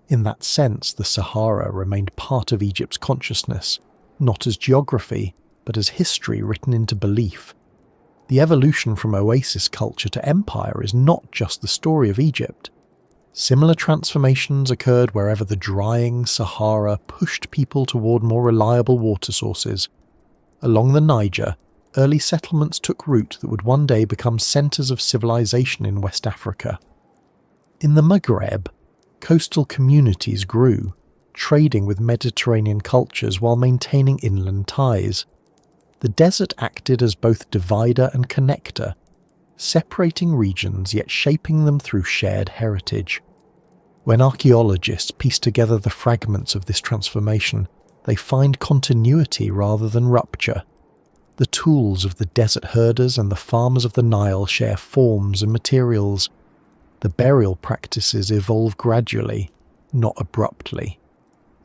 Speaker 1: In that sense, the Sahara remained part of Egypt's consciousness, not as geography, but as history written into belief. The evolution from oasis culture to empire is not just the story of Egypt. Similar transformations occurred wherever the drying Sahara pushed people toward more reliable water sources. Along the Niger, early settlements took root that would one day become centres of civilization in West Africa. In the Maghreb, coastal communities grew, trading with Mediterranean cultures while maintaining inland ties. The desert acted as both divider and connector, separating regions yet shaping them through shared heritage. When archaeologists piece together the fragments of this transformation, they find continuity rather than rupture. The tools of the desert herders and the farmers of the Nile share forms and materials. The burial practices evolve gradually, not abruptly.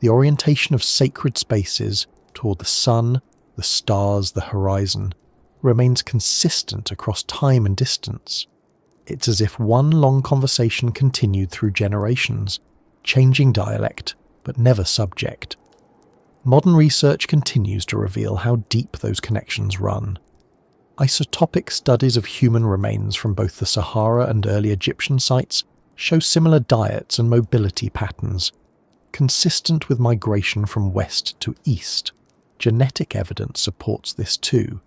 Speaker 1: The orientation of sacred spaces toward the sun, the stars, the horizon remains consistent across time and distance. It's as if one long conversation continued through generations, changing dialect but never subject. Modern research continues to reveal how deep those connections run. Isotopic studies of human remains from both the Sahara and early Egyptian sites show similar diets and mobility patterns, consistent with migration from west to east. Genetic evidence supports this too,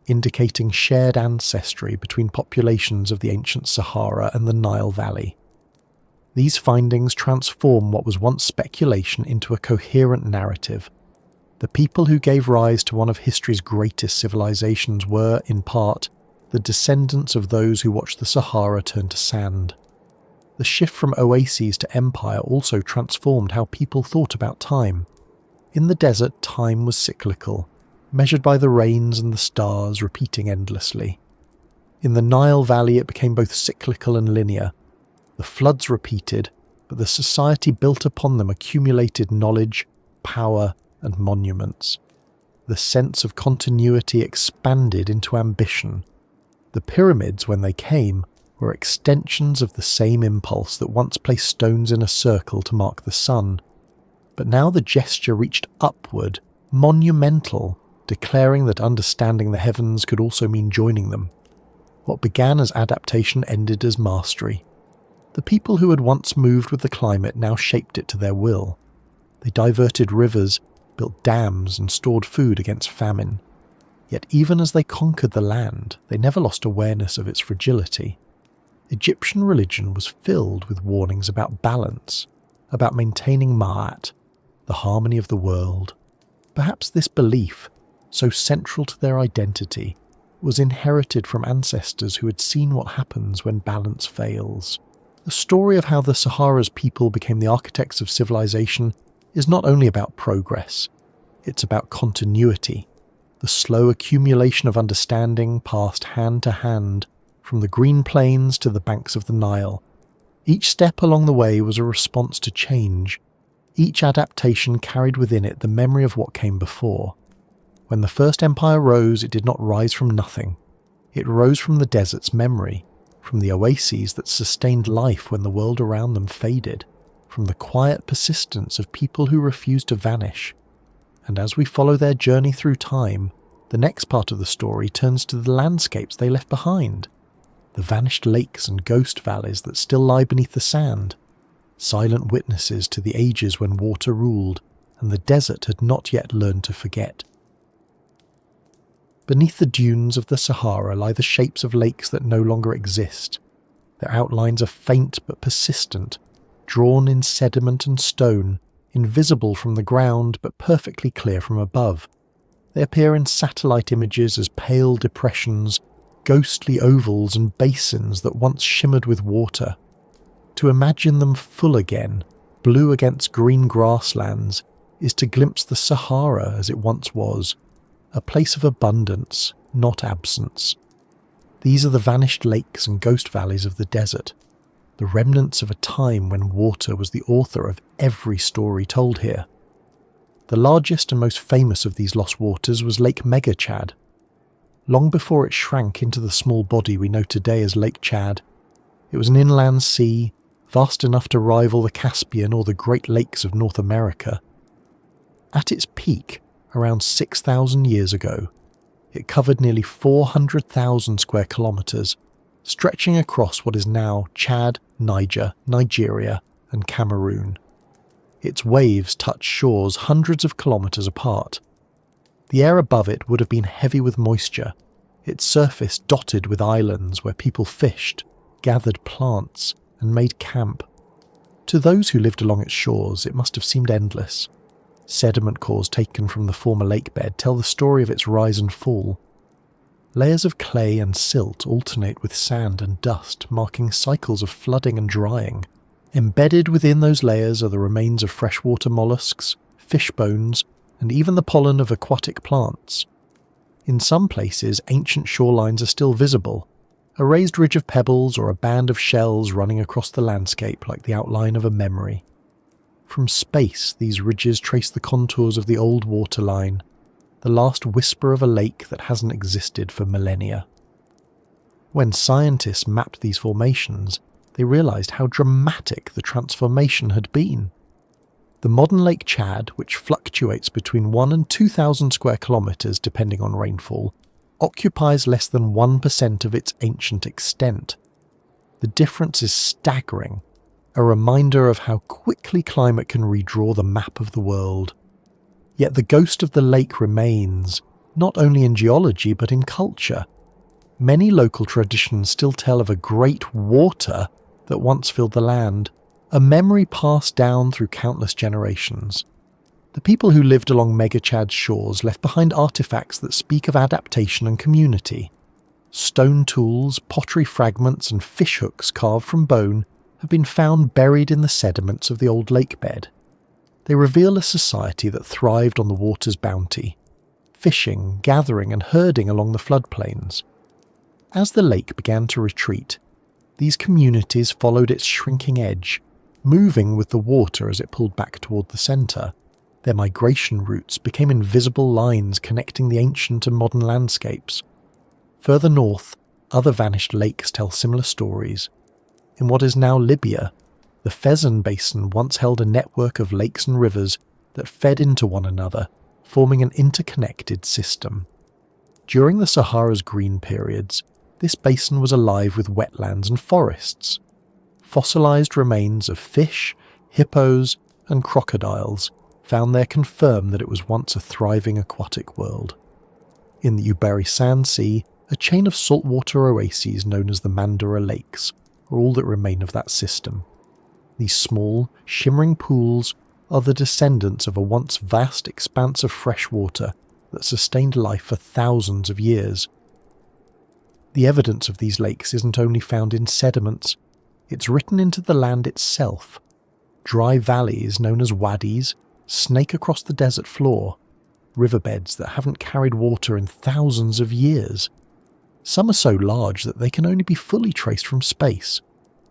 Speaker 1: indicating shared ancestry between populations of the ancient Sahara and the Nile Valley. These findings transform what was once speculation into a coherent narrative. The people who gave rise to one of history's greatest civilizations were, in part, the descendants of those who watched the Sahara turn to sand. The shift from oases to empire also transformed how people thought about time. In the desert, time was cyclical, measured by the rains and the stars repeating endlessly. In the Nile Valley it became both cyclical and linear. The floods repeated, but the society built upon them accumulated knowledge, power, and monuments. The sense of continuity expanded into ambition. The pyramids, when they came, were extensions of the same impulse that once placed stones in a circle to mark the sun. But now the gesture reached upward, monumental, declaring that understanding the heavens could also mean joining them. What began as adaptation ended as mastery. The people who had once moved with the climate now shaped it to their will. They diverted rivers, built dams, and stored food against famine. Yet even as they conquered the land, they never lost awareness of its fragility. Egyptian religion was filled with warnings about balance, about maintaining Ma'at, the harmony of the world. Perhaps this belief, so central to their identity, was inherited from ancestors who had seen what happens when balance fails. The story of how the Sahara's people became the architects of civilization is not only about progress, it's about continuity, the slow accumulation of understanding passed hand to hand from the green plains to the banks of the Nile. Each step along the way was a response to change. Each adaptation carried within it the memory of what came before. When the first empire rose, it did not rise from nothing. It rose from the desert's memory, from the oases that sustained life when the world around them faded, from the quiet persistence of people who refused to vanish. And as we follow their journey through time, the next part of the story turns to the landscapes they left behind, the vanished lakes and ghost valleys that still lie beneath the sand, silent witnesses to the ages when water ruled and the desert had not yet learned to forget. Beneath the dunes of the Sahara lie the shapes of lakes that no longer exist. Their outlines are faint but persistent, drawn in sediment and stone, invisible from the ground but perfectly clear from above. They appear in satellite images as pale depressions, ghostly ovals and basins that once shimmered with water. To imagine them full again, blue against green grasslands, is to glimpse the Sahara as it once was, a place of abundance, not absence. These are the vanished lakes and ghost valleys of the desert, the remnants of a time when water was the author of every story told here. The largest and most famous of these lost waters was Lake Megachad. Long before it shrank into the small body we know today as Lake Chad, it was an inland sea, vast enough to rival the Caspian or the Great Lakes of North America. At its peak, around 6,000 years ago, it covered nearly 400,000 square kilometres, stretching across what is now Chad, Niger, Nigeria, and Cameroon. Its waves touched shores hundreds of kilometres apart. The air above it would have been heavy with moisture, its surface dotted with islands where people fished, gathered plants, and made camp. To those who lived along its shores, it must have seemed endless. Sediment cores taken from the former lake bed tell the story of its rise and fall. Layers of clay and silt alternate with sand and dust, marking cycles of flooding and drying. Embedded within those layers are the remains of freshwater mollusks, fish bones, and even the pollen of aquatic plants. In some places, ancient shorelines are still visible, a raised ridge of pebbles or a band of shells running across the landscape like the outline of a memory. From space, these ridges trace the contours of the old waterline, the last whisper of a lake that hasn't existed for millennia. When scientists mapped these formations, they realised how dramatic the transformation had been. The modern Lake Chad, which fluctuates between 1 and 2,000 square kilometres depending on rainfall, occupies less than 1% of its ancient extent. The difference is staggering, a reminder of how quickly climate can redraw the map of the world. Yet the ghost of the lake remains, not only in geology but in culture. Many local traditions still tell of a great water that once filled the land, a memory passed down through countless generations. The people who lived along Megachad's shores left behind artifacts that speak of adaptation and community. Stone tools, pottery fragments and fishhooks carved from bone have been found buried in the sediments of the old lake bed. They reveal a society that thrived on the water's bounty, fishing, gathering and herding along the floodplains. As the lake began to retreat, these communities followed its shrinking edge, moving with the water as it pulled back toward the centre. Their migration routes became invisible lines connecting the ancient and modern landscapes. Further north, other vanished lakes tell similar stories. In what is now Libya, the Fezzan Basin once held a network of lakes and rivers that fed into one another, forming an interconnected system. During the Sahara's green periods, this basin was alive with wetlands and forests. Fossilized remains of fish, hippos, and crocodiles found there confirm that it was once a thriving aquatic world. In the Uberi Sand Sea, a chain of saltwater oases known as the Mandara Lakes are all that remain of that system. These small, shimmering pools are the descendants of a once vast expanse of fresh water that sustained life for thousands of years. The evidence of these lakes isn't only found in sediments, it's written into the land itself. Dry valleys known as wadis snake across the desert floor, riverbeds that haven't carried water in thousands of years. Some are so large that they can only be fully traced from space.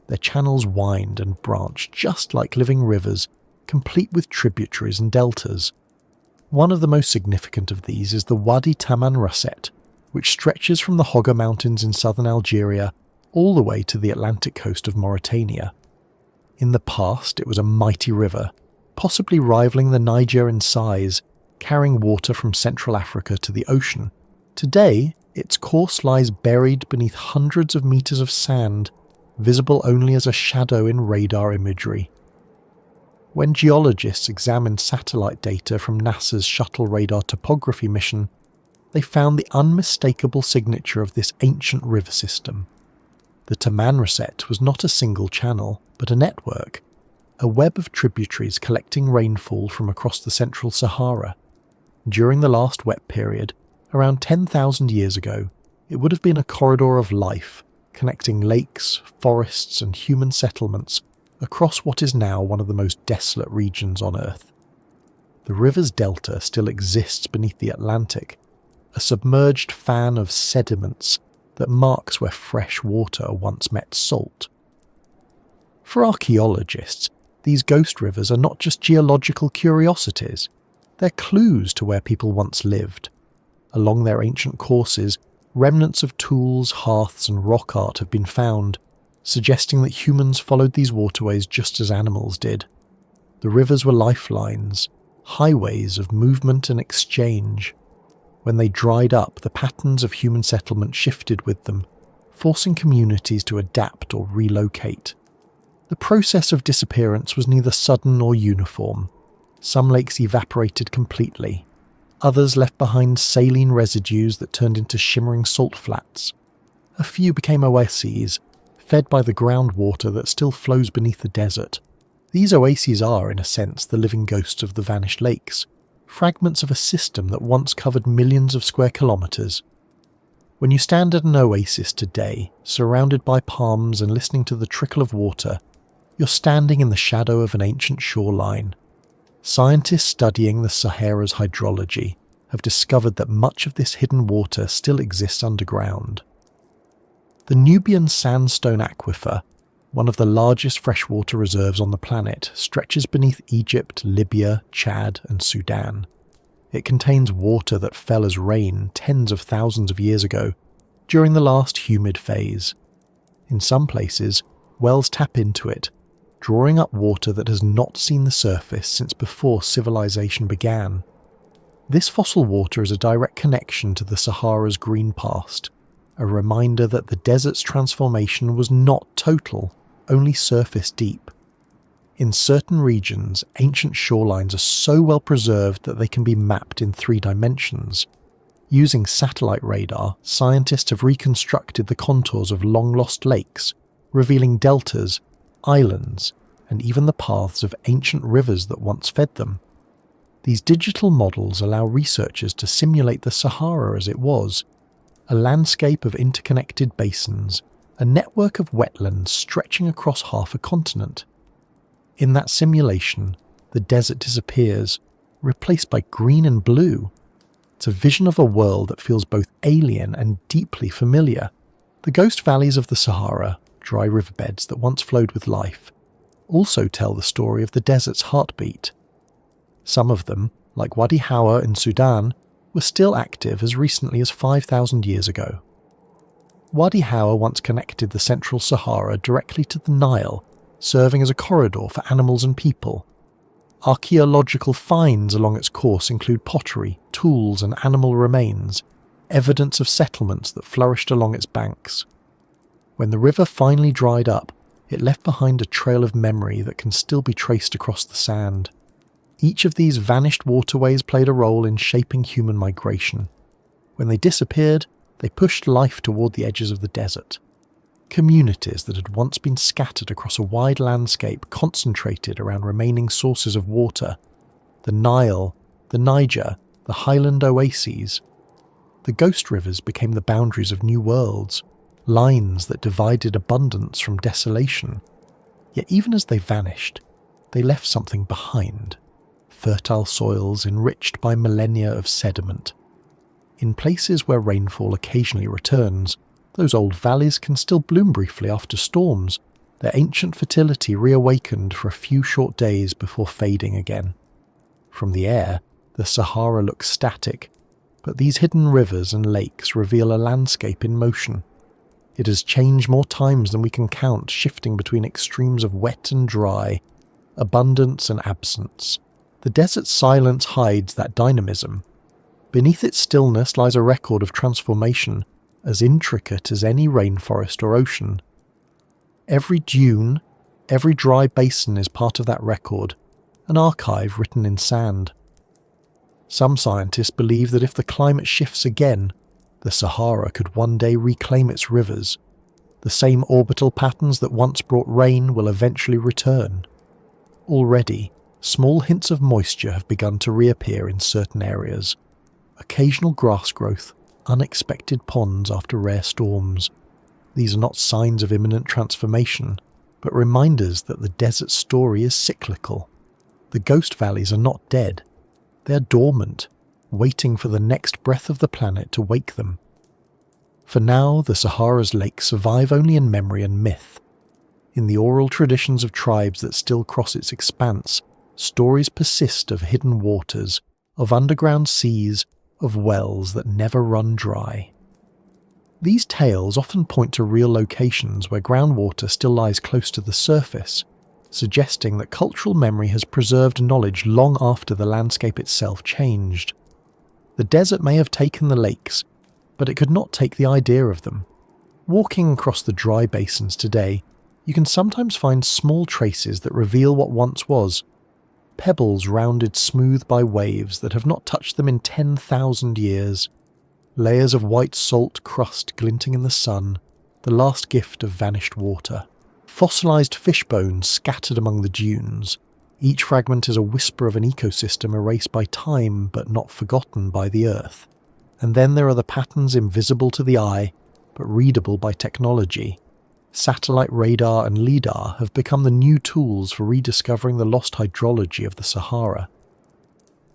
Speaker 1: Their channels wind and branch just like living rivers, complete with tributaries and deltas. One of the most significant of these is the Wadi Taman Rasset, which stretches from the Hoggar Mountains in southern Algeria all the way to the Atlantic coast of Mauritania. In the past, it was a mighty river, possibly rivaling the Niger in size, carrying water from Central Africa to the ocean. Today, its course lies buried beneath hundreds of meters of sand, visible only as a shadow in radar imagery. When geologists examined satellite data from NASA's Shuttle Radar Topography mission, they found the unmistakable signature of this ancient river system. The Tamanrasset was not a single channel, but a network, a web of tributaries collecting rainfall from across the central Sahara. During the last wet period, around 10,000 years ago, it would have been a corridor of life, connecting lakes, forests and human settlements across what is now one of the most desolate regions on Earth. The river's delta still exists beneath the Atlantic, a submerged fan of sediments that marks where fresh water once met salt. For archaeologists, these ghost rivers are not just geological curiosities, they're clues to where people once lived. Along their ancient courses, remnants of tools, hearths and rock art have been found, suggesting that humans followed these waterways just as animals did. The rivers were lifelines, highways of movement and exchange. When they dried up, the patterns of human settlement shifted with them, forcing communities to adapt or relocate. The process of disappearance was neither sudden nor uniform. Some lakes evaporated completely. Others left behind saline residues that turned into shimmering salt flats. A few became oases, fed by the groundwater that still flows beneath the desert. These oases are, in a sense, the living ghosts of the vanished lakes, fragments of a system that once covered millions of square kilometres. When you stand at an oasis today, surrounded by palms and listening to the trickle of water, you're standing in the shadow of an ancient shoreline. Scientists studying the Sahara's hydrology have discovered that much of this hidden water still exists underground. The Nubian Sandstone Aquifer, one of the largest freshwater reserves on the planet, stretches beneath Egypt, Libya, Chad and Sudan. It contains water that fell as rain tens of thousands of years ago, during the last humid phase. In some places, wells tap into it, drawing up water that has not seen the surface since before civilization began. This fossil water is a direct connection to the Sahara's green past, a reminder that the desert's transformation was not total, only surface deep. In certain regions, ancient shorelines are so well preserved that they can be mapped in 3 dimensions. Using satellite radar, scientists have reconstructed the contours of long-lost lakes, revealing deltas, islands, and even the paths of ancient rivers that once fed them. These digital models allow researchers to simulate the Sahara as it was, a landscape of interconnected basins, a network of wetlands stretching across half a continent. In that simulation, the desert disappears, replaced by green and blue. It's a vision of a world that feels both alien and deeply familiar. The ghost valleys of the Sahara, dry riverbeds that once flowed with life, also tell the story of the desert's heartbeat. Some of them, like Wadi Hawa in Sudan, were still active as recently as 5,000 years ago. Wadi Hawa once connected the central Sahara directly to the Nile, serving as a corridor for animals and people. Archaeological finds along its course include pottery, tools and animal remains, evidence of settlements that flourished along its banks. When the river finally dried up, it left behind a trail of memory that can still be traced across the sand. Each of these vanished waterways played a role in shaping human migration. When they disappeared, they pushed life toward the edges of the desert. Communities that had once been scattered across a wide landscape concentrated around remaining sources of water: the Nile, the Niger, the highland oases. The ghost rivers became the boundaries of new worlds, lines that divided abundance from desolation. Yet even as they vanished, they left something behind: fertile soils enriched by millennia of sediment. In places where rainfall occasionally returns, those old valleys can still bloom briefly after storms, their ancient fertility reawakened for a few short days before fading again. From the air, the Sahara looks static, but these hidden rivers and lakes reveal a landscape in motion. It has changed more times than we can count, shifting between extremes of wet and dry, abundance and absence. The desert's silence hides that dynamism. Beneath its stillness lies a record of transformation, as intricate as any rainforest or ocean. Every dune, every dry basin is part of that record, an archive written in sand. Some scientists believe that if the climate shifts again, the Sahara could one day reclaim its rivers. The same orbital patterns that once brought rain will eventually return. Already, small hints of moisture have begun to reappear in certain areas. Occasional grass growth, unexpected ponds after rare storms. These are not signs of imminent transformation, but reminders that the desert's story is cyclical. The ghost valleys are not dead. They are dormant, waiting for the next breath of the planet to wake them. For now, the Sahara's lakes survive only in memory and myth. In the oral traditions of tribes that still cross its expanse, stories persist of hidden waters, of underground seas, of wells that never run dry. These tales often point to real locations where groundwater still lies close to the surface, suggesting that cultural memory has preserved knowledge long after the landscape itself changed. The desert may have taken the lakes, but it could not take the idea of them. Walking across the dry basins today, you can sometimes find small traces that reveal what once was. Pebbles rounded smooth by waves that have not touched them in 10,000 years. Layers of white salt crust glinting in the sun, the last gift of vanished water. Fossilized fish bones scattered among the dunes. Each fragment is a whisper of an ecosystem erased by time but not forgotten by the earth. And then there are the patterns invisible to the eye, but readable by technology. Satellite radar and LIDAR have become the new tools for rediscovering the lost hydrology of the Sahara.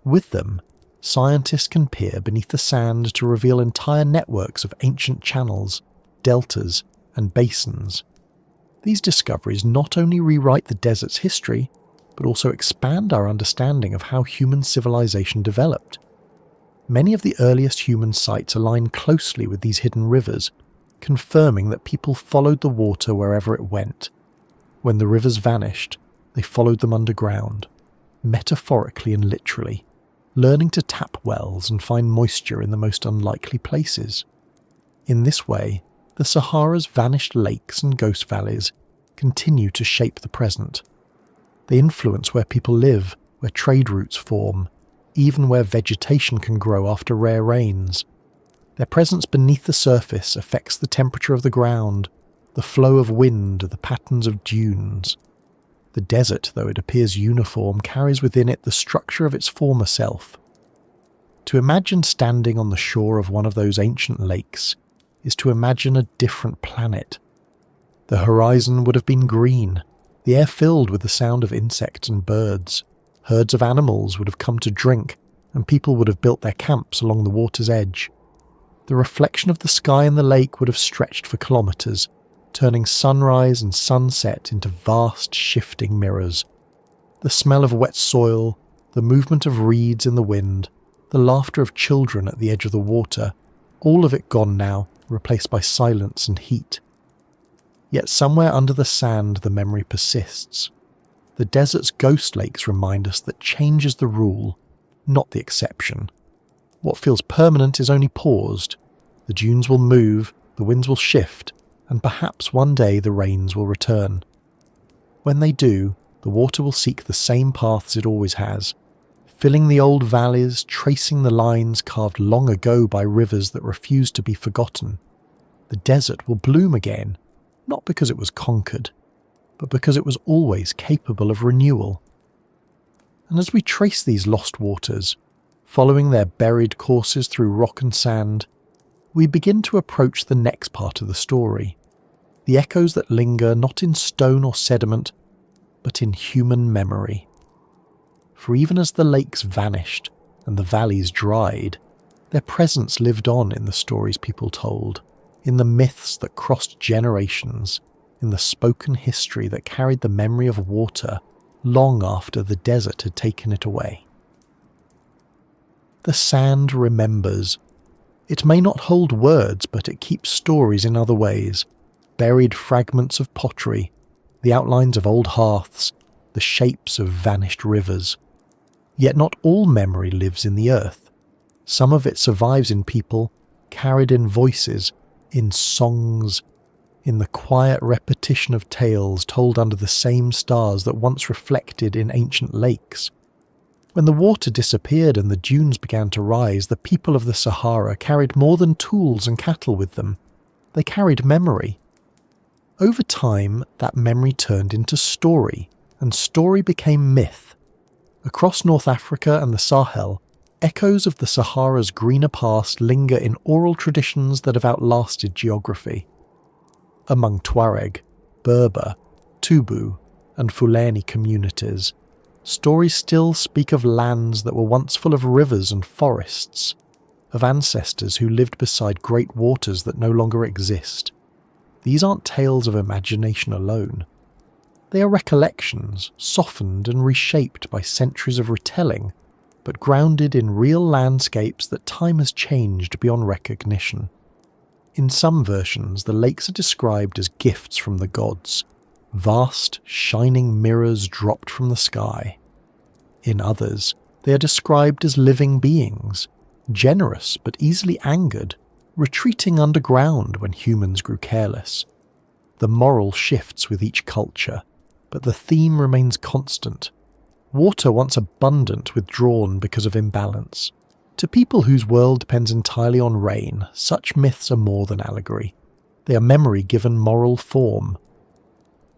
Speaker 1: With them, scientists can peer beneath the sand to reveal entire networks of ancient channels, deltas, and basins. These discoveries not only rewrite the desert's history, but also expand our understanding of how human civilization developed. Many of the earliest human sites align closely with these hidden rivers, confirming that people followed the water wherever it went. When the rivers vanished, they followed them underground, metaphorically and literally, learning to tap wells and find moisture in the most unlikely places. In this way, the Sahara's vanished lakes and ghost valleys continue to shape the present. They influence where people live, where trade routes form, even where vegetation can grow after rare rains. Their presence beneath the surface affects the temperature of the ground, the flow of wind, the patterns of dunes. The desert, though it appears uniform, carries within it the structure of its former self. To imagine standing on the shore of one of those ancient lakes is to imagine a different planet. The horizon would have been green, the air filled with the sound of insects and birds. Herds of animals would have come to drink, and people would have built their camps along the water's edge. The reflection of the sky in the lake would have stretched for kilometers, turning sunrise and sunset into vast shifting mirrors. The smell of wet soil, the movement of reeds in the wind, the laughter of children at the edge of the water, all of it gone now, replaced by silence and heat. Yet somewhere under the sand the memory persists. the desert's ghost lakes remind us that change is the rule, not the exception. What feels permanent is only paused. The dunes will move, the winds will shift, and perhaps one day the rains will return. When they do, the water will seek the same paths it always has, filling the old valleys, tracing the lines carved long ago by rivers that refuse to be forgotten. The desert will bloom again, not because it was conquered, but because it was always capable of renewal. And as we trace these lost waters, following their buried courses through rock and sand, we begin to approach the next part of the story, the echoes that linger not in stone or sediment, but in human memory. For even as the lakes vanished and the valleys dried, their presence lived on in the stories people told, in the myths that crossed generations, in the spoken history that carried the memory of water long after the desert had taken it away. The sand remembers. It may not hold words, but it keeps stories in other ways, buried fragments of pottery, the outlines of old hearths, the shapes of vanished rivers. Yet not all memory lives in the earth. Some of it survives in people, carried in voices, in songs, in the quiet repetition of tales told under the same stars that once reflected in ancient lakes. When the water disappeared and the dunes began to rise, the people of the Sahara carried more than tools and cattle with them. They carried memory. Over time, that memory turned into story, and story became myth. Across North Africa and the Sahel, echoes of the Sahara's greener past linger in oral traditions that have outlasted geography. Among Tuareg, Berber, Tubu, and Fulani communities, stories still speak of lands that were once full of rivers and forests, of ancestors who lived beside great waters that no longer exist. These aren't tales of imagination alone. They are recollections, softened and reshaped by centuries of retelling, but grounded in real landscapes that time has changed beyond recognition. In some versions, the lakes are described as gifts from the gods, vast, shining mirrors dropped from the sky. In others, they are described as living beings, generous but easily angered, retreating underground when humans grew careless. The moral shifts with each culture, but the theme remains constant. Water once abundant withdrawn because of imbalance. To people whose world depends entirely on rain, such myths are more than allegory. They are memory given moral form.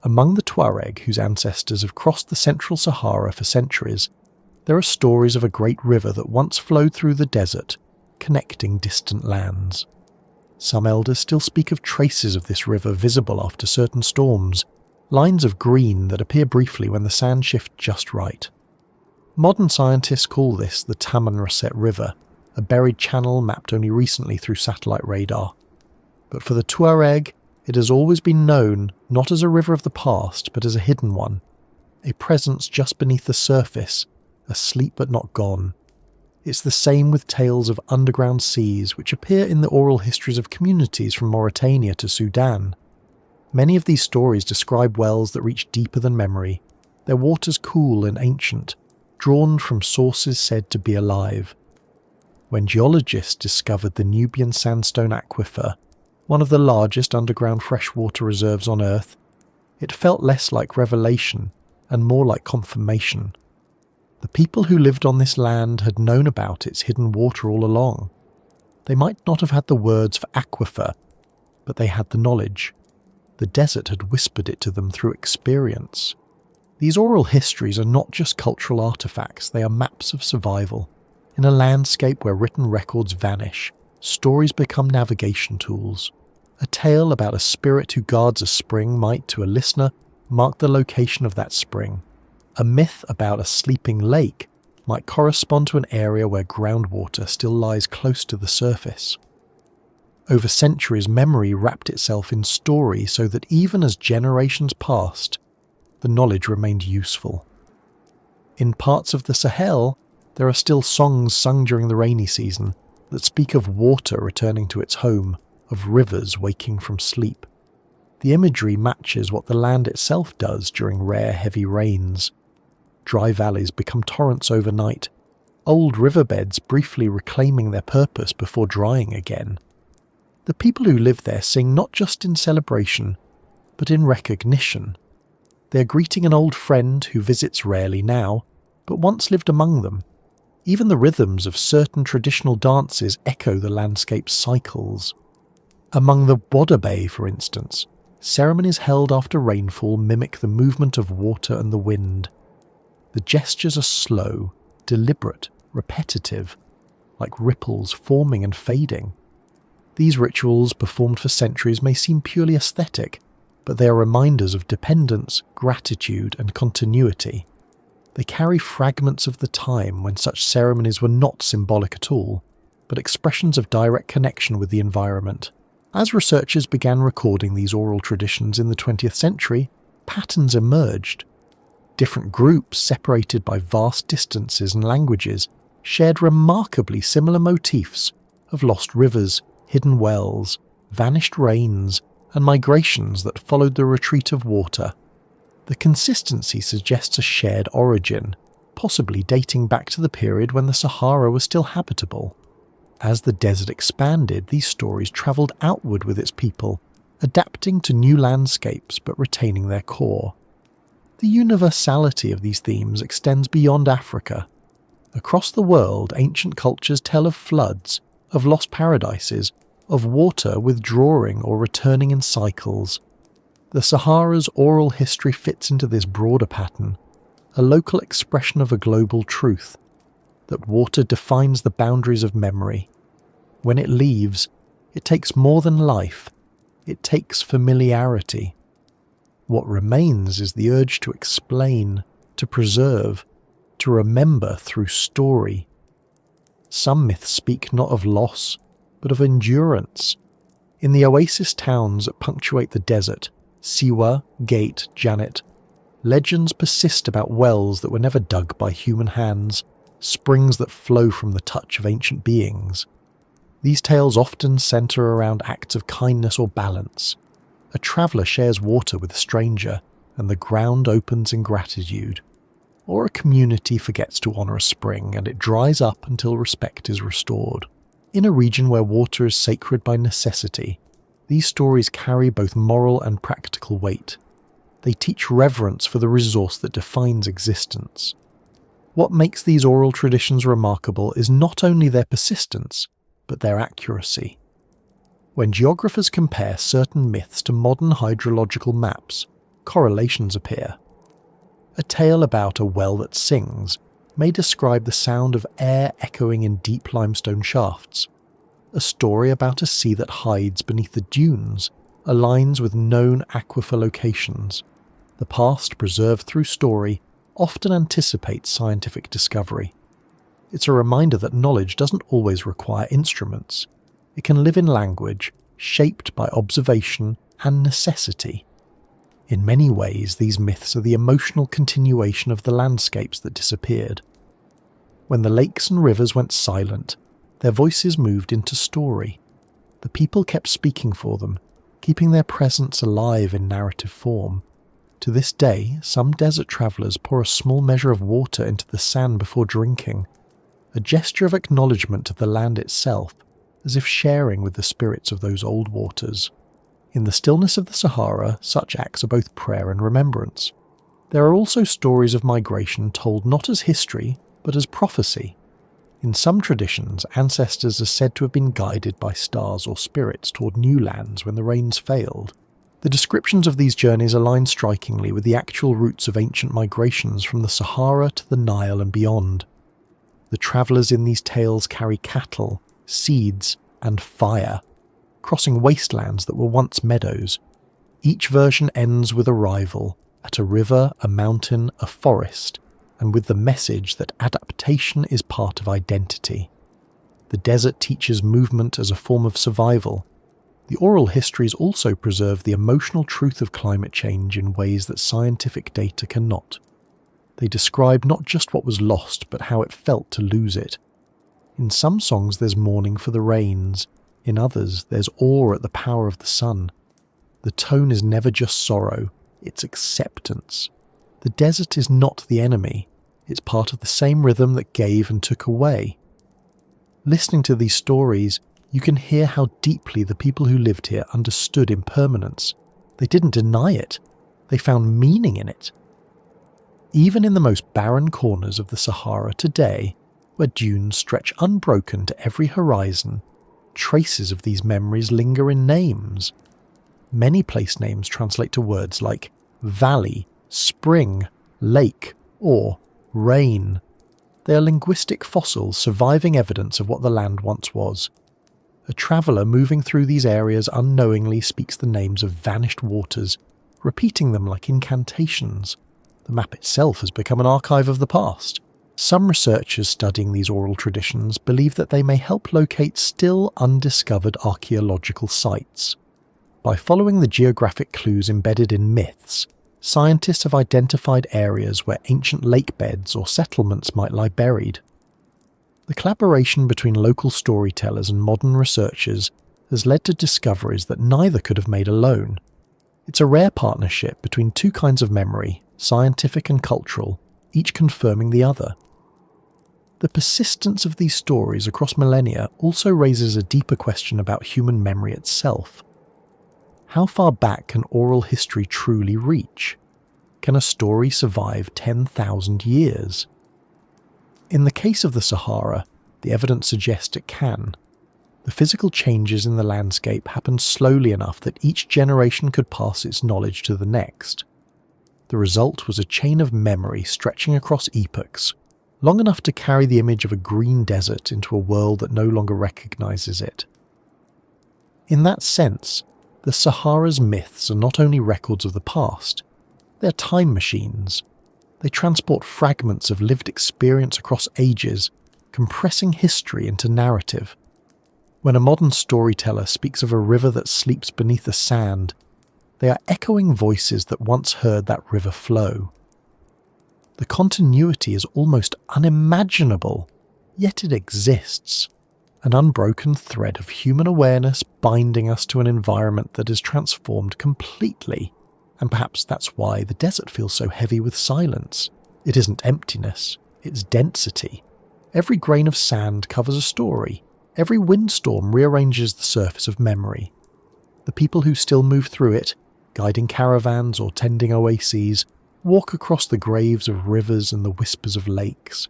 Speaker 1: Among the Tuareg, whose ancestors have crossed the central Sahara for centuries, there are stories of a great river that once flowed through the desert, connecting distant lands. Some elders still speak of traces of this river visible after certain storms, lines of green that appear briefly when the sand shifts just right. Modern scientists call this the Tamanrasset River, a buried channel mapped only recently through satellite radar. But for the Tuareg, it has always been known not as a river of the past, but as a hidden one, a presence just beneath the surface, asleep but not gone. It's the same with tales of underground seas which appear in the oral histories of communities from Mauritania to Sudan. Many of these stories describe wells that reach deeper than memory, their waters cool and ancient, drawn from sources said to be alive. When geologists discovered the Nubian Sandstone Aquifer, one of the largest underground freshwater reserves on Earth, it felt less like revelation and more like confirmation. The people who lived on this land had known about its hidden water all along. They might not have had the words for aquifer, but they had the knowledge. The desert had whispered it to them through experience. These oral histories are not just cultural artifacts, they are maps of survival. In a landscape where written records vanish, stories become navigation tools. A tale about a spirit who guards a spring might, to a listener, mark the location of that spring. A myth about a sleeping lake might correspond to an area where groundwater still lies close to the surface. Over centuries, memory wrapped itself in story so that even as generations passed, the knowledge remained useful. In parts of the Sahel, there are still songs sung during the rainy season that speak of water returning to its home, of rivers waking from sleep. The imagery matches what the land itself does during rare heavy rains. Dry valleys become torrents overnight, old riverbeds briefly reclaiming their purpose before drying again. The people who live there sing not just in celebration, but in recognition. They are greeting an old friend who visits rarely now, but once lived among them. Even the rhythms of certain traditional dances echo the landscape's cycles. Among the Wadabe, for instance, ceremonies held after rainfall mimic the movement of water and the wind. The gestures are slow, deliberate, repetitive, like ripples forming and fading. These rituals, performed for centuries, may seem purely aesthetic, but they are reminders of dependence, gratitude, and continuity. They carry fragments of the time when such ceremonies were not symbolic at all, but expressions of direct connection with the environment. As researchers began recording these oral traditions in the 20th century, patterns emerged. Different groups, separated by vast distances and languages, shared remarkably similar motifs of lost rivers, hidden wells, vanished rains, and migrations that followed the retreat of water. The consistency suggests a shared origin, possibly dating back to the period when the Sahara was still habitable. As the desert expanded, these stories travelled outward with its people, adapting to new landscapes but retaining their core. The universality of these themes extends beyond Africa. Across the world, ancient cultures tell of floods, of lost paradises, of water withdrawing or returning in cycles. The Sahara's oral history fits into this broader pattern, a local expression of a global truth, that water defines the boundaries of memory. When it leaves, it takes more than life, it takes familiarity. What remains is the urge to explain, to preserve, to remember through story. Some myths speak not of loss, but of endurance. In the oasis towns that punctuate the desert, Siwa, Gate, Janet, legends persist about wells that were never dug by human hands, springs that flow from the touch of ancient beings. These tales often centre around acts of kindness or balance. A traveller shares water with a stranger, and the ground opens in gratitude. Or a community forgets to honour a spring, and it dries up until respect is restored. In a region where water is sacred by necessity, these stories carry both moral and practical weight. They teach reverence for the resource that defines existence. What makes these oral traditions remarkable is not only their persistence, but their accuracy. When geographers compare certain myths to modern hydrological maps, correlations appear. A tale about a well that sings may describe the sound of air echoing in deep limestone shafts. A story about a sea that hides beneath the dunes aligns with known aquifer locations. The past, preserved through story, often anticipates scientific discovery. It's a reminder that knowledge doesn't always require instruments. It can live in language, shaped by observation and necessity. In many ways, these myths are the emotional continuation of the landscapes that disappeared. When the lakes and rivers went silent, their voices moved into story. The people kept speaking for them, keeping their presence alive in narrative form. To this day, some desert travellers pour a small measure of water into the sand before drinking, a gesture of acknowledgement to the land itself, as if sharing with the spirits of those old waters. In the stillness of the Sahara, such acts are both prayer and remembrance. There are also stories of migration told not as history, but as prophecy. In some traditions, ancestors are said to have been guided by stars or spirits toward new lands when the rains failed. The descriptions of these journeys align strikingly with the actual routes of ancient migrations from the Sahara to the Nile and beyond. The travellers in these tales carry cattle, seeds, and fire, crossing wastelands that were once meadows. Each version ends with arrival at a river, a mountain, a forest, and with the message that adaptation is part of identity. The desert teaches movement as a form of survival. The oral histories also preserve the emotional truth of climate change in ways that scientific data cannot. They describe not just what was lost, but how it felt to lose it. In some songs there's mourning for the rains, in others there's awe at the power of the sun. The the tone is never just sorrow, it's acceptance. The desert is not the enemy, it's part of the same rhythm that gave and took away. Listening to these stories, you can hear how deeply the people who lived here understood impermanence. They didn't deny it, they found meaning in it. Even in the most barren corners of the Sahara today, where dunes stretch unbroken to every horizon, traces of these memories linger in names. Many place names translate to words like valley, spring, lake, or rain. They are linguistic fossils surviving evidence of what the land once was. A traveller moving through these areas unknowingly speaks the names of vanished waters, repeating them like incantations. The map itself has become an archive of the past. Some researchers studying these oral traditions believe that they may help locate still undiscovered archaeological sites. By following the geographic clues embedded in myths, scientists have identified areas where ancient lake beds or settlements might lie buried. The collaboration between local storytellers and modern researchers has led to discoveries that neither could have made alone. It's a rare partnership between two kinds of memory, scientific and cultural, each confirming the other. The persistence of these stories across millennia also raises a deeper question about human memory itself. How far back can oral history truly reach? Can a story survive 10,000 years? In the case of the Sahara, the evidence suggests it can. The physical changes in the landscape happened slowly enough that each generation could pass its knowledge to the next. The result was a chain of memory stretching across epochs, long enough to carry the image of a green desert into a world that no longer recognizes it. In that sense, the Sahara's myths are not only records of the past, they're time machines. They transport fragments of lived experience across ages, compressing history into narrative. When a modern storyteller speaks of a river that sleeps beneath the sand, they are echoing voices that once heard that river flow. The continuity is almost unimaginable, yet it exists, an unbroken thread of human awareness binding us to an environment that is transformed completely. And perhaps that's why the desert feels so heavy with silence. It isn't emptiness, it's density. Every grain of sand covers a story. Every windstorm rearranges the surface of memory. The people who still move through it, guiding caravans or tending oases, walk across the graves of rivers and the whispers of lakes.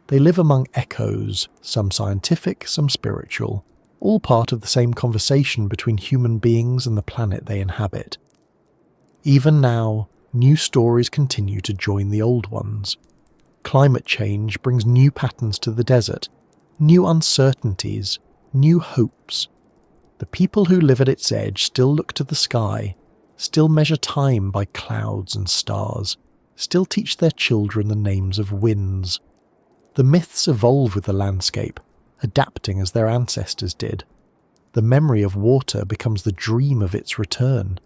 Speaker 1: They live among echoes, some scientific, some spiritual, all part of the same conversation between human beings and the planet they inhabit. Even now, new stories continue to join the old ones. Climate change brings new patterns to the desert, new uncertainties, new hopes. The people who live at its edge still look to the sky, still measure time by clouds and stars, still teach their children the names of winds. The myths evolve with the landscape, adapting as their ancestors did. The memory of water becomes the dream of its return.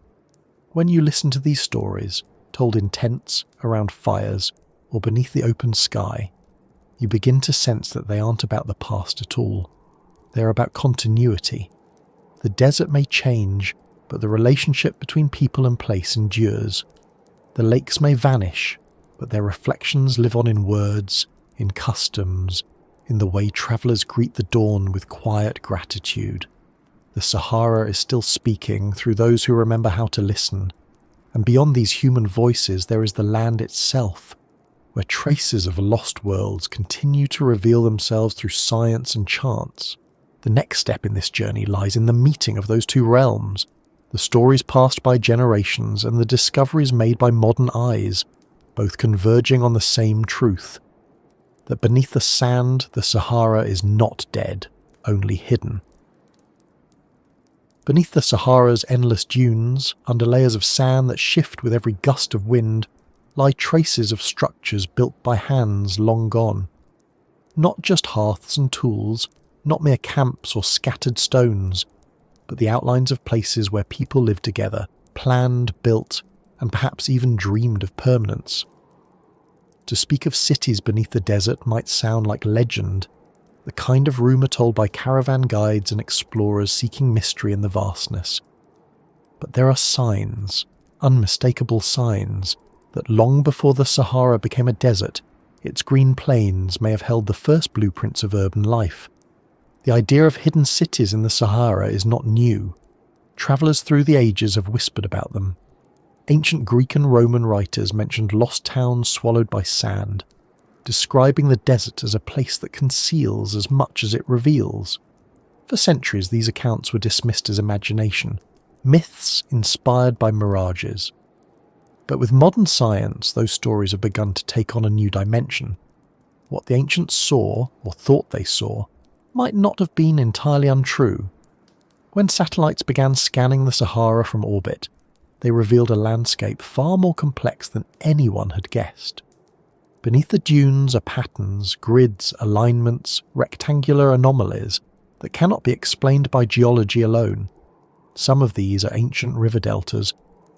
Speaker 1: When you listen to these stories, told in tents, around fires, or beneath the open sky, you begin to sense that they aren't about the past at all. They're about continuity. The desert may change, but the relationship between people and place endures. The lakes may vanish, but their reflections live on in words, in customs, in the way travellers greet the dawn with quiet gratitude. The Sahara is still speaking through those who remember how to listen, and beyond these human voices there is the land itself, where traces of lost worlds continue to reveal themselves through science and chance. The next step in this journey lies in the meeting of those two realms, the stories passed by generations and the discoveries made by modern eyes, both converging on the same truth, that beneath the sand the Sahara is not dead, only hidden. Beneath the Sahara's endless dunes, under layers of sand that shift with every gust of wind, lie traces of structures built by hands long gone. Not just hearths and tools, not mere camps or scattered stones, but the outlines of places where people lived together, planned, built, and perhaps even dreamed of permanence. To speak of cities beneath the desert might sound like legend, the kind of rumour told by caravan guides and explorers seeking mystery in the vastness. But there are signs, unmistakable signs, that long before the Sahara became a desert, its green plains may have held the first blueprints of urban life. The idea of hidden cities in the Sahara is not new. Travellers through the ages have whispered about them. Ancient Greek and Roman writers mentioned lost towns swallowed by sand, describing the desert as a place that conceals as much as it reveals. For centuries, these accounts were dismissed as imagination, myths inspired by mirages. But with modern science, those stories have begun to take on a new dimension. What the ancients saw, or thought they saw, might not have been entirely untrue. When satellites began scanning the Sahara from orbit, they revealed a landscape far more complex than anyone had guessed. Beneath the dunes are patterns, grids, alignments, rectangular anomalies that cannot be explained by geology alone. Some of these are ancient river deltas,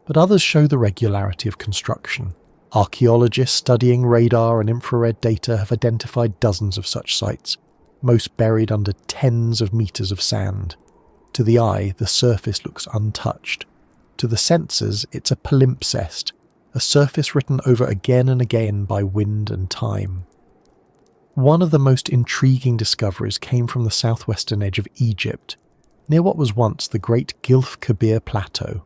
Speaker 1: but others show the regularity of construction. Archaeologists studying radar and infrared data have identified dozens of such sites, most buried under tens of meters of sand. To the eye, the surface looks untouched. To the senses, it's a palimpsest, a surface written over again and again by wind and time. One of the most intriguing discoveries came from the southwestern edge of Egypt, near what was once the Great Gilf Kebir Plateau.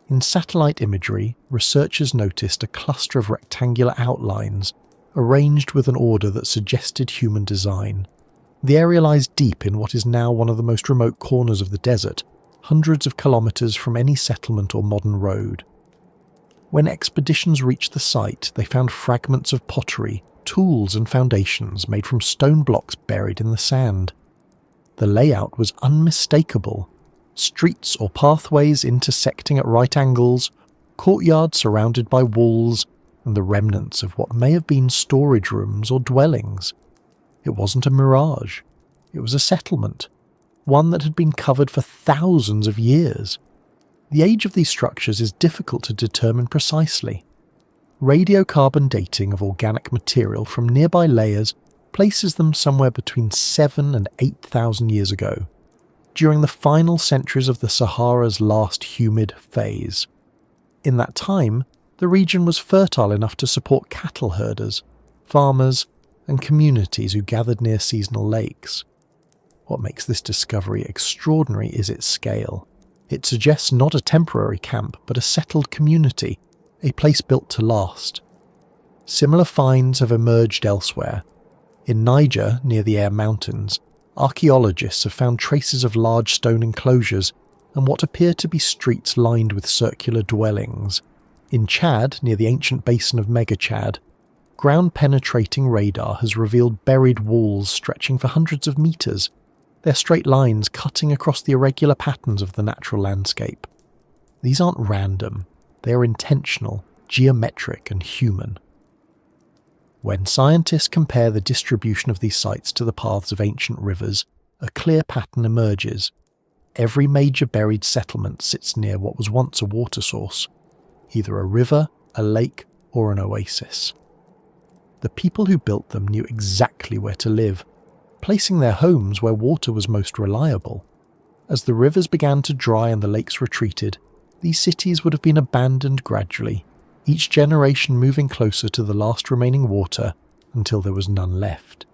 Speaker 1: In satellite imagery, researchers noticed a cluster of rectangular outlines arranged with an order that suggested human design. The area lies deep in what is now one of the most remote corners of the desert, hundreds of kilometres from any settlement or modern road. When expeditions reached the site, they found fragments of pottery, tools and foundations made from stone blocks buried in the sand. The layout was unmistakable. Streets or pathways intersecting at right angles, courtyards surrounded by walls, and the remnants of what may have been storage rooms or dwellings. It wasn't a mirage. It was a settlement, one that had been covered for thousands of years. The age of these structures is difficult to determine precisely. Radiocarbon dating of organic material from nearby layers places them somewhere between 7,000 and 8,000 years ago, during the final centuries of the Sahara's last humid phase. In that time, the region was fertile enough to support cattle herders, farmers, and communities who gathered near seasonal lakes. What makes this discovery extraordinary is its scale. It suggests not a temporary camp, but a settled community, a place built to last. Similar finds have emerged elsewhere. In Niger, near the Air Mountains, archaeologists have found traces of large stone enclosures and what appear to be streets lined with circular dwellings. In Chad, near the ancient basin of Mega-Chad, ground-penetrating radar has revealed buried walls stretching for hundreds of meters, their straight lines cutting across the irregular patterns of the natural landscape. These aren't random, they are intentional, geometric and human. When scientists compare the distribution of these sites to the paths of ancient rivers, a clear pattern emerges. Every major buried settlement sits near what was once a water source, either a river, a lake, or an oasis. The people who built them knew exactly where to live, placing their homes where water was most reliable. As the rivers began to dry and the lakes retreated, these cities would have been abandoned gradually, each generation moving closer to the last remaining water until there was none left.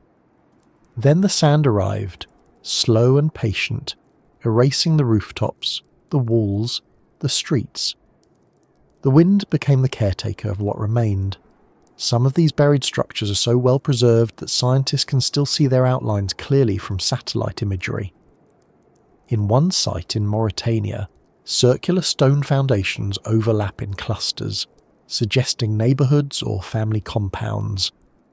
Speaker 1: Then the sand arrived, slow and patient, erasing the rooftops, the walls, the streets. The wind became the caretaker of what remained. Some of these buried structures are so well preserved that scientists can still see their outlines clearly from satellite imagery. In one site in Mauritania, circular stone foundations overlap in clusters, suggesting neighbourhoods or family compounds.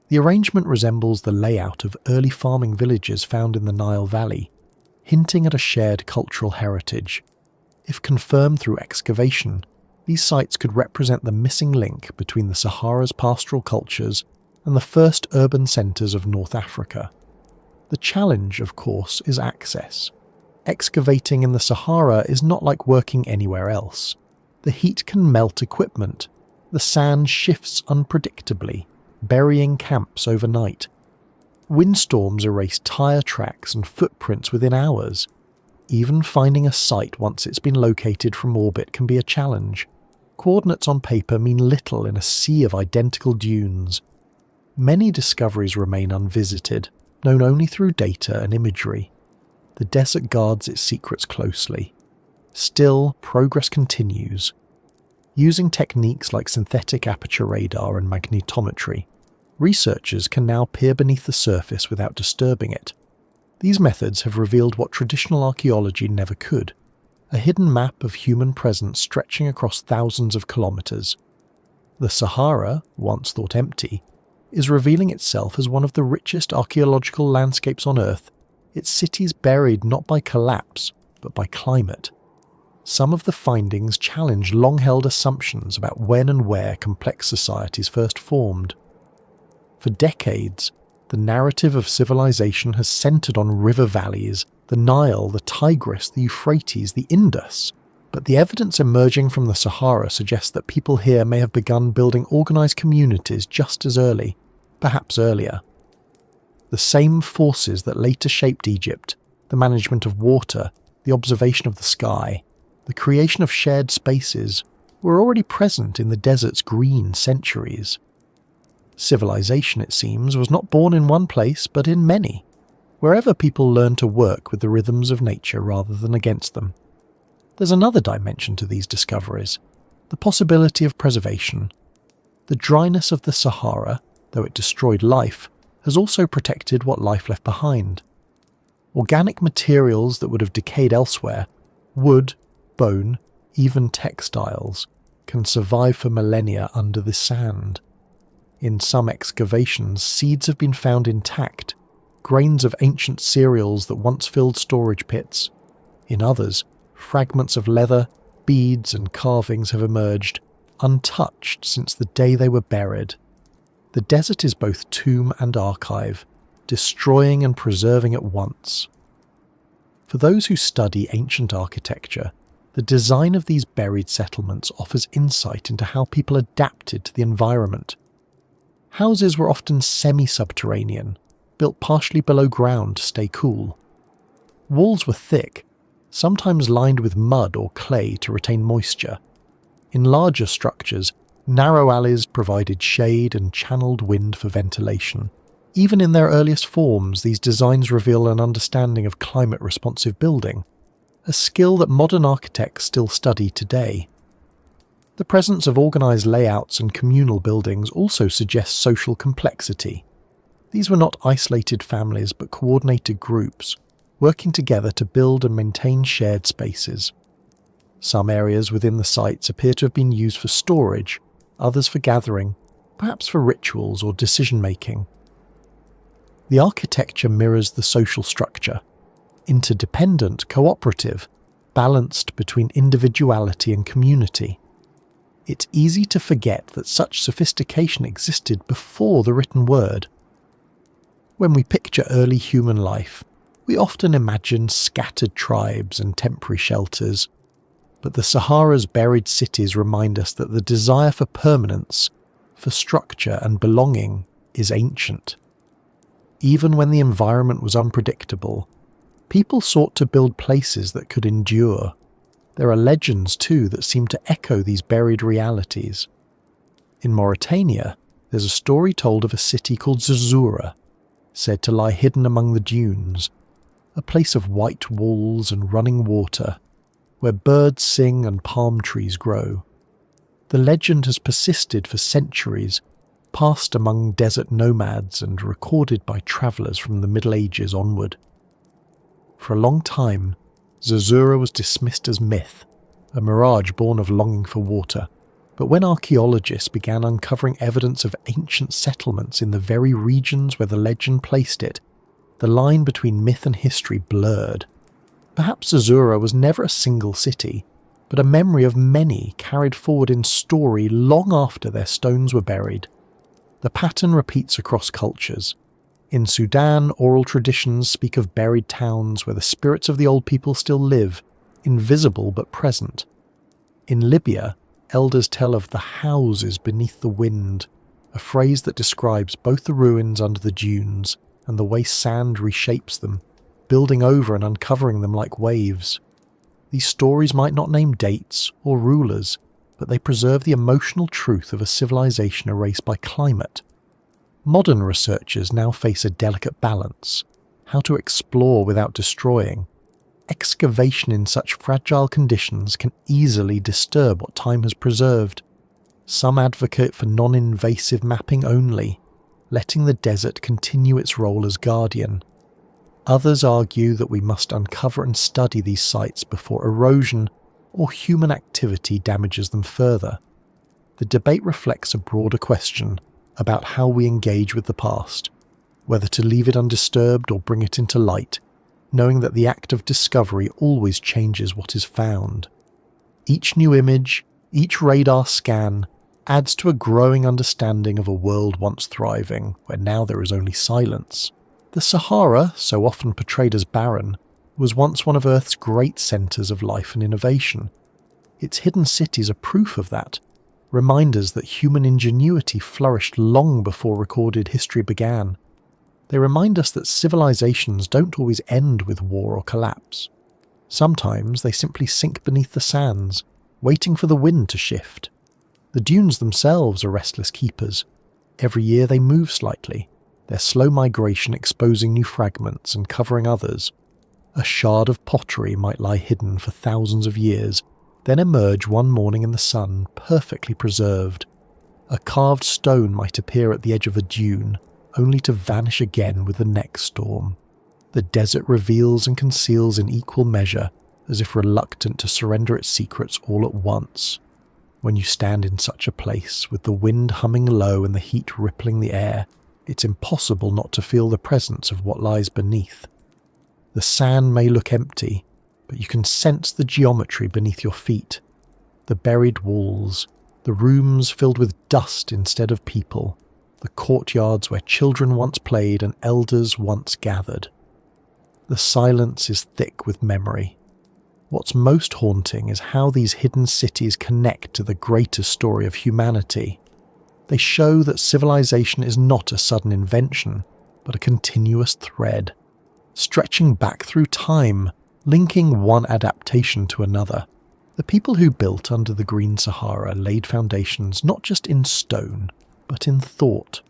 Speaker 1: The arrangement resembles the layout of early farming villages found in the Nile Valley, hinting at a shared cultural heritage. If confirmed through excavation, these sites could represent the missing link between the Sahara's pastoral cultures and the first urban centres of North Africa. The challenge, of course, is access. Excavating in the Sahara is not like working anywhere else. The heat can melt equipment. The sand shifts unpredictably, burying camps overnight. Windstorms erase tyre tracks and footprints within hours. Even finding a site once it's been located from orbit can be a challenge. Coordinates on paper mean little in a sea of identical dunes. Many discoveries remain unvisited, known only through data and imagery. The desert guards its secrets closely. Still, progress continues. Using techniques like synthetic aperture radar and magnetometry, researchers can now peer beneath the surface without disturbing it. These methods have revealed what traditional archaeology never could: a hidden map of human presence stretching across thousands of kilometres. The Sahara, once thought empty, is revealing itself as one of the richest archaeological landscapes on Earth, its cities buried not by collapse, but by climate. Some of the findings challenge long-held assumptions about when and where complex societies first formed. For decades, the narrative of civilization has centered on river valleys, the Nile, the Tigris, the Euphrates, the Indus. But the evidence emerging from the Sahara suggests that people here may have begun building organized communities just as early, perhaps earlier. The same forces that later shaped Egypt, the management of water, the observation of the sky, the creation of shared spaces, were already present in the desert's green centuries. Civilization, it seems, was not born in one place, but in many, wherever people learned to work with the rhythms of nature rather than against them. There's another dimension to these discoveries: the possibility of preservation. The dryness of the Sahara, though it destroyed life, has also protected what life left behind. Organic materials that would have decayed elsewhere, wood, bone, even textiles, can survive for millennia under the sand. In some excavations, seeds have been found intact, grains of ancient cereals that once filled storage pits. In others, fragments of leather, beads and carvings have emerged, untouched since the day they were buried. The desert is both tomb and archive, destroying and preserving at once. For those who study ancient architecture, the design of these buried settlements offers insight into how people adapted to the environment. Houses were often semi-subterranean, built partially below ground to stay cool. Walls were thick, sometimes lined with mud or clay to retain moisture. In larger structures, narrow alleys provided shade and channeled wind for ventilation. Even in their earliest forms, these designs reveal an understanding of climate-responsive building, a skill that modern architects still study today. The presence of organised layouts and communal buildings also suggests social complexity. These were not isolated families but coordinated groups, working together to build and maintain shared spaces. Some areas within the sites appear to have been used for storage, others for gathering, perhaps for rituals or decision-making. The architecture mirrors the social structure: interdependent, cooperative, balanced between individuality and community. It's easy to forget that such sophistication existed before the written word. When we picture early human life, we often imagine scattered tribes and temporary shelters, but the Sahara's buried cities remind us that the desire for permanence, for structure and belonging, is ancient. Even when the environment was unpredictable, people sought to build places that could endure. There are legends, too, that seem to echo these buried realities. In Mauritania, there's a story told of a city called Zazura, said to lie hidden among the dunes, a place of white walls and running water, where birds sing and palm trees grow. The legend has persisted for centuries, passed among desert nomads and recorded by travellers from the Middle Ages onward. For a long time, Zazura was dismissed as myth, a mirage born of longing for water, but when archaeologists began uncovering evidence of ancient settlements in the very regions where the legend placed it, the line between myth and history blurred. Perhaps Zazura was never a single city, but a memory of many carried forward in story long after their stones were buried. The pattern repeats across cultures. In Sudan, oral traditions speak of buried towns where the spirits of the old people still live, invisible but present. In Libya, elders tell of the houses beneath the wind, a phrase that describes both the ruins under the dunes and the way sand reshapes them. building over and uncovering them like waves. These stories might not name dates or rulers, but they preserve the emotional truth of a civilization erased by climate. Modern researchers now face a delicate balance: how to explore without destroying. Excavation in such fragile conditions can easily disturb what time has preserved. Some advocate for non-invasive mapping only, letting the desert continue its role as guardian. Others argue that we must uncover and study these sites before erosion or human activity damages them further. The debate reflects a broader question about how we engage with the past, whether to leave it undisturbed or bring it into light, knowing that the act of discovery always changes what is found. Each new image, each radar scan, adds to a growing understanding of a world once thriving, where now there is only silence. The Sahara, so often portrayed as barren, was once one of Earth's great centres of life and innovation. Its hidden cities are proof of that, reminders that human ingenuity flourished long before recorded history began. They remind us that civilizations don't always end with war or collapse. Sometimes they simply sink beneath the sands, waiting for the wind to shift. The dunes themselves are restless keepers. Every year they move slightly, their slow migration exposing new fragments and covering others. A shard of pottery might lie hidden for thousands of years, then emerge one morning in the sun, perfectly preserved. A carved stone might appear at the edge of a dune, only to vanish again with the next storm. The desert reveals and conceals in equal measure, as if reluctant to surrender its secrets all at once. When you stand in such a place, with the wind humming low and the heat rippling the air, it's impossible not to feel the presence of what lies beneath. The sand may look empty, but you can sense the geometry beneath your feet. The buried walls, the rooms filled with dust instead of people, the courtyards where children once played and elders once gathered. The silence is thick with memory. What's most haunting is how these hidden cities connect to the greater story of humanity. They show that civilization is not a sudden invention, but a continuous thread, stretching back through time, linking one adaptation to another. The people who built under the Green Sahara laid foundations not just in stone, but in thought.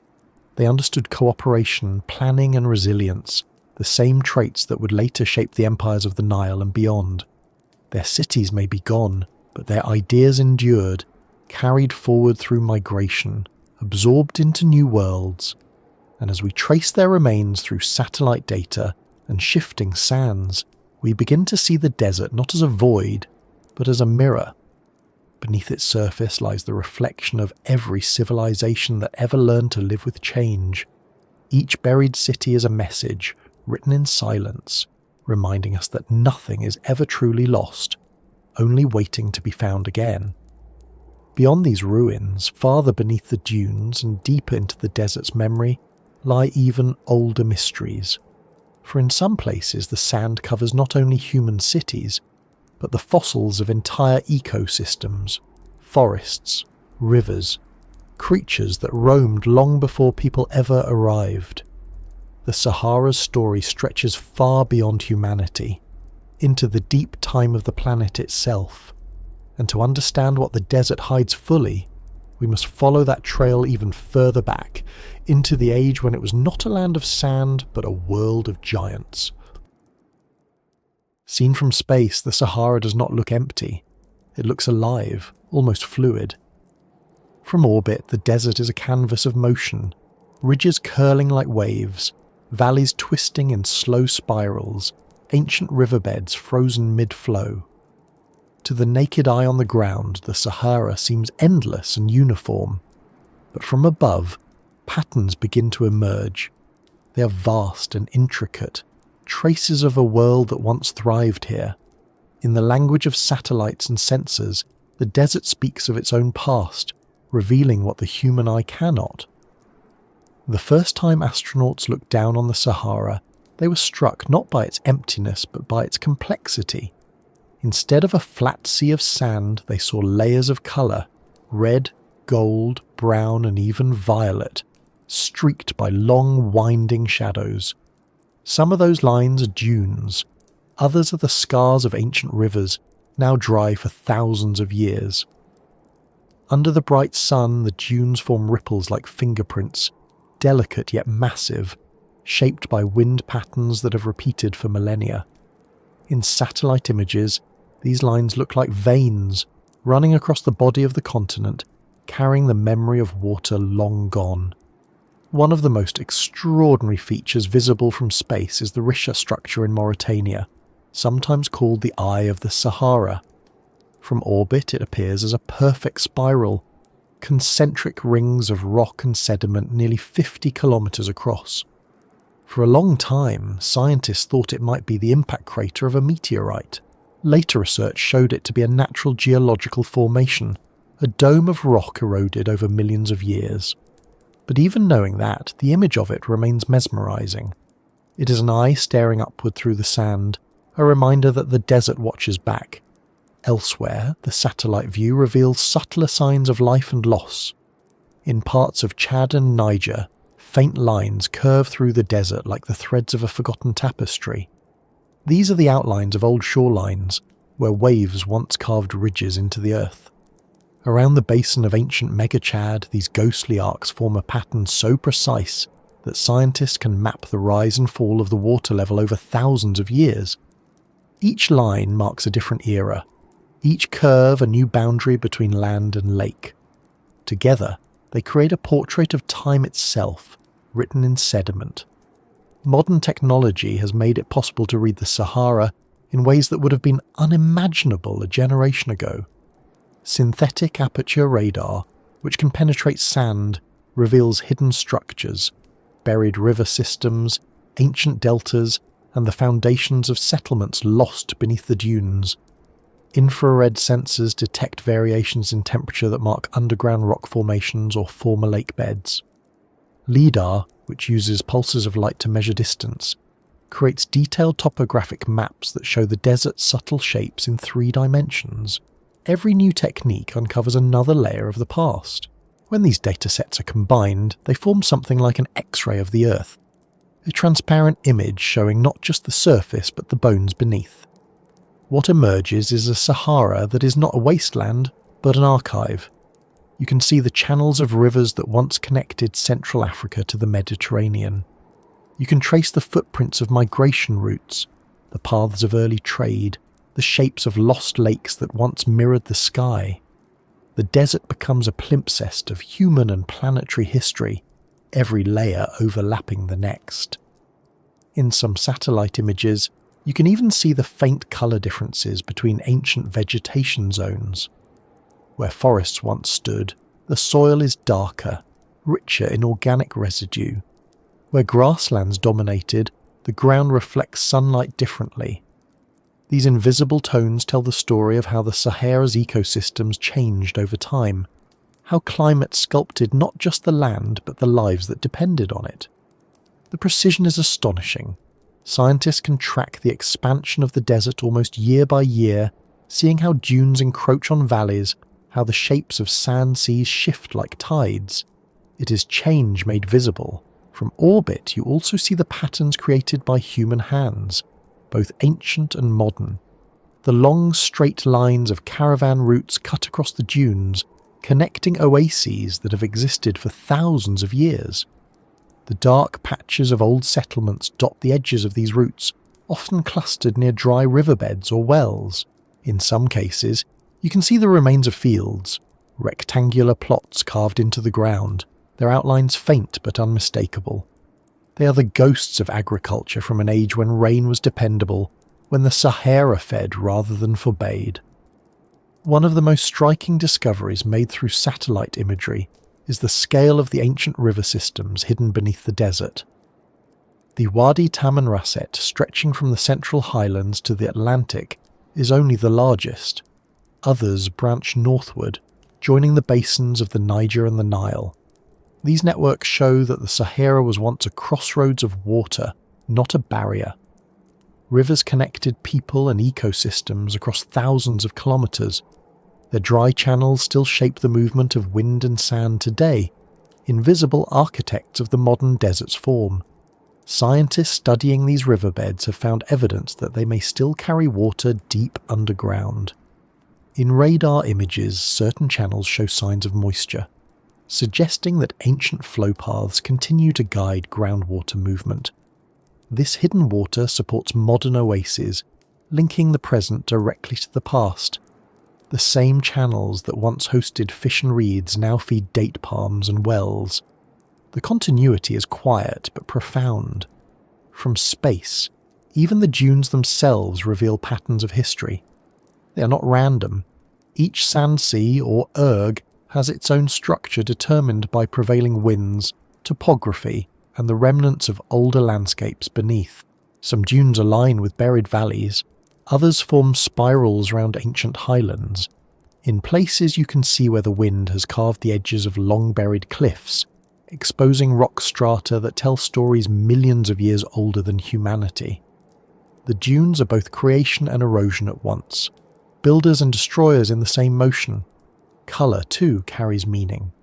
Speaker 1: They understood cooperation, planning and resilience, the same traits that would later shape the empires of the Nile and beyond. Their cities may be gone, but their ideas endured, carried forward through migration, absorbed into new worlds. And as we trace their remains through satellite data and shifting sands, we begin to see the desert not as a void, but as a mirror. Beneath its surface lies the reflection of every civilization that ever learned to live with change. Each buried city is a message, written in silence, reminding us that nothing is ever truly lost, only waiting to be found again. Beyond these ruins, farther beneath the dunes and deeper into the desert's memory, lie even older mysteries. For in some places the sand covers not only human cities, but the fossils of entire ecosystems, forests, rivers, creatures that roamed long before people ever arrived. The Sahara's story stretches far beyond humanity, into the deep time of the planet itself, and to understand what the desert hides fully, we must follow that trail even further back, into the age when it was not a land of sand, but a world of giants. Seen from space, the Sahara does not look empty. It looks alive, almost fluid. From orbit, the desert is a canvas of motion, ridges curling like waves, valleys twisting in slow spirals, ancient riverbeds frozen mid-flow. To the naked eye on the ground, the Sahara seems endless and uniform, but from above, patterns begin to emerge. They are vast and intricate, traces of a world that once thrived here. In the language of satellites and sensors, the desert speaks of its own past, revealing what the human eye cannot. The first time astronauts looked down on the Sahara, they were struck not by its emptiness but by its complexity. Instead of a flat sea of sand, they saw layers of colour, red, gold, brown and even violet, streaked by long winding shadows. Some of those lines are dunes, others are the scars of ancient rivers, now dry for thousands of years. Under the bright sun, the dunes form ripples like fingerprints, delicate yet massive, shaped by wind patterns that have repeated for millennia. In satellite images, these lines look like veins running across the body of the continent, carrying the memory of water long gone. One of the most extraordinary features visible from space is the Risha structure in Mauritania, sometimes called the Eye of the Sahara. From orbit it appears as a perfect spiral, concentric rings of rock and sediment nearly 50 kilometres across. For a long time, scientists thought it might be the impact crater of a meteorite. Later research showed it to be a natural geological formation, a dome of rock eroded over millions of years. But even knowing that, the image of it remains mesmerising. It is an eye staring upward through the sand, a reminder that the desert watches back. Elsewhere, the satellite view reveals subtler signs of life and loss. In parts of Chad and Niger, faint lines curve through the desert like the threads of a forgotten tapestry. These are the outlines of old shorelines, where waves once carved ridges into the earth. Around the basin of ancient Mega-Chad, these ghostly arcs form a pattern so precise that scientists can map the rise and fall of the water level over thousands of years. Each line marks a different era, each curve a new boundary between land and lake. Together, they create a portrait of time itself, written in sediment. Modern technology has made it possible to read the Sahara in ways that would have been unimaginable a generation ago. Synthetic aperture radar, which can penetrate sand, reveals hidden structures, buried river systems, ancient deltas, and the foundations of settlements lost beneath the dunes. Infrared sensors detect variations in temperature that mark underground rock formations or former lake beds. LIDAR, which uses pulses of light to measure distance, creates detailed topographic maps that show the desert's subtle shapes in 3 dimensions. Every new technique uncovers another layer of the past. When these datasets are combined, they form something like an X-ray of the Earth, a transparent image showing not just the surface but the bones beneath. What emerges is a Sahara that is not a wasteland, but an archive. You can see the channels of rivers that once connected Central Africa to the Mediterranean. You can trace the footprints of migration routes, the paths of early trade, the shapes of lost lakes that once mirrored the sky. The desert becomes a palimpsest of human and planetary history, every layer overlapping the next. In some satellite images, you can even see the faint colour differences between ancient vegetation zones. Where forests once stood, the soil is darker, richer in organic residue. Where grasslands dominated, the ground reflects sunlight differently. These invisible tones tell the story of how the Sahara's ecosystems changed over time, how climate sculpted not just the land but the lives that depended on it. The precision is astonishing. Scientists can track the expansion of the desert almost year by year, seeing how dunes encroach on valleys, how the shapes of sand seas shift like tides. It is change made visible. From orbit, you also see the patterns created by human hands, both ancient and modern. The long, straight lines of caravan routes cut across the dunes, connecting oases that have existed for thousands of years. The dark patches of old settlements dot the edges of these routes, often clustered near dry riverbeds or wells. In some cases, you can see the remains of fields, rectangular plots carved into the ground, their outlines faint but unmistakable. They are the ghosts of agriculture from an age when rain was dependable, when the Sahara fed rather than forbade. One of the most striking discoveries made through satellite imagery is the scale of the ancient river systems hidden beneath the desert. The Wadi Tamanrasset, stretching from the Central Highlands to the Atlantic, is only the largest. Others branch northward, joining the basins of the Niger and the Nile. These networks show that the Sahara was once a crossroads of water, not a barrier. Rivers connected people and ecosystems across thousands of kilometres. Their dry channels still shape the movement of wind and sand today, invisible architects of the modern desert's form. Scientists studying these riverbeds have found evidence that they may still carry water deep underground. In radar images, certain channels show signs of moisture, suggesting that ancient flow paths continue to guide groundwater movement. This hidden water supports modern oases, linking the present directly to the past. The same channels that once hosted fish and reeds now feed date palms and wells. The continuity is quiet but profound. From space, even the dunes themselves reveal patterns of history. They are not random. Each sand sea or erg has its own structure determined by prevailing winds, topography, and the remnants of older landscapes beneath. Some dunes align with buried valleys, others form spirals around ancient highlands. In places you can see where the wind has carved the edges of long-buried cliffs, exposing rock strata that tell stories millions of years older than humanity. The dunes are both creation and erosion at once, builders and destroyers in the same motion. Colour, too, carries meaning.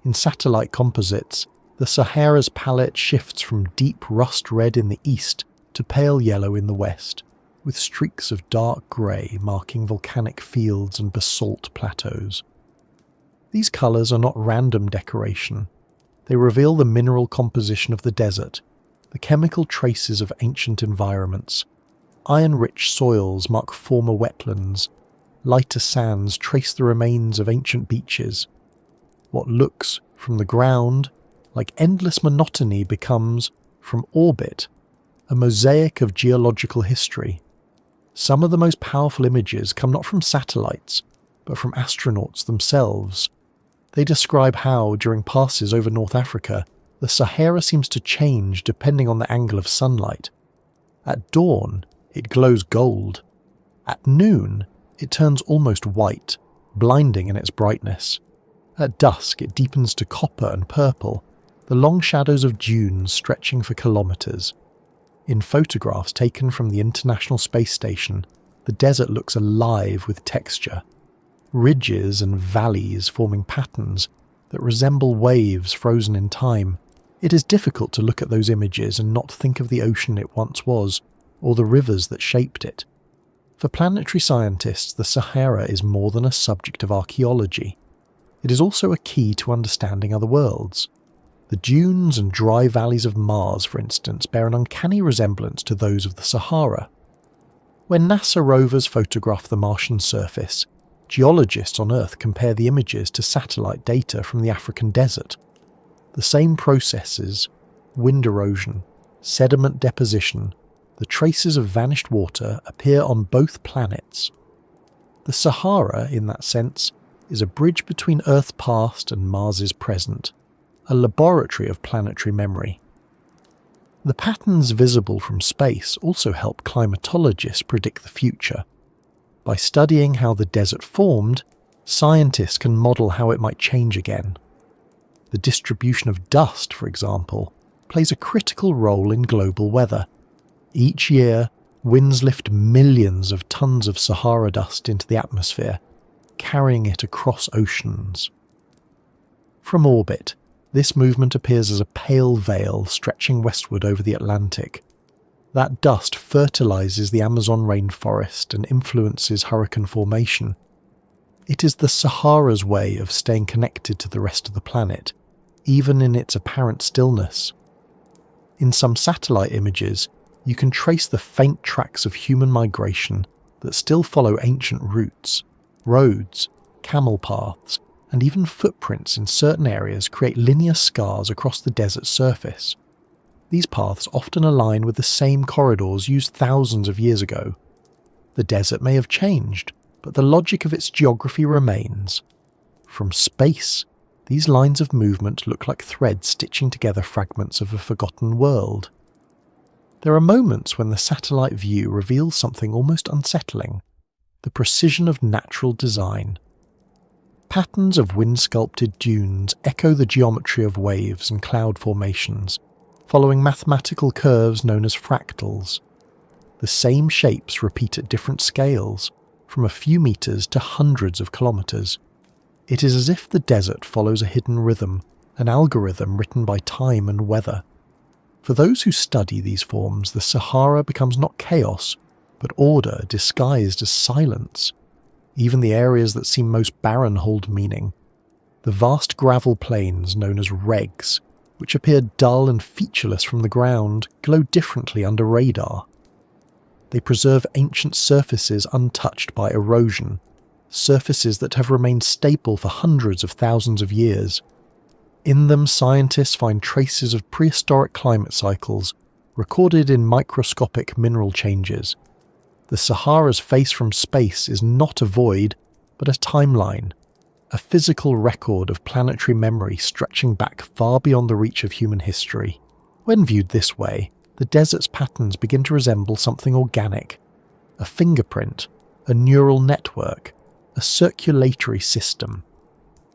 Speaker 1: In satellite composites, the Sahara's palette shifts from deep rust red in the east to pale yellow in the west, with streaks of dark grey marking volcanic fields and basalt plateaus. These colours are not random decoration. They reveal the mineral composition of the desert, the chemical traces of ancient environments. Iron-rich soils mark former wetlands. Lighter sands trace the remains of ancient beaches. What looks, from the ground, like endless monotony becomes, from orbit, a mosaic of geological history. Some of the most powerful images come not from satellites, but from astronauts themselves. They describe how, during passes over North Africa, the Sahara seems to change depending on the angle of sunlight. At dawn, it glows gold. At noon, it turns almost white, blinding in its brightness. At dusk, it deepens to copper and purple, the long shadows of dunes stretching for kilometres. In photographs taken from the International Space Station, the desert looks alive with texture. Ridges and valleys forming patterns that resemble waves frozen in time. It is difficult to look at those images and not think of the ocean it once was, or the rivers that shaped it. For planetary scientists, the Sahara is more than a subject of archaeology. It is also a key to understanding other worlds. The dunes and dry valleys of Mars, for instance, bear an uncanny resemblance to those of the Sahara. When NASA rovers photograph the Martian surface, geologists on Earth compare the images to satellite data from the African desert. The same processes, wind erosion, sediment deposition, the traces of vanished water appear on both planets. The Sahara, in that sense, is a bridge between Earth's past and Mars's present, a laboratory of planetary memory. The patterns visible from space also help climatologists predict the future. By studying how the desert formed, scientists can model how it might change again. The distribution of dust, for example, plays a critical role in global weather. Each year, winds lift millions of tons of Sahara dust into the atmosphere, carrying it across oceans. From orbit, this movement appears as a pale veil stretching westward over the Atlantic. That dust fertilizes the Amazon rainforest and influences hurricane formation. It is the Sahara's way of staying connected to the rest of the planet, even in its apparent stillness. In some satellite images, you can trace the faint tracks of human migration that still follow ancient routes. Roads, camel paths, and even footprints in certain areas create linear scars across the desert surface. These paths often align with the same corridors used thousands of years ago. The desert may have changed, but the logic of its geography remains. From space, these lines of movement look like threads stitching together fragments of a forgotten world. There are moments when the satellite view reveals something almost unsettling: the precision of natural design. Patterns of wind-sculpted dunes echo the geometry of waves and cloud formations, following mathematical curves known as fractals. The same shapes repeat at different scales, from a few meters to hundreds of kilometers. It is as if the desert follows a hidden rhythm, an algorithm written by time and weather. For those who study these forms, the Sahara becomes not chaos, but order disguised as silence. Even the areas that seem most barren hold meaning. The vast gravel plains known as regs, which appear dull and featureless from the ground, glow differently under radar. They preserve ancient surfaces untouched by erosion, surfaces that have remained stable for hundreds of thousands of years. In them, scientists find traces of prehistoric climate cycles recorded in microscopic mineral changes. The Sahara's face from space is not a void, but a timeline, a physical record of planetary memory stretching back far beyond the reach of human history. When viewed this way, the desert's patterns begin to resemble something organic, a fingerprint, a neural network, a circulatory system.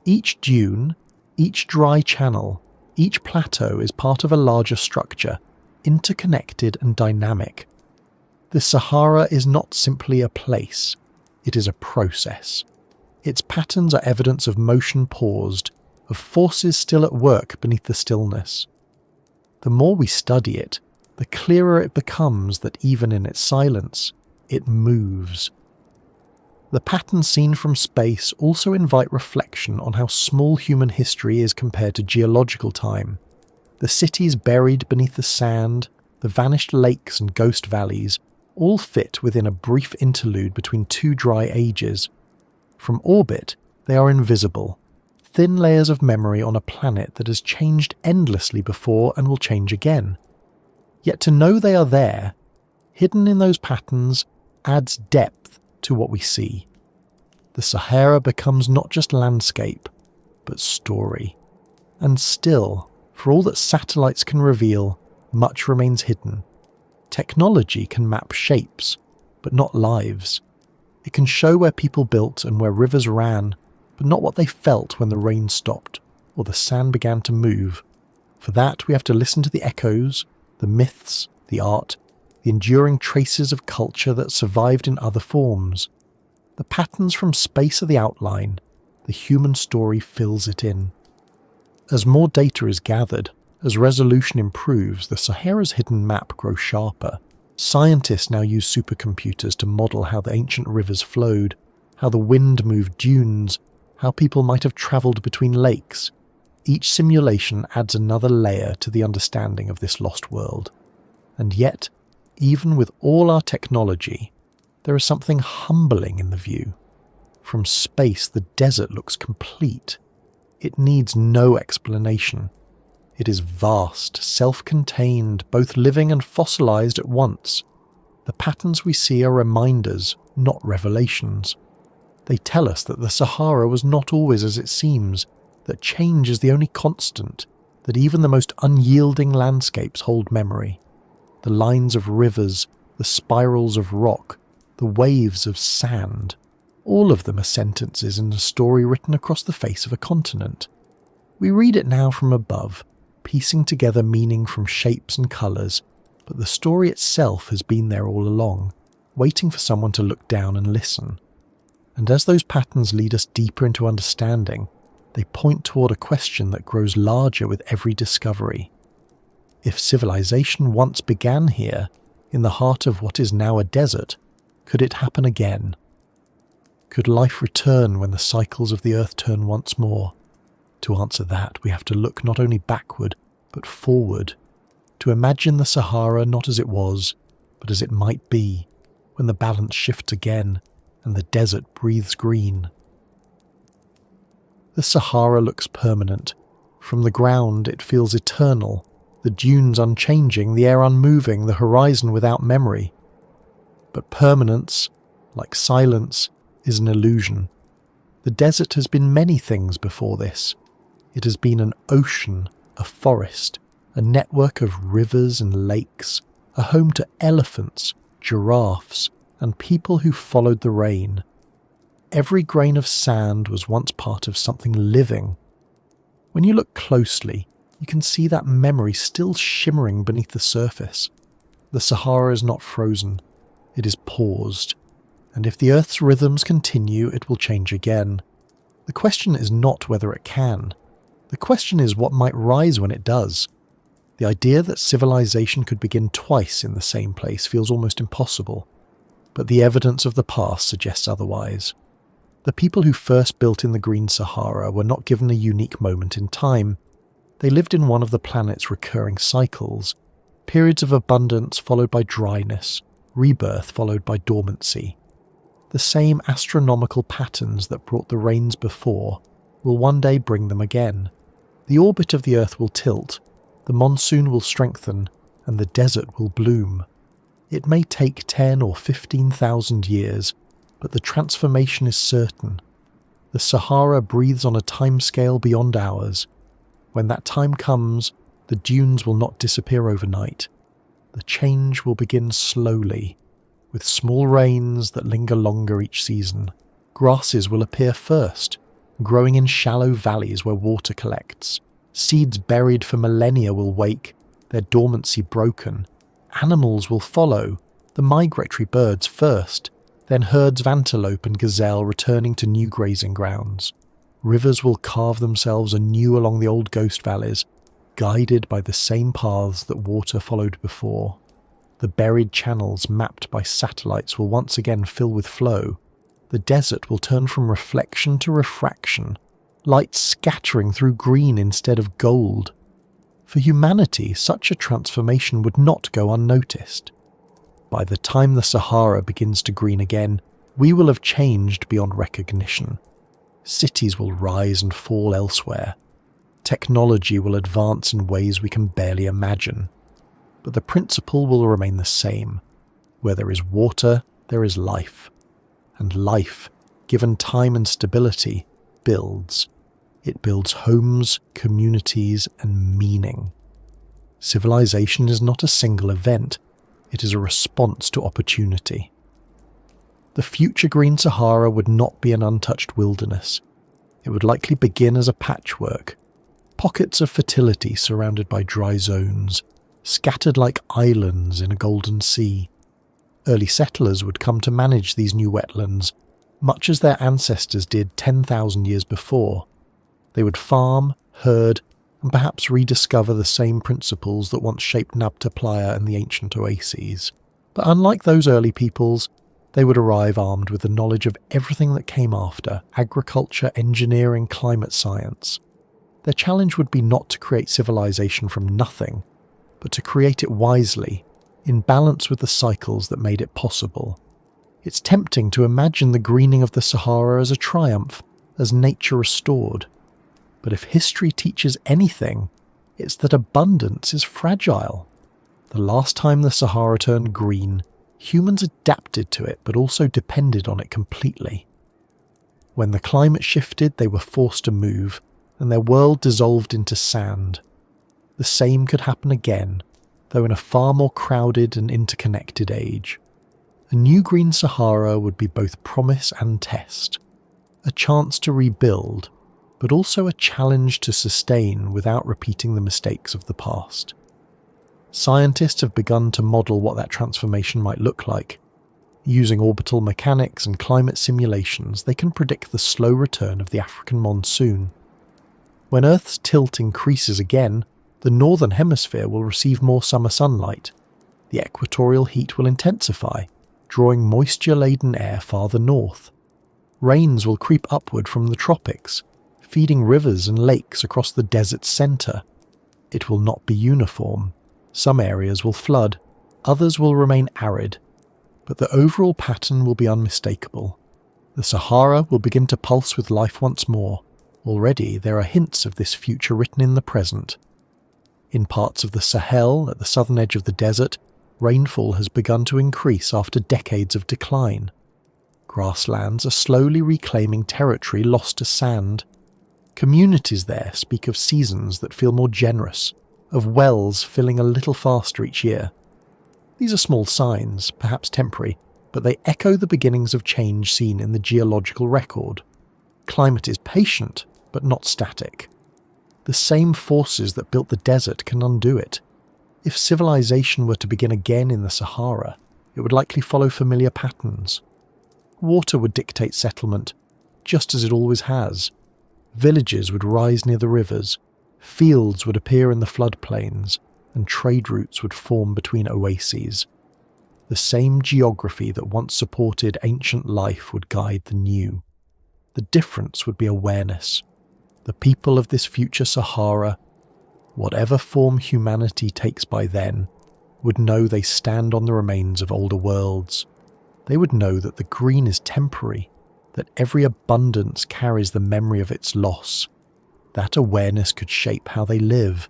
Speaker 1: Each dune, each dry channel, each plateau is part of a larger structure, interconnected and dynamic. The Sahara is not simply a place, it is a process. Its patterns are evidence of motion paused, of forces still at work beneath the stillness. The more we study it, the clearer it becomes that even in its silence, it moves. The patterns seen from space also invite reflection on how small human history is compared to geological time. The cities buried beneath the sand, the vanished lakes and ghost valleys, all fit within a brief interlude between two dry ages. From orbit, they are invisible, thin layers of memory on a planet that has changed endlessly before and will change again. Yet to know they are there, hidden in those patterns, adds depth to what we see. The Sahara becomes not just landscape, but story. And still, for all that satellites can reveal, much remains hidden. Technology can map shapes, but not lives. It can show where people built and where rivers ran, but not what they felt when the rain stopped or the sand began to move. For that, we have to listen to the echoes, the myths, the art, the enduring traces of culture that survived in other forms. The patterns from space are the outline, the human story fills it in. As more data is gathered, as resolution improves, the Sahara's hidden map grows sharper. Scientists now use supercomputers to model how the ancient rivers flowed, how the wind moved dunes, how people might have travelled between lakes. Each simulation adds another layer to the understanding of this lost world. And yet, even with all our technology, there is something humbling in the view. From space, the desert looks complete. It needs no explanation. It is vast, self-contained, both living and fossilized at once. The patterns we see are reminders, not revelations. They tell us that the Sahara was not always as it seems, that change is the only constant, that even the most unyielding landscapes hold memory. The lines of rivers, the spirals of rock, the waves of sand, all of them are sentences in a story written across the face of a continent. We read it now from above, piecing together meaning from shapes and colours, but the story itself has been there all along, waiting for someone to look down and listen. And as those patterns lead us deeper into understanding, they point toward a question that grows larger with every discovery. If civilization once began here, in the heart of what is now a desert, could it happen again? Could life return when the cycles of the earth turn once more? To answer that, we have to look not only backward, but forward, to imagine the Sahara not as it was, but as it might be, when the balance shifts again and the desert breathes green. The Sahara looks permanent. From the ground it feels eternal, the dunes unchanging, the air unmoving, the horizon without memory. But permanence, like silence, is an illusion. The desert has been many things before this. It has been an ocean, a forest, a network of rivers and lakes, a home to elephants, giraffes, and people who followed the rain. Every grain of sand was once part of something living. When you look closely, you can see that memory still shimmering beneath the surface. The Sahara is not frozen. It is paused. And if the Earth's rhythms continue, it will change again. The question is not whether it can. The question is what might rise when it does. The idea that civilization could begin twice in the same place feels almost impossible, but the evidence of the past suggests otherwise. The people who first built in the Green Sahara were not given a unique moment in time. They lived in one of the planet's recurring cycles, periods of abundance followed by dryness, rebirth followed by dormancy. The same astronomical patterns that brought the rains before will one day bring them again. The orbit of the Earth will tilt, the monsoon will strengthen, and the desert will bloom. It may take 10 or 15,000 years, but the transformation is certain. The Sahara breathes on a timescale beyond ours. When that time comes, the dunes will not disappear overnight. The change will begin slowly, with small rains that linger longer each season. Grasses will appear first, growing in shallow valleys where water collects. Seeds buried for millennia will wake, their dormancy broken. Animals will follow, the migratory birds first, then herds of antelope and gazelle returning to new grazing grounds. Rivers will carve themselves anew along the old ghost valleys, guided by the same paths that water followed before. The buried channels mapped by satellites will once again fill with flow. The desert will turn from reflection to refraction, light scattering through green instead of gold. For humanity, such a transformation would not go unnoticed. By the time the Sahara begins to green again, we will have changed beyond recognition. Cities will rise and fall elsewhere. Technology will advance in ways we can barely imagine. But the principle will remain the same. Where there is water, there is life. And life, given time and stability, builds. It builds homes, communities, and meaning. Civilization is not a single event. It is a response to opportunity. The future Green Sahara would not be an untouched wilderness. It would likely begin as a patchwork, pockets of fertility surrounded by dry zones, scattered like islands in a golden sea. Early settlers would come to manage these new wetlands, much as their ancestors did 10,000 years before. They would farm, herd, and perhaps rediscover the same principles that once shaped Nabta Plier and the ancient oases. But unlike those early peoples, they would arrive armed with the knowledge of everything that came after: agriculture, engineering, climate science. Their challenge would be not to create civilization from nothing, but to create it wisely, in balance with the cycles that made it possible. It's tempting to imagine the greening of the Sahara as a triumph, as nature restored. But if history teaches anything, it's that abundance is fragile. The last time the Sahara turned green, humans adapted to it but also depended on it completely. When the climate shifted, they were forced to move, and their world dissolved into sand. The same could happen again, though in a far more crowded and interconnected age. A new Green Sahara would be both promise and test, a chance to rebuild, but also a challenge to sustain without repeating the mistakes of the past. Scientists have begun to model what that transformation might look like. Using orbital mechanics and climate simulations, they can predict the slow return of the African monsoon. When Earth's tilt increases again, the northern hemisphere will receive more summer sunlight. The equatorial heat will intensify, drawing moisture-laden air farther north. Rains will creep upward from the tropics, feeding rivers and lakes across the desert's centre. It will not be uniform. Some areas will flood, others will remain arid, but the overall pattern will be unmistakable. The Sahara will begin to pulse with life once more. Already there are hints of this future written in the present. In parts of the Sahel, at the southern edge of the desert, rainfall has begun to increase after decades of decline. Grasslands are slowly reclaiming territory lost to sand. Communities there speak of seasons that feel more generous, of wells filling a little faster each year. These are small signs, perhaps temporary, but they echo the beginnings of change seen in the geological record. Climate is patient, but not static. The same forces that built the desert can undo it. If civilization were to begin again in the Sahara, it would likely follow familiar patterns. Water would dictate settlement, just as it always has. Villages would rise near the rivers, fields would appear in the floodplains, and trade routes would form between oases. The same geography that once supported ancient life would guide the new. The difference would be awareness. The people of this future Sahara, whatever form humanity takes by then, would know they stand on the remains of older worlds. They would know that the green is temporary, that every abundance carries the memory of its loss. That awareness could shape how they live.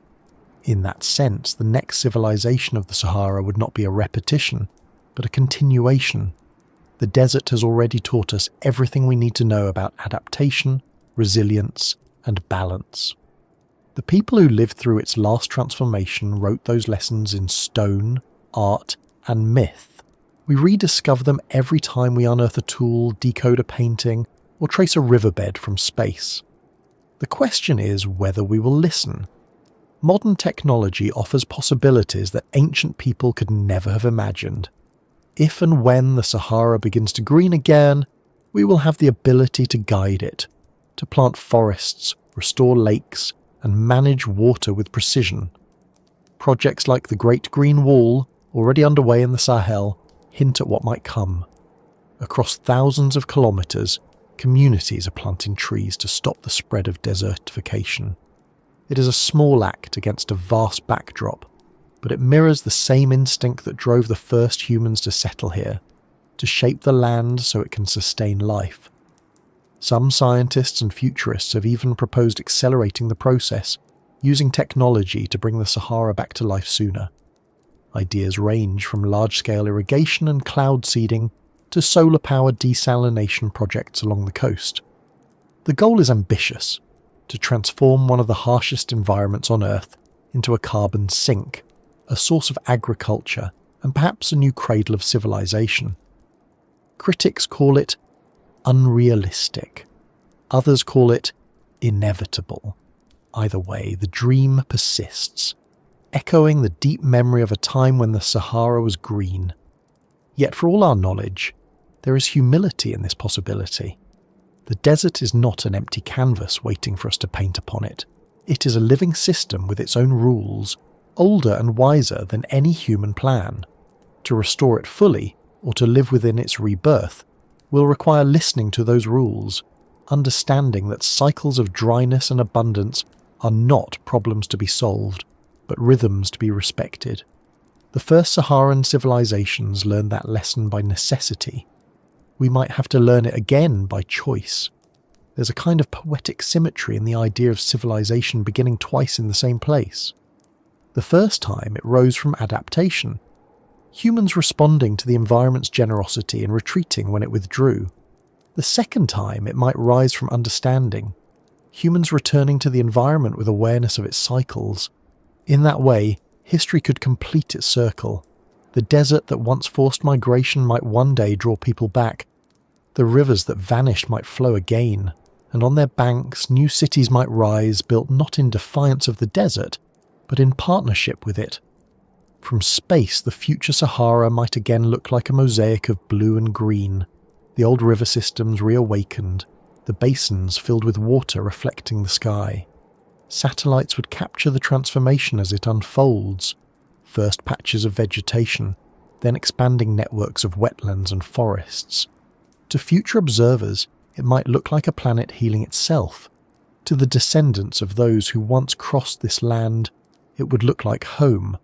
Speaker 1: In that sense, the next civilization of the Sahara would not be a repetition, but a continuation. The desert has already taught us everything we need to know about adaptation, resilience, and balance. The people who lived through its last transformation wrote those lessons in stone, art, and myth. We rediscover them every time we unearth a tool, decode a painting, or trace a riverbed from space. The question is whether we will listen. Modern technology offers possibilities that ancient people could never have imagined. If and when the Sahara begins to green again, we will have the ability to guide it, to plant forests, restore lakes, and manage water with precision. Projects like the Great Green Wall, already underway in the Sahel, hint at what might come. Across thousands of kilometres, communities are planting trees to stop the spread of desertification. It is a small act against a vast backdrop, but it mirrors the same instinct that drove the first humans to settle here, to shape the land so it can sustain life. Some scientists and futurists have even proposed accelerating the process, using technology to bring the Sahara back to life sooner. Ideas range from large-scale irrigation and cloud seeding to solar-powered desalination projects along the coast. The goal is ambitious: to transform one of the harshest environments on Earth into a carbon sink, a source of agriculture, and perhaps a new cradle of civilization. Critics call it unrealistic. Others call it inevitable. Either way, the dream persists, echoing the deep memory of a time when the Sahara was green. Yet for all our knowledge, there is humility in this possibility. The desert is not an empty canvas waiting for us to paint upon it. It is a living system with its own rules, older and wiser than any human plan. To restore it fully, or to live within its rebirth, will require listening to those rules, understanding that cycles of dryness and abundance are not problems to be solved, but rhythms to be respected. The first Saharan civilizations learned that lesson by necessity. We might have to learn it again by choice. There's a kind of poetic symmetry in the idea of civilization beginning twice in the same place. The first time it rose from adaptation, humans responding to the environment's generosity and retreating when it withdrew. The second time it might rise from understanding, humans returning to the environment with awareness of its cycles. In that way, history could complete its circle. The desert that once forced migration might one day draw people back. The rivers that vanished might flow again, and on their banks new cities might rise, built not in defiance of the desert, but in partnership with it. From space, the future Sahara might again look like a mosaic of blue and green, the old river systems reawakened, the basins filled with water reflecting the sky. Satellites would capture the transformation as it unfolds, first patches of vegetation, then expanding networks of wetlands and forests. To future observers, it might look like a planet healing itself. To the descendants of those who once crossed this land, it would look like home.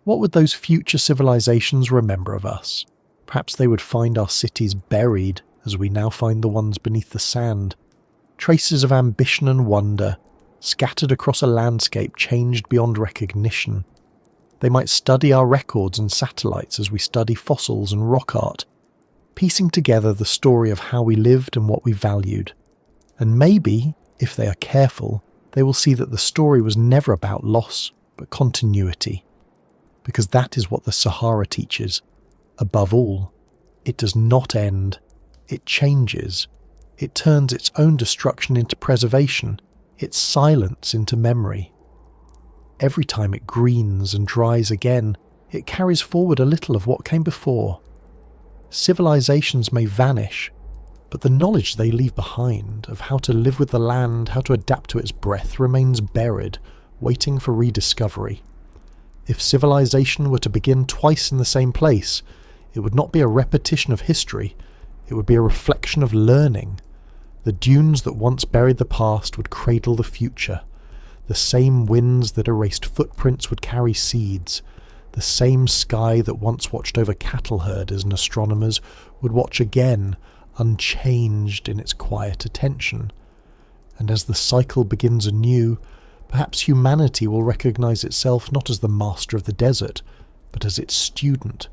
Speaker 1: What would those future civilizations remember of us? Perhaps they would find our cities buried, as we now find the ones beneath the sand. Traces of ambition and wonder, scattered across a landscape changed beyond recognition. They might study our records and satellites as we study fossils and rock art, piecing together the story of how we lived and what we valued. And maybe, if they are careful, they will see that the story was never about loss, but continuity. Because that is what the Sahara teaches. Above all, it does not end. It changes. It turns its own destruction into preservation, its silence into memory. Every time it greens and dries again, it carries forward a little of what came before. Civilizations may vanish, but the knowledge they leave behind of how to live with the land, how to adapt to its breath, remains buried, waiting for rediscovery. If civilization were to begin twice in the same place, it would not be a repetition of history, it would be a reflection of learning. The dunes that once buried the past would cradle the future. The same winds that erased footprints would carry seeds. The same sky that once watched over cattle herders and astronomers would watch again, unchanged in its quiet attention. And as the cycle begins anew, perhaps humanity will recognize itself not as the master of the desert, but as its student.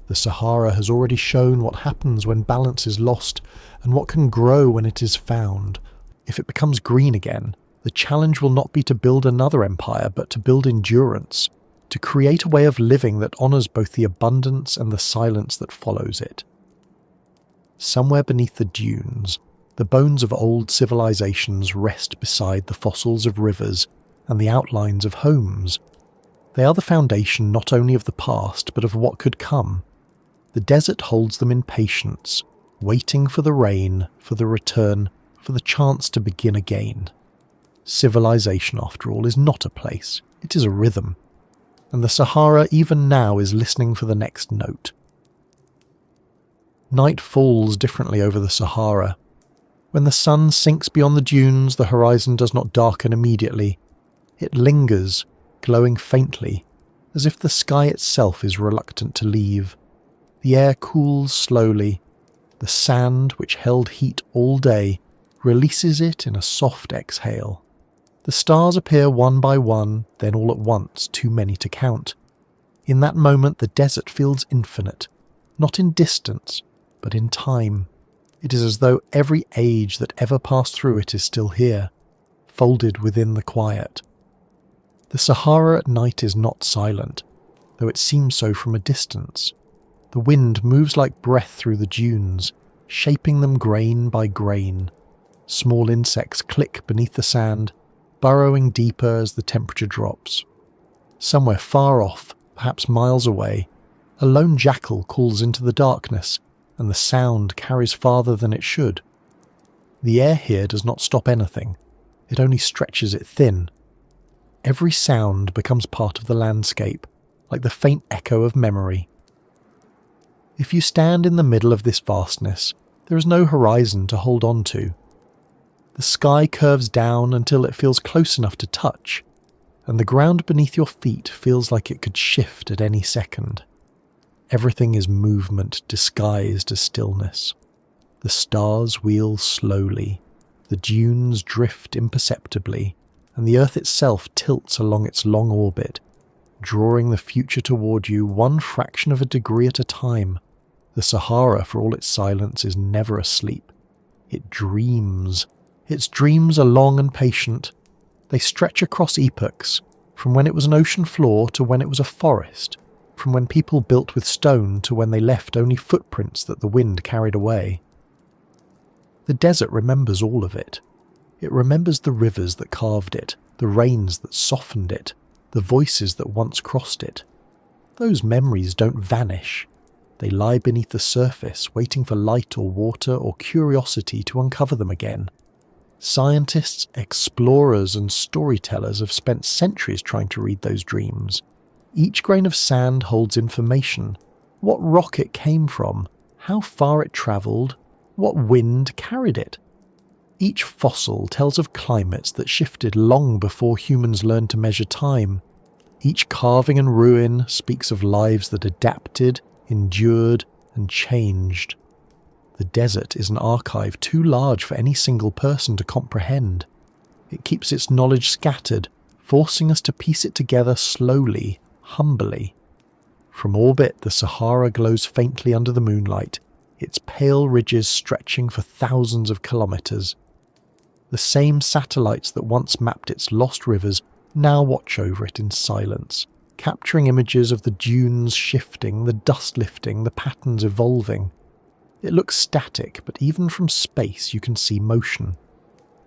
Speaker 1: The Sahara has already shown what happens when balance is lost, and what can grow when it is found. If it becomes green again, the challenge will not be to build another empire, but to build endurance, to create a way of living that honours both the abundance and the silence that follows it. Somewhere beneath the dunes, the bones of old civilizations rest beside the fossils of rivers and the outlines of homes. They are the foundation not only of the past, but of what could come. The desert holds them in patience, waiting for the rain, for the return, for the chance to begin again. Civilization, after all, is not a place, it is a rhythm. And the Sahara even now is listening for the next note. Night falls differently over the Sahara. When the sun sinks beyond the dunes, the horizon does not darken immediately. It lingers, glowing faintly, as if the sky itself is reluctant to leave. The air cools slowly. The sand, which held heat all day, releases it in a soft exhale. The stars appear one by one, then all at once, too many to count. In that moment the desert feels infinite, not in distance, but in time. It is as though every age that ever passed through it is still here, folded within the quiet. The Sahara at night is not silent, though it seems so from a distance. The wind moves like breath through the dunes, shaping them grain by grain. Small insects click beneath the sand, burrowing deeper as the temperature drops. Somewhere far off, perhaps miles away, a lone jackal calls into the darkness, and the sound carries farther than it should. The air here does not stop anything, it only stretches it thin. Every sound becomes part of the landscape, like the faint echo of memory. If you stand in the middle of this vastness, there is no horizon to hold on to. The sky curves down until it feels close enough to touch, and the ground beneath your feet feels like it could shift at any second. Everything is movement disguised as stillness. The stars wheel slowly, the dunes drift imperceptibly, and the earth itself tilts along its long orbit, drawing the future toward you one fraction of a degree at a time. The Sahara, for all its silence, is never asleep. It dreams. Its dreams are long and patient. They stretch across epochs, from when it was an ocean floor to when it was a forest, from when people built with stone to when they left only footprints that the wind carried away. The desert remembers all of it. It remembers the rivers that carved it, the rains that softened it, the voices that once crossed it. Those memories don't vanish. They lie beneath the surface, waiting for light or water or curiosity to uncover them again. Scientists, explorers, and storytellers have spent centuries trying to read those dreams. Each grain of sand holds information. What rock it came from, how far it travelled, what wind carried it. Each fossil tells of climates that shifted long before humans learned to measure time. Each carving and ruin speaks of lives that adapted, endured, and changed. The desert is an archive too large for any single person to comprehend. It keeps its knowledge scattered, forcing us to piece it together slowly, humbly. From orbit, the Sahara glows faintly under the moonlight, its pale ridges stretching for thousands of kilometres. The same satellites that once mapped its lost rivers now watch over it in silence, capturing images of the dunes shifting, the dust lifting, the patterns evolving. It looks static, but even from space you can see motion.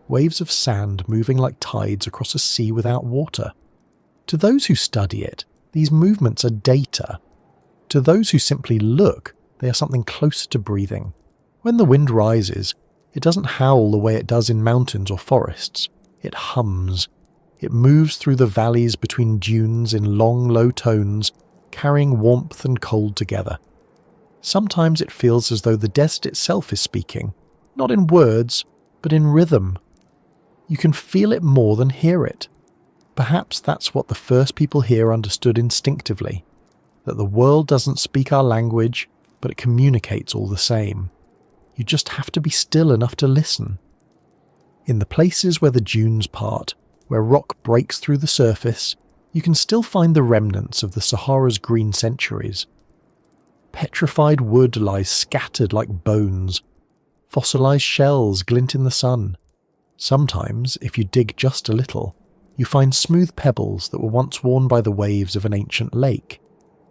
Speaker 1: Waves of sand moving like tides across a sea without water. To those who study it, these movements are data. To those who simply look, they are something closer to breathing. When the wind rises, it doesn't howl the way it does in mountains or forests. It hums. It moves through the valleys between dunes in long, low tones, carrying warmth and cold together. Sometimes it feels as though the desert itself is speaking, not in words, but in rhythm. You can feel it more than hear it. Perhaps that's what the first people here understood instinctively, that the world doesn't speak our language, but it communicates all the same. You just have to be still enough to listen. In the places where the dunes part, where rock breaks through the surface, you can still find the remnants of the Sahara's green centuries. Petrified wood lies scattered like bones. Fossilized shells glint in the sun. Sometimes, if you dig just a little, you find smooth pebbles that were once worn by the waves of an ancient lake.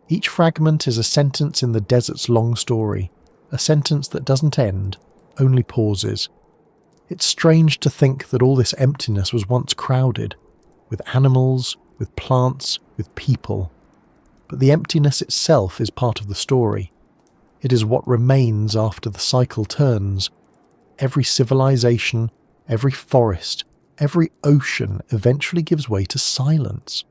Speaker 1: Each fragment is a sentence in the desert's long story, a sentence that doesn't end, only pauses. It's strange to think that all this emptiness was once crowded, with animals, with plants, with people. But the emptiness itself is part of the story. It is what remains after the cycle turns. Every civilization, every forest, every ocean eventually gives way to silence.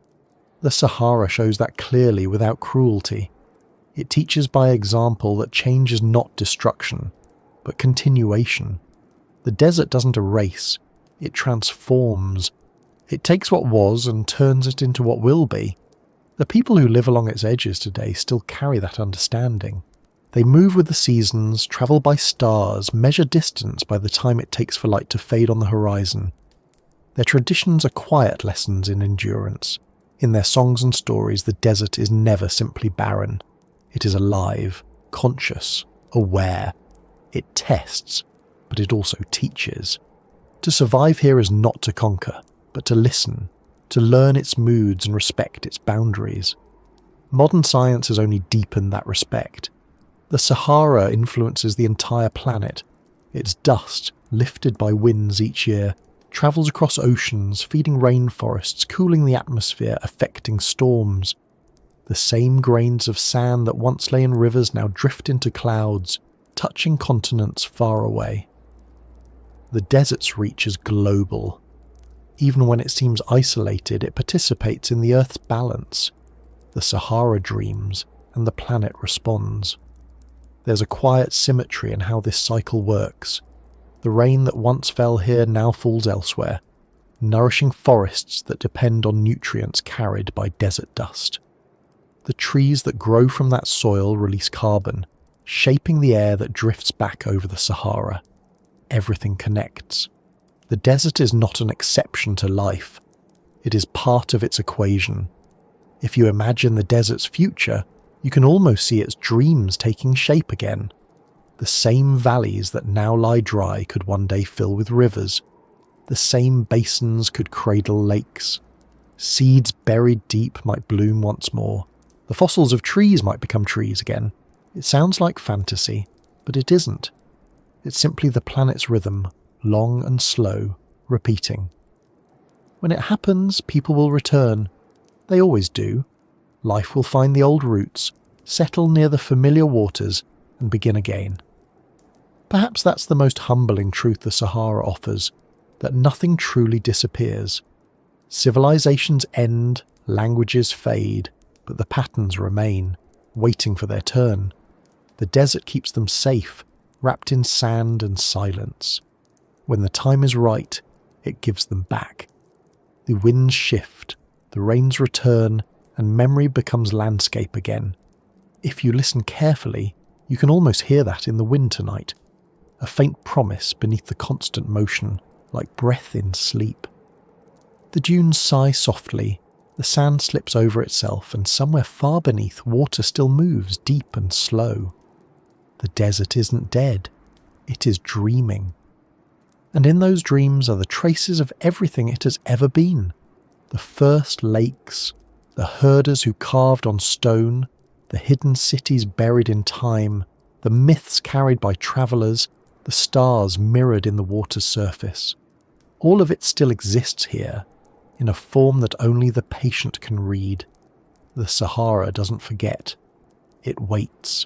Speaker 1: The Sahara shows that clearly without cruelty. It teaches by example that change is not destruction, but continuation. The desert doesn't erase, it transforms. It takes what was and turns it into what will be. The people who live along its edges today still carry that understanding. They move with the seasons, travel by stars, measure distance by the time it takes for light to fade on the horizon. Their traditions are quiet lessons in endurance. In their songs and stories, the desert is never simply barren. It is alive, conscious, aware. It tests, but it also teaches. To survive here is not to conquer, but to listen, to learn its moods and respect its boundaries. Modern science has only deepened that respect. The Sahara influences the entire planet. Its dust, lifted by winds each year, travels across oceans, feeding rainforests, cooling the atmosphere, affecting storms. The same grains of sand that once lay in rivers now drift into clouds, touching continents far away. The desert's reach is global. Even when it seems isolated, it participates in the Earth's balance. The Sahara dreams, and the planet responds. There's a quiet symmetry in how this cycle works. The rain that once fell here now falls elsewhere, nourishing forests that depend on nutrients carried by desert dust. The trees that grow from that soil release carbon, shaping the air that drifts back over the Sahara. Everything connects. The desert is not an exception to life. It is part of its equation. If you imagine the desert's future, you can almost see its dreams taking shape again. The same valleys that now lie dry could one day fill with rivers. The same basins could cradle lakes. Seeds buried deep might bloom once more. The fossils of trees might become trees again. It sounds like fantasy, but it isn't. It's simply the planet's rhythm, long and slow, repeating. When it happens, people will return. They always do. Life will find the old roots, settle near the familiar waters, and begin again. Perhaps that's the most humbling truth the Sahara offers, that nothing truly disappears. Civilizations end, languages fade, but the patterns remain, waiting for their turn. The desert keeps them safe, wrapped in sand and silence. When the time is right, it gives them back. The winds shift, the rains return, and memory becomes landscape again. If you listen carefully, you can almost hear that in the wind tonight. A faint promise beneath the constant motion, like breath in sleep. The dunes sigh softly, the sand slips over itself, and somewhere far beneath, water still moves deep and slow. The desert isn't dead, it is dreaming. And in those dreams are the traces of everything it has ever been. The first lakes, the herders who carved on stone, the hidden cities buried in time, the myths carried by travellers, the stars mirrored in the water's surface. All of it still exists here, in a form that only the patient can read. The Sahara doesn't forget. It waits.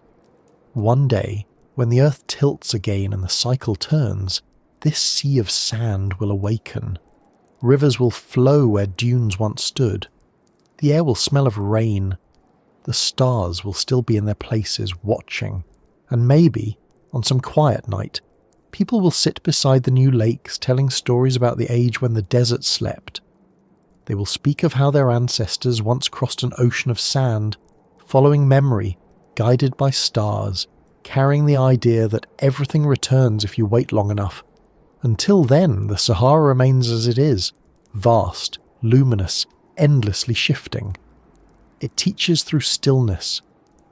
Speaker 1: One day, when the earth tilts again and the cycle turns, this sea of sand will awaken. Rivers will flow where dunes once stood. The air will smell of rain. The stars will still be in their places watching. And maybe, on some quiet night, people will sit beside the new lakes telling stories about the age when the desert slept. They will speak of how their ancestors once crossed an ocean of sand, following memory, guided by stars, carrying the idea that everything returns if you wait long enough. Until then, the Sahara remains as it is, vast, luminous, endlessly shifting. It teaches through stillness,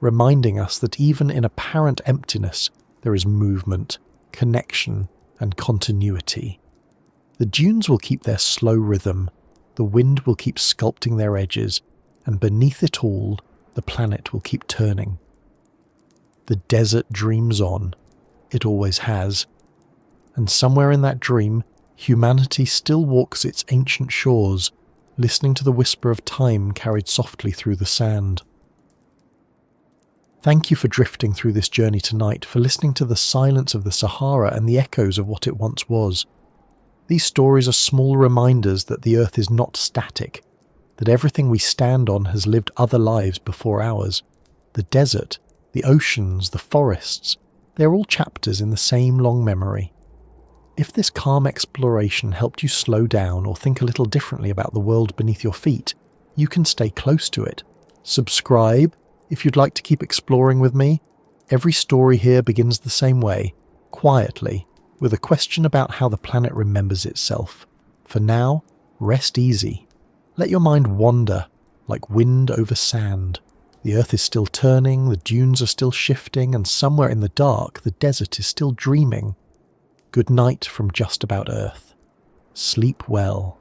Speaker 1: reminding us that even in apparent emptiness, there is movement, connection, and continuity. The dunes will keep their slow rhythm, the wind will keep sculpting their edges, and beneath it all, the planet will keep turning. The desert dreams on. It always has. And somewhere in that dream, humanity still walks its ancient shores, listening to the whisper of time carried softly through the sand. Thank you for drifting through this journey tonight, for listening to the silence of the Sahara and the echoes of what it once was. These stories are small reminders that the earth is not static, that everything we stand on has lived other lives before ours. The desert, the oceans, the forests, they're all chapters in the same long memory. If this calm exploration helped you slow down or think a little differently about the world beneath your feet, you can stay close to it. Subscribe if you'd like to keep exploring with me. Every story here begins the same way, quietly, with a question about how the planet remembers itself. For now, rest easy. Let your mind wander, like wind over sand. The earth is still turning, the dunes are still shifting, and somewhere in the dark, the desert is still dreaming. Good night from Just About Earth. Sleep well.